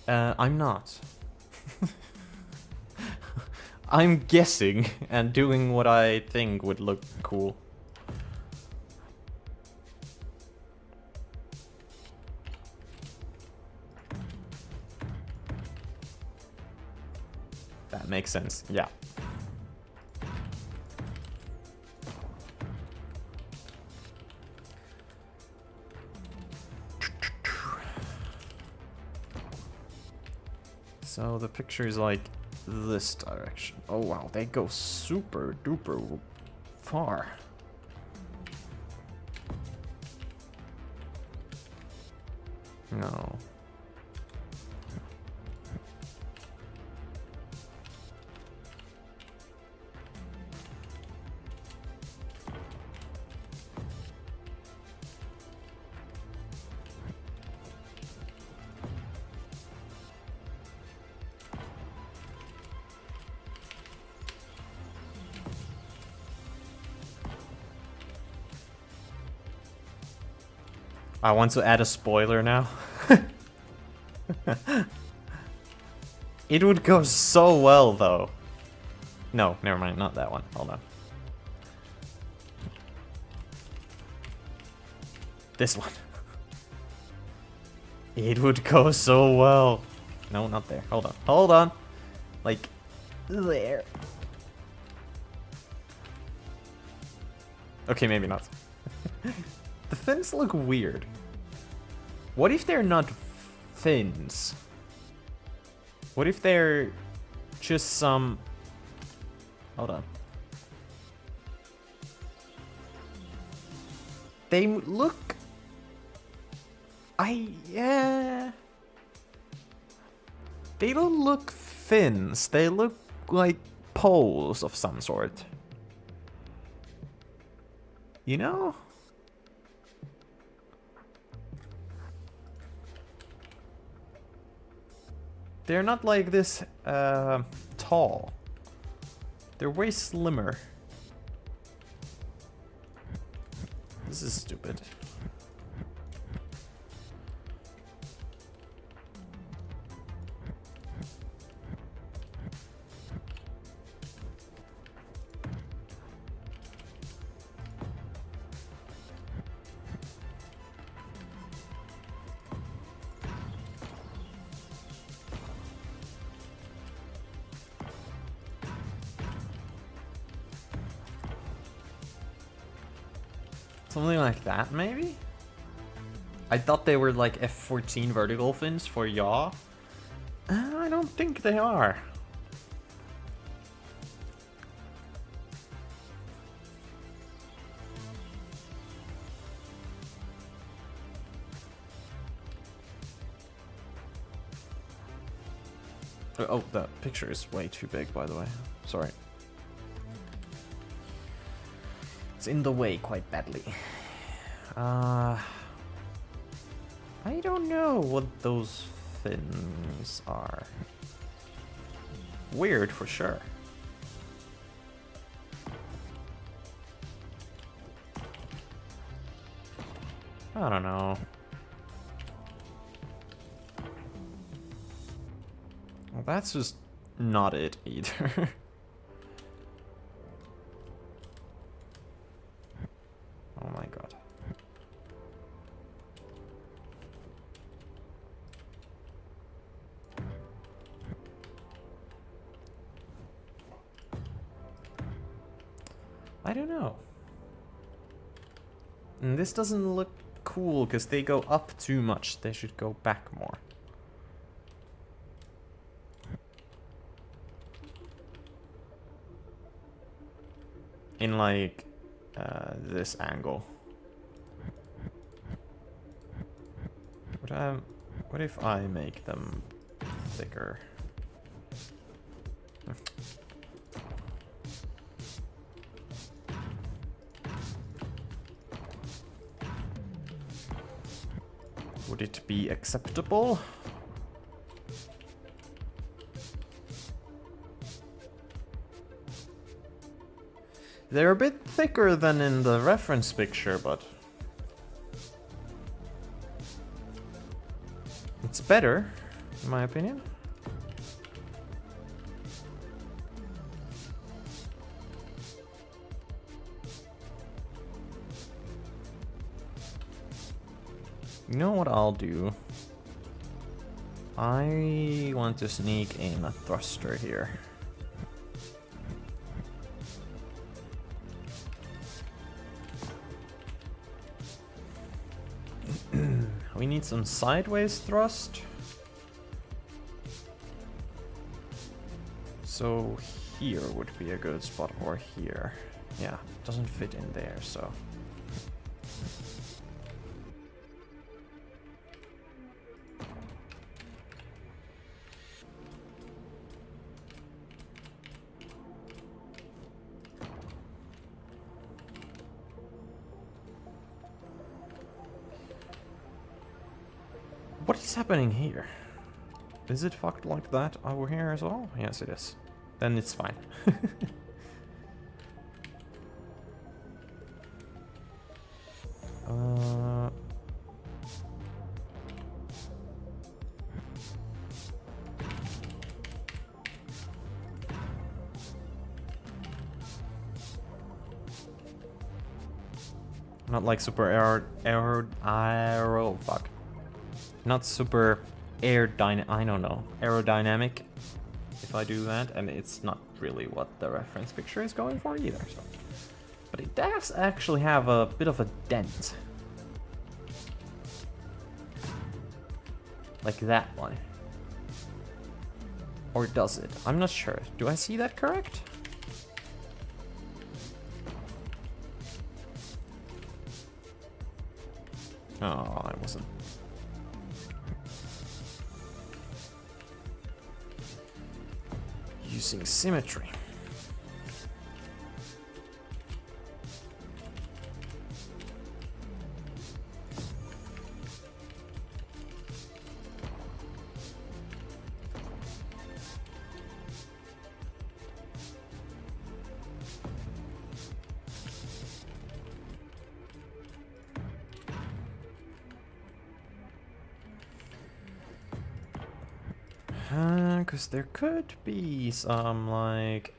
I'm not. I'm guessing and doing what I think would look cool. That makes sense, yeah. So the picture is like this direction. Oh wow, they go super duper far. No. I want to add a spoiler now. It would go so well, though. No, never mind, not that one. Hold on. This one. It would go so well. No, not there. Hold on. Hold on. Like, there. Okay, maybe not. The fins look weird. What if they're not fins? What if they're just some... Hold on. They look... yeah... They don't look fins. They look like poles of some sort. You know? They're not like this tall. They're way slimmer. This is stupid. Something like that, maybe? I thought they were like F14 vertical fins for yaw. I don't think they are. Oh, the picture is way too big, by the way. Sorry. It's in the way quite badly. I don't know what those fins are. Weird for sure. I don't know. Well, that's just not it either. Oh my god. I don't know. And this doesn't look cool because they go up too much. They should go back more. In like this angle. What if I make them thicker? Would it be acceptable? They're a bit thicker than in the reference picture, but it's better. in my opinion. You know what I'll do? I want to sneak in a thruster here. We need some sideways thrust. So here would be a good spot, or here. Yeah, doesn't fit in there, so... What is happening here? Is it fucked like that over here as well? Yes, it is. Then it's fine. Not like super fuck. Not super I don't know, aerodynamic if I do that, and it's not really what the reference picture is going for either, so. But it does actually have a bit of a dent. Like that one. Or does it? I'm not sure. Do I see that correct? Oh, I wasn't. Using symmetry. Because there could be some, like...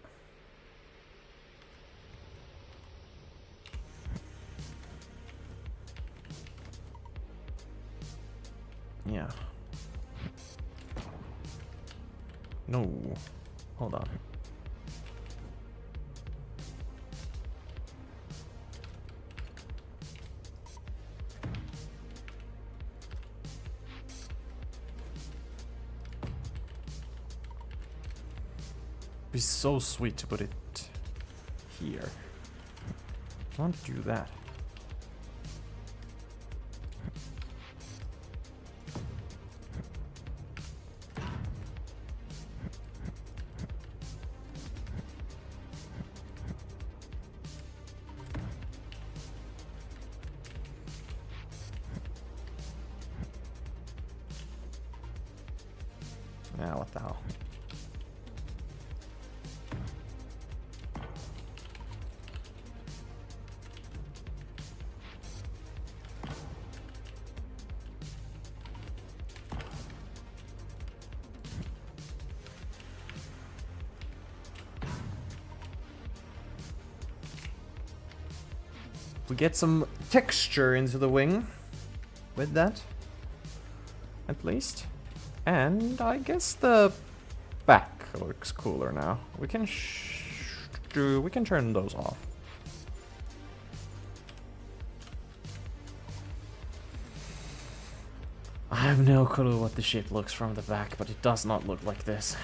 Yeah. No. Hold on. Be so sweet to put it here. I want to do that. Yeah, what the hell. We get some texture into the wing with that, at least. And I guess the back looks cooler now. We can turn those off. I have no clue what the ship looks from the back, but it does not look like this.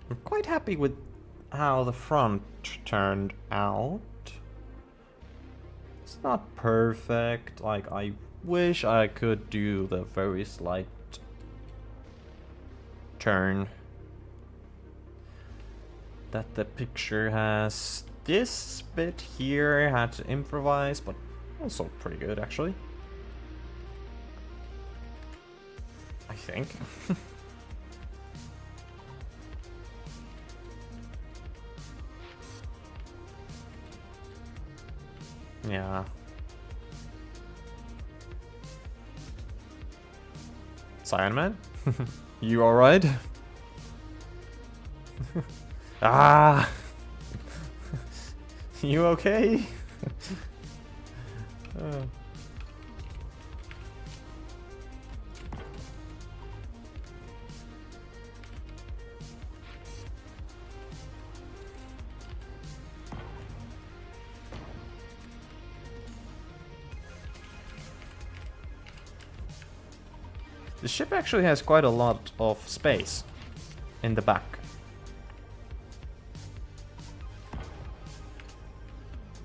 I'm quite happy with how the front turned out. It's not perfect, like I wish I could do the very slight turn that the picture has. This bit here I had to improvise, but also pretty good actually. I think. Yeah. Cyan Man? You alright? Ah! You okay? Oh. The ship actually has quite a lot of space in the back.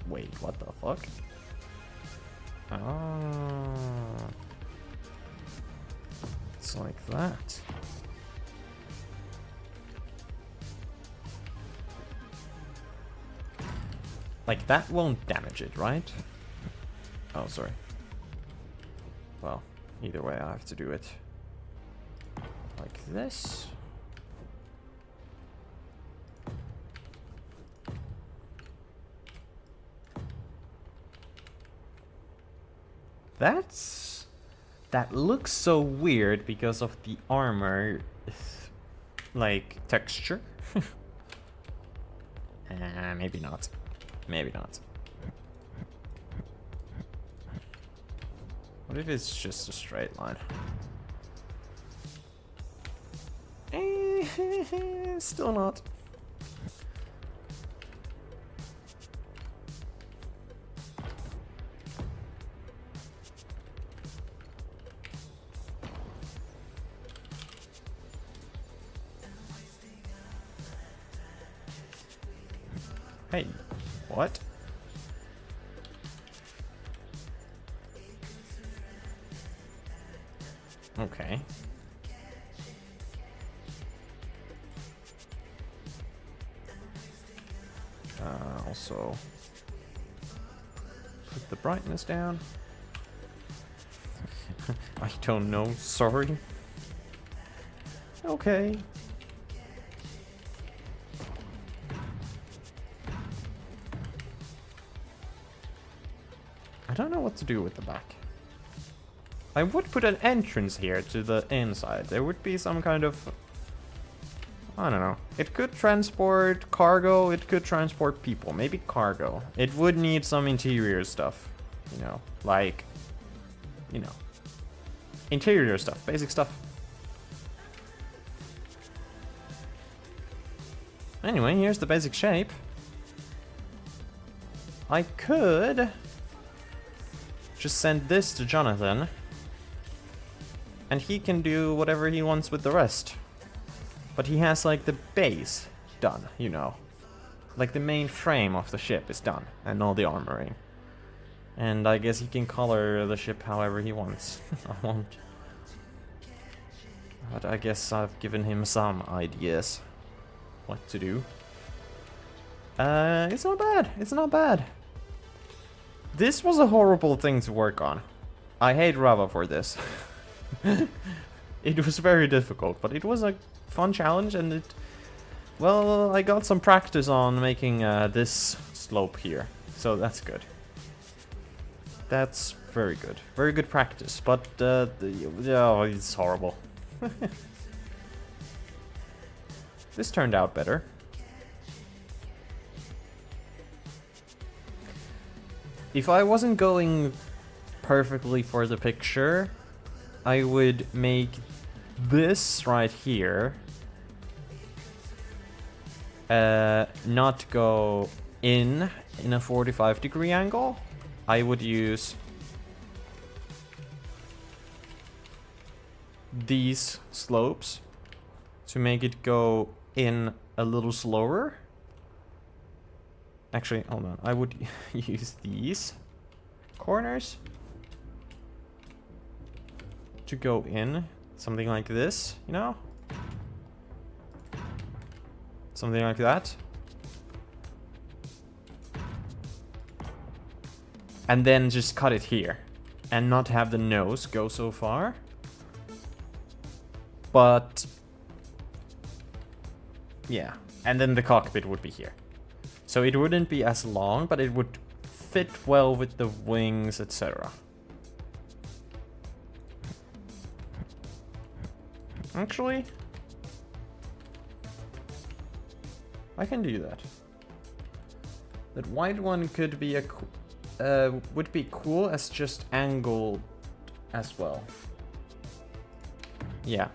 Wait, what the fuck? Ah. It's like that. Like that won't damage it, right? Oh, sorry. Well, either way I have to do it like this. That looks so weird because of the armor, like, texture. Maybe not. Maybe not. What if it's just a straight line? Still not. Hey, what? Okay. Also, put the brightness down. I don't know, sorry. Okay. I don't know what to do with the back. I would put an entrance here to the inside. There would be some kind of... I don't know. It could transport cargo, it could transport people. Maybe cargo. It would need some interior stuff. You know, like... You know. Interior stuff, basic stuff. Anyway, here's the basic shape. I could... just send this to Jonathan. And he can do whatever he wants with the rest. But he has like the base done, you know. Like the main frame of the ship is done. And all the armoring. And I guess he can color the ship however he wants. I won't. But I guess I've given him some ideas. What to do. It's not bad. It's not bad. This was a horrible thing to work on. I hate Rava for this. It was very difficult, but it was a fun challenge, and it... Well, I got some practice on making this slope here, so that's good. That's very good. Very good practice, but oh, it's horrible. This turned out better. If I wasn't going perfectly for the picture, I would make this right here not go in a 45-degree angle. I would use these slopes to make it go in a little slower. Actually, hold on. I would use these corners to go in. Something like this, you know? Something like that. And then just cut it here. And not have the nose go so far. But... yeah. And then the cockpit would be here. So it wouldn't be as long, but it would fit well with the wings, etc. Actually, I can do that. That white one could be would be cool as just angled as well. Yeah.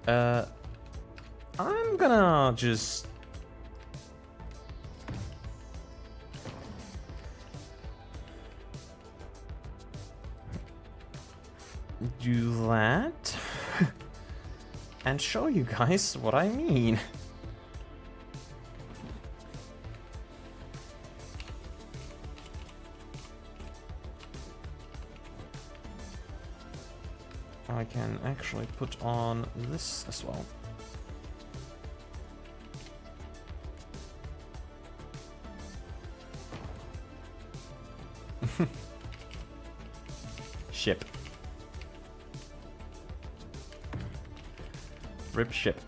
I'm gonna just do that and show you guys what I mean. I can actually put on this as well. Ship. Rip ship.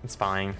It's fine.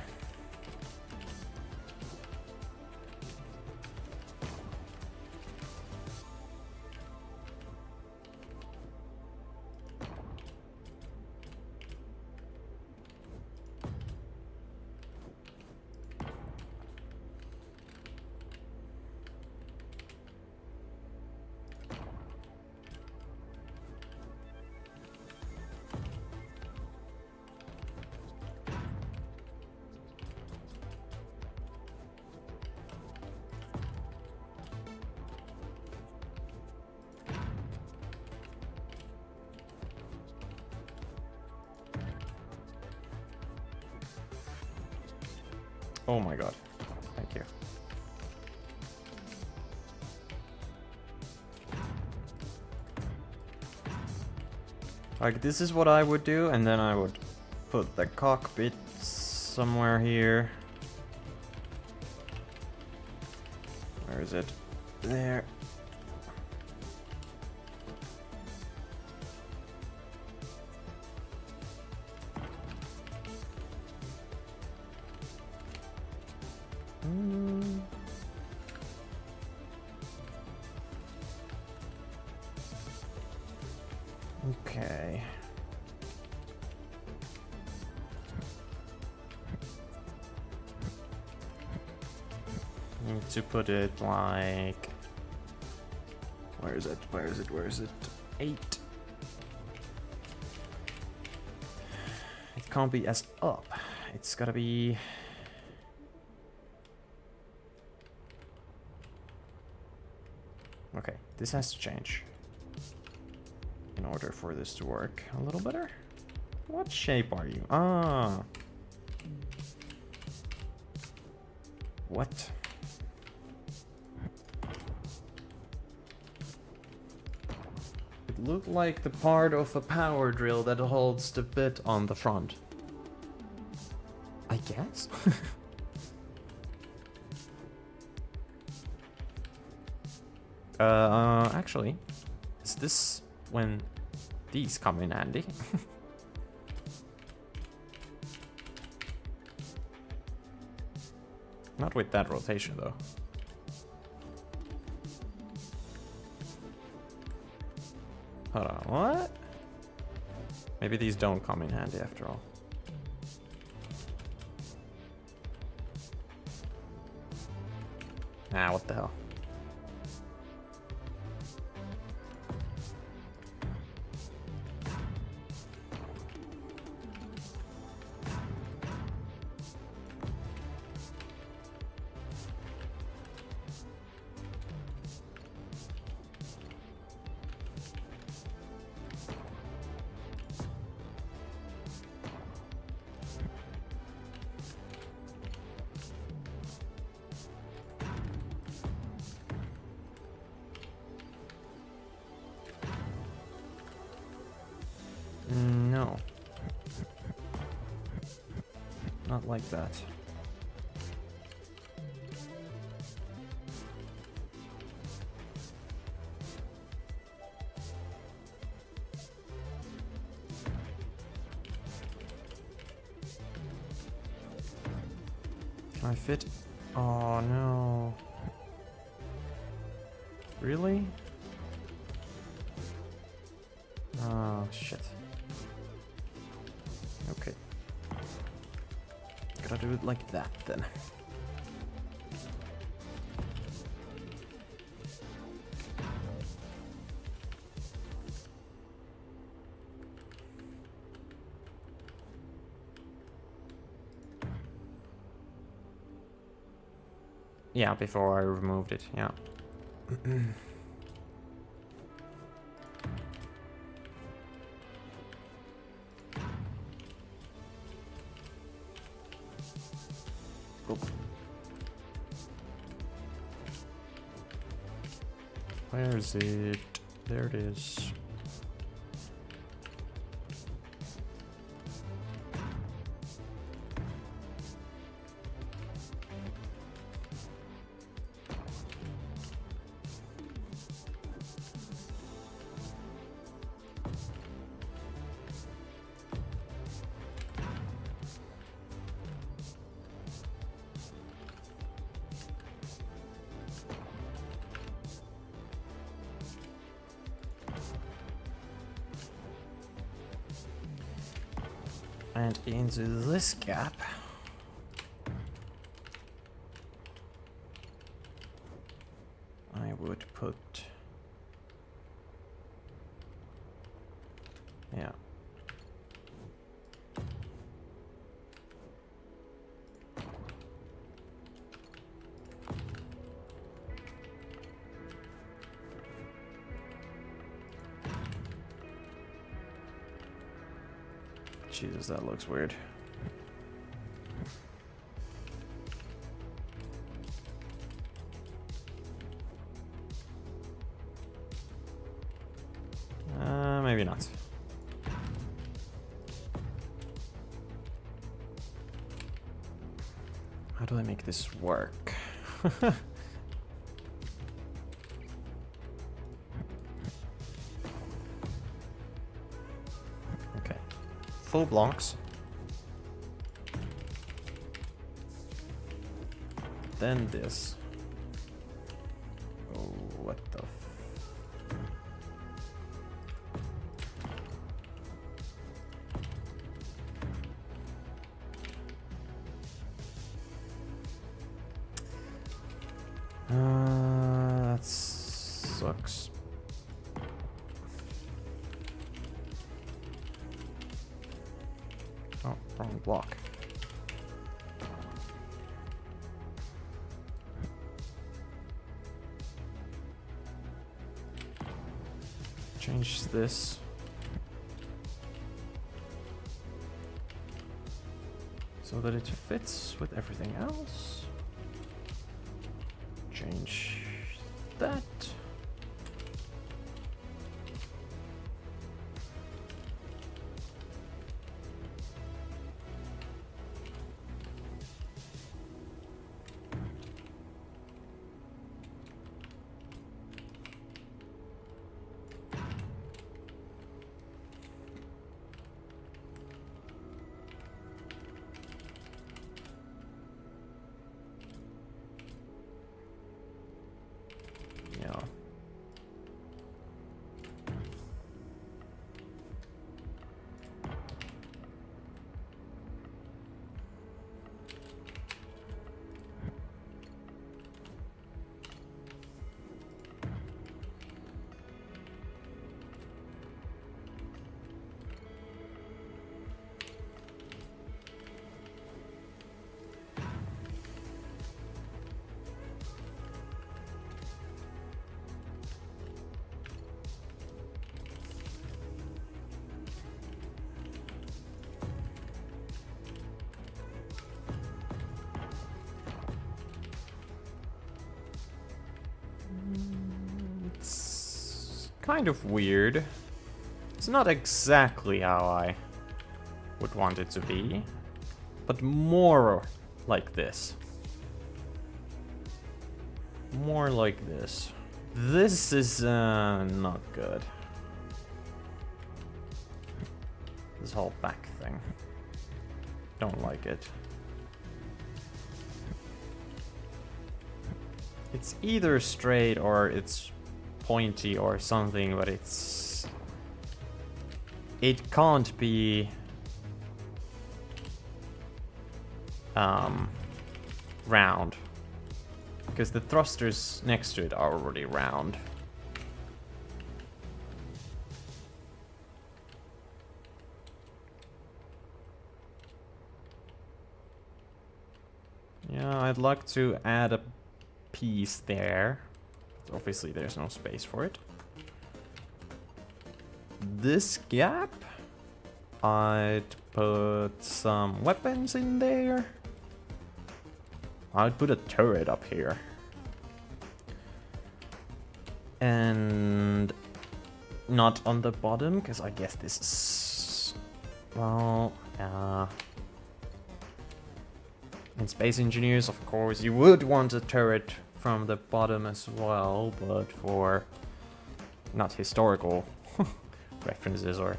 Oh my god. Thank you. Like, this is what I would do, and then I would put the cockpit somewhere here. Where is it? There. Okay. Need to put it like... Where is it? Where is it? Where is it? 8. It can't be as up. It's gotta be... Okay, this has to change in order for this to work a little better. What shape are you? Ah. What? It looked like the part of a power drill that holds the bit on the front. I guess? Actually, is this when these come in handy? Not with that rotation, though. Hold on, what? Maybe these don't come in handy after all. Ah, what the hell? No. Not like that. I fit? Oh no. Really? Oh shit. Okay. Gotta do it like that then. Yeah, before I removed it, yeah. Oop. Where is it? There it is. And into this gap. I would put... Yeah. Jesus, that looks weird. Maybe not. How do I make this work? Okay. Full blocks. Then this. Oh, what the that sucks. Oh, wrong block. Change this. So that it fits with everything else. Change that. Yeah. It's kind of weird. It's not exactly how I would want it to be, but more like this. More like this. This is not good. This whole back thing. Don't like it. It's either straight or it's pointy or something, but it can't be round, because the thrusters next to it are already round. Yeah, I'd like to add a piece there. Obviously there's no space for it. This gap, I'd put some weapons in there. I'd put a turret up here. And not on the bottom, because I guess this is... well, in Space Engineers, of course, you would want a turret from the bottom as well, but for not historical references or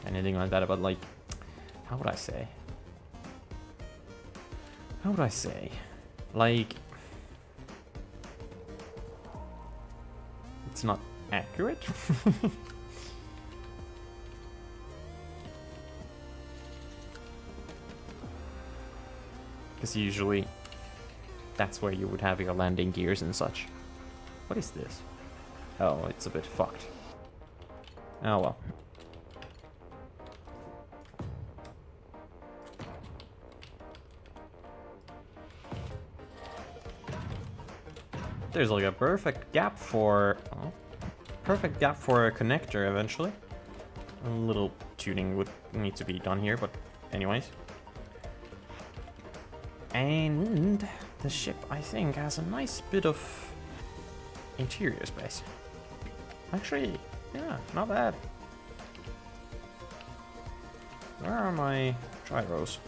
anything like that, but like, how would I say? How would I say? Like, it's not accurate. Because usually that's where you would have your landing gears and such. What is this? Oh, it's a bit fucked. Oh well. There's like a perfect gap for... oh, perfect gap for a connector eventually. A little tuning would need to be done here, but anyways. And the ship, I think, has a nice bit of interior space. Actually, yeah, not bad. Where are my gyros?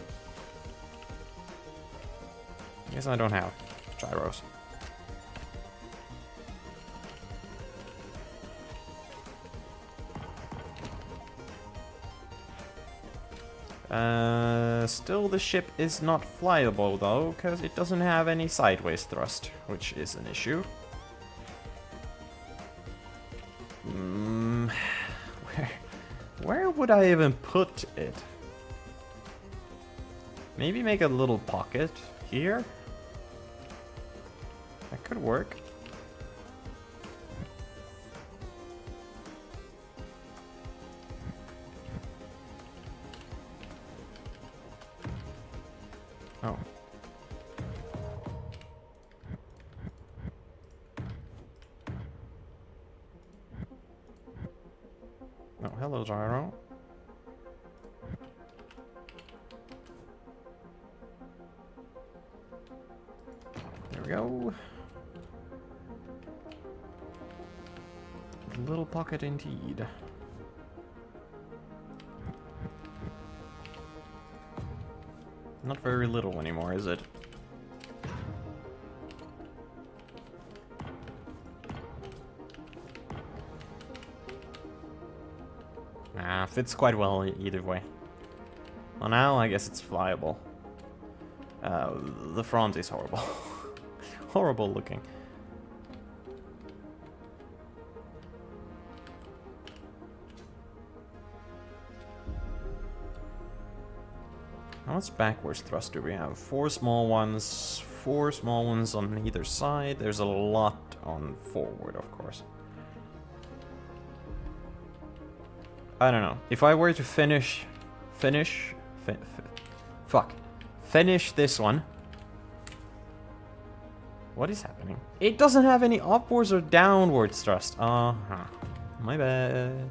I guess I don't have gyros. Still the ship is not flyable though, because it doesn't have any sideways thrust, which is an issue. Where would I even put it? Maybe make a little pocket here? That could work. Oh. Oh, hello, gyro. There we go. A little pocket indeed. Not very little anymore, is it? Nah, fits quite well either way. Well, now I guess it's flyable. The front is horrible. Horrible looking. How much backwards thrust do we have? 4 small ones on either side. There's a lot on forward, of course. I don't know. If I were to finish this one. What is happening? It doesn't have any upwards or downwards thrust. Uh-huh. My bad.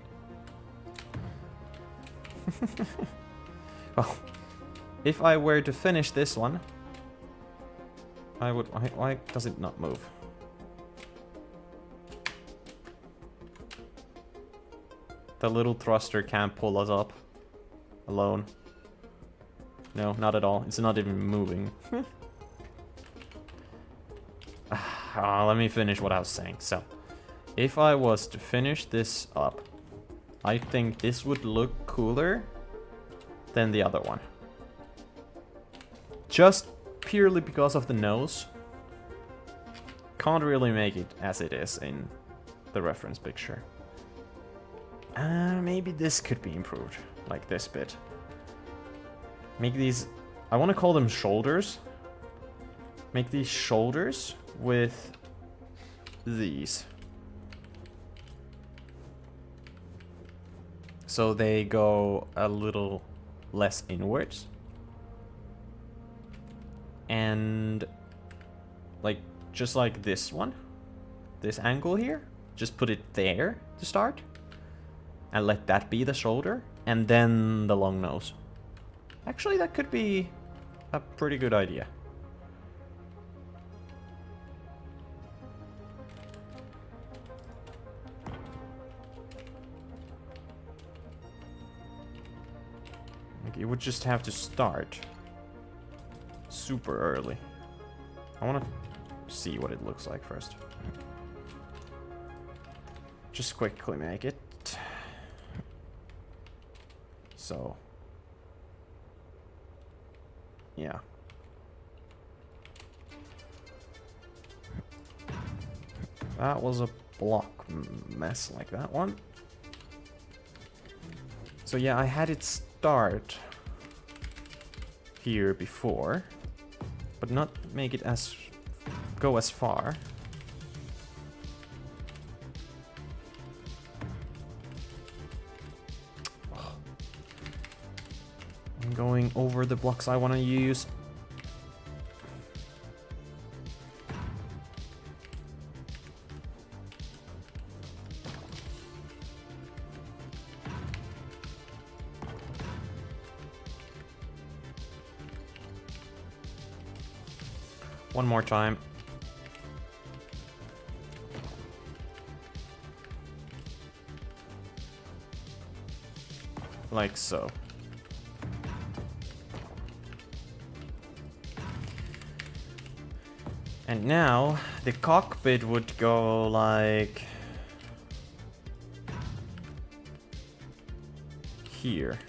Well, if I were to finish this one, I would... Why does it not move? The little thruster can't pull us up alone. No, not at all. It's not even moving. Let me finish what I was saying. So, if I was to finish this up, I think this would look cooler than the other one. Just purely because of the nose. can't really make it as it is in the reference picture. Maybe this could be improved, like this bit. Make these, I want to call them shoulders. Make these shoulders with these. So they go a little less inwards. And like, just like this one, this angle here, just put it there to start. And let that be the shoulder, and then the long nose. Actually, that could be a pretty good idea. Like, it would just have to start super early. I want to see what it looks like first. Just quickly make it. So, yeah. That was a block mess like that one. So yeah, I had it start here before, but not make it as go as far. I'm going over the blocks I want to use. One more time. Like so. And now the cockpit would go like here.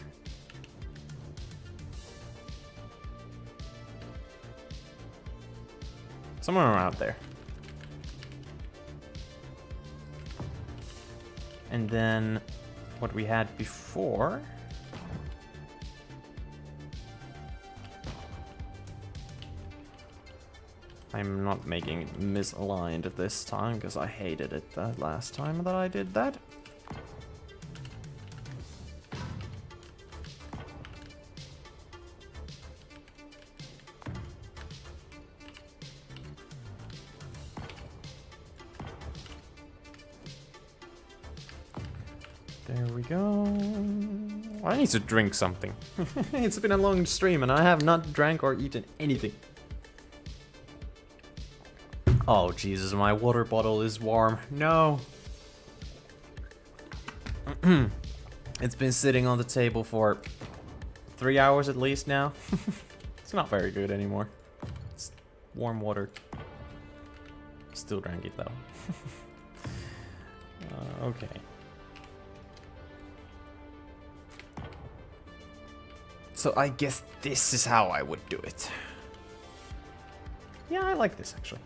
Somewhere around there. And then what we had before. I'm not making it misaligned this time because I hated it the last time that I did that. There we go. I need to drink something. It's been a long stream and I have not drank or eaten anything. Oh Jesus, my water bottle is warm. No. It's been sitting on the table for 3 hours at least now. It's not very good anymore. It's warm water. Still drank it though. Okay. So I guess this is how I would do it. Yeah, I like this actually.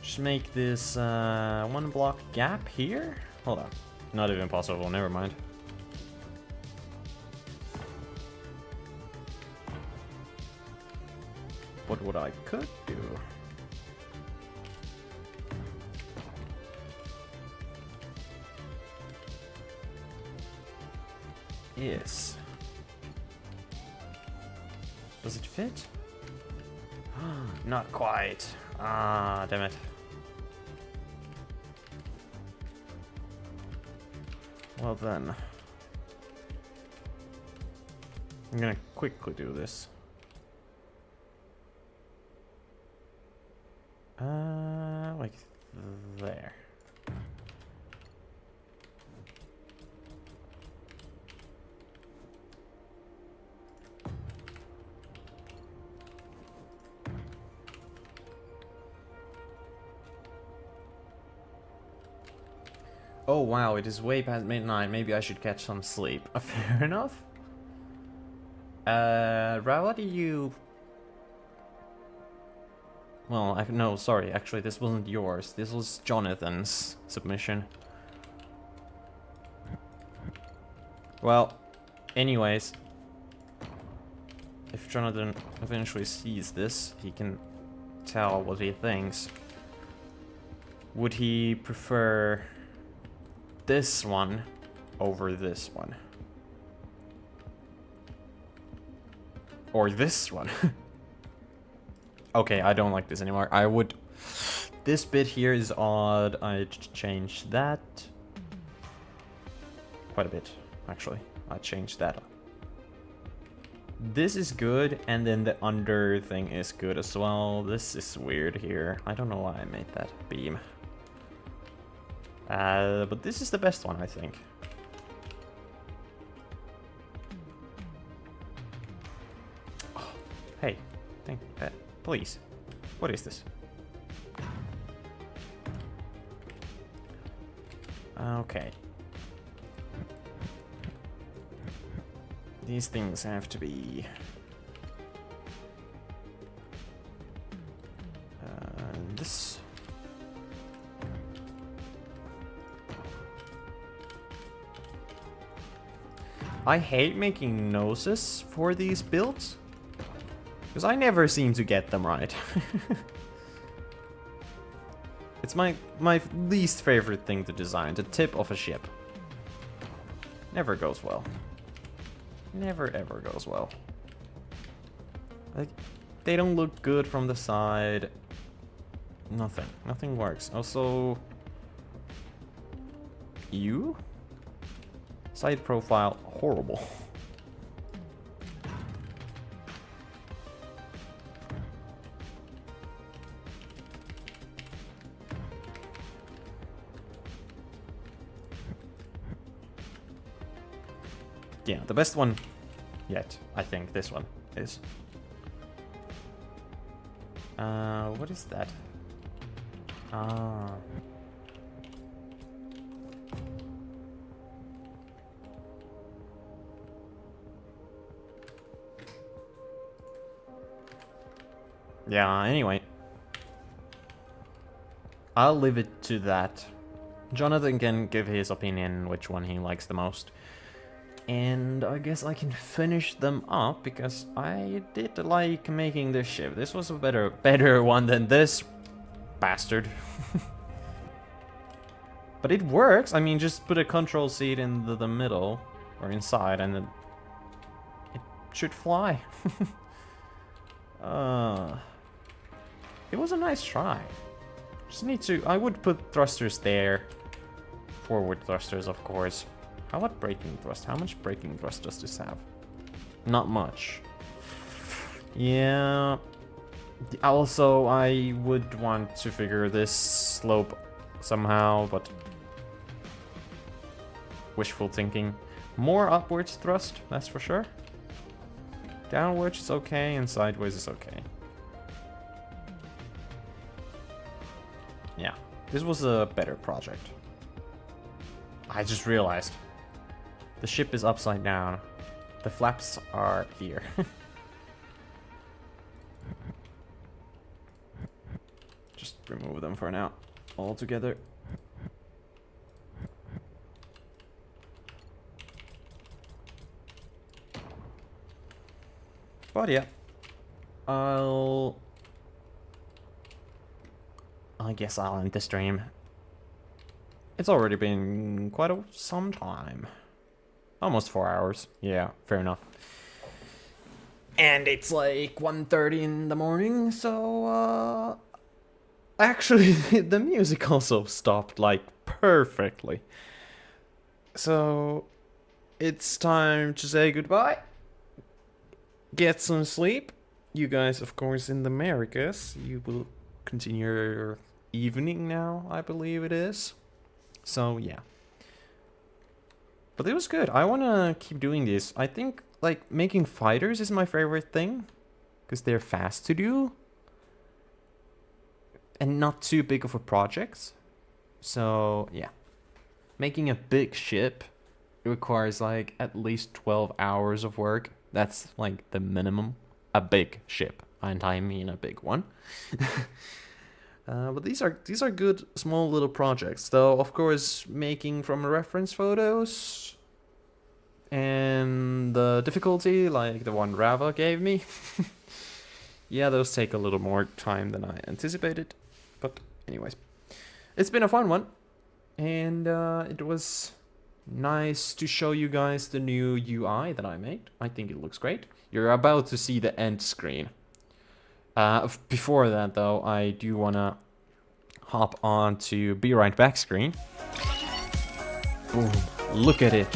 Just make this one block gap here. Hold on. Not even possible, never mind. But what I could do is... Does it fit? Not quite. Ah, damn it. Well then. I'm gonna quickly do this. Like there. Oh wow, it is way past midnight. Maybe I should catch some sleep. Fair enough. Rowdy, you... Well, no, sorry, actually this wasn't yours. This was Jonathan's submission. Well, anyways, if Jonathan eventually sees this, he can tell what he thinks. Would he prefer this one over this one? Or this one? Okay, I don't like this anymore. I would... This bit here is odd. I'd change that. Quite a bit, actually. I'd change that. This is good, and then the under thing is good as well. This is weird here. I don't know why I made that beam. But this is the best one, I think. Oh, hey, please. What is this? Okay. These things have to be... this... I hate making noses for these builds, because I never seem to get them right. It's my least favorite thing to design, the tip of a ship. Never goes well. Never ever goes well. Like, they don't look good from the side. Nothing works. Also, you? Side profile, horrible. Yeah, the best one yet, I think this one is. What is that? Ah. Yeah, anyway. I'll leave it to that. Jonathan can give his opinion which one he likes the most. And I guess I can finish them up, because I did like making this ship. This was a better one than this bastard. But it works. I mean, just put a control seat in the middle, or inside, and then it should fly. It was a nice try. Just need to... I would put thrusters there. Forward thrusters, of course. How about braking thrust? How much braking thrust does this have? Not much. Yeah. Also, I would want to figure this slope somehow, but... wishful thinking. More upwards thrust, that's for sure. Downwards is okay, and sideways is okay. Yeah, this was a better project. I just realized. The ship is upside down. The flaps are here. Just remove them for now. All together. But yeah. I guess I'll end the stream. It's already been quite some time. Almost 4 hours. Yeah, fair enough. And it's like 1:30 in the morning, so actually the music also stopped like perfectly. So it's time to say goodbye. Get some sleep. You guys, of course, in the Americas, you will continue your evening now, I believe it is. So yeah. But it was good. I want to keep doing this. I think, like, making fighters is my favorite thing. Because they're fast to do. And not too big of a project. So, yeah. Making a big ship requires, like, at least 12 hours of work. That's, like, the minimum. A big ship. and I mean a big one. But these are good small little projects, though. Of course, making from reference photos and the difficulty, like the one Rava gave me. Yeah, those take a little more time than I anticipated. But anyways, it's been a fun one, and it was nice to show you guys the new UI that I made. I think it looks great. You're about to see the end screen. Before that, though, I do want to hop on to Be Right Back screen. Boom. Look at it.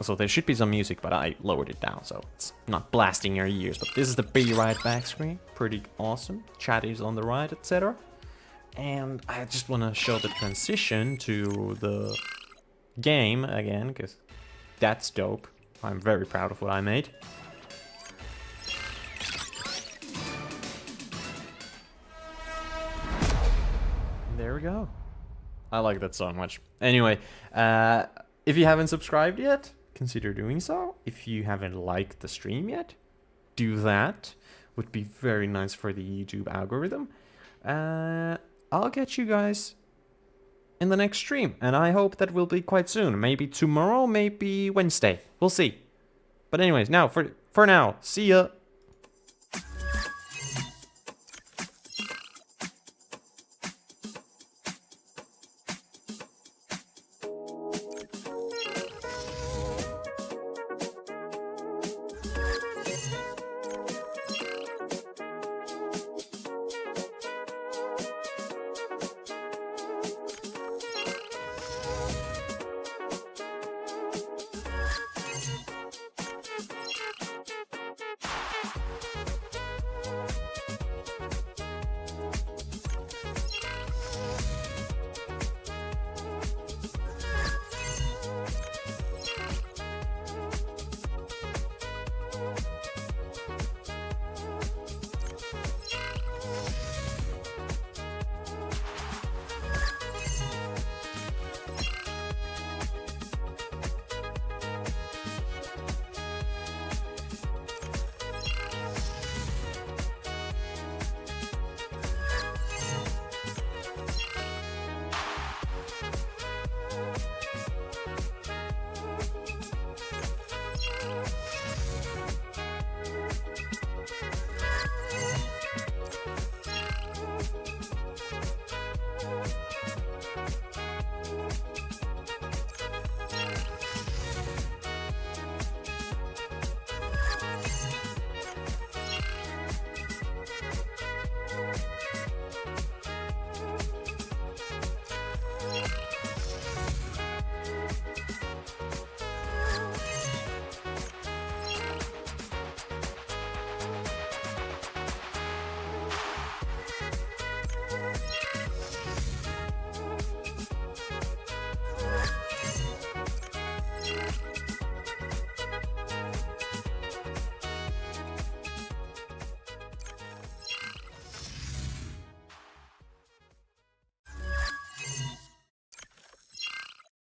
So there should be some music, but I lowered it down, so it's not blasting your ears. But this is the Be Right Back screen. Pretty awesome. Chat is on the right, etc. And I just want to show the transition to the game again, because that's dope. I'm very proud of what I made. There we go. I like that song much. Anyway, if you haven't subscribed yet, consider doing so. If you haven't liked the stream yet, do that. Would be very nice for the YouTube algorithm. I'll catch you guys in the next stream, and I hope that will be quite soon. Maybe tomorrow, maybe Wednesday. We'll see. But anyways, now for now, see ya.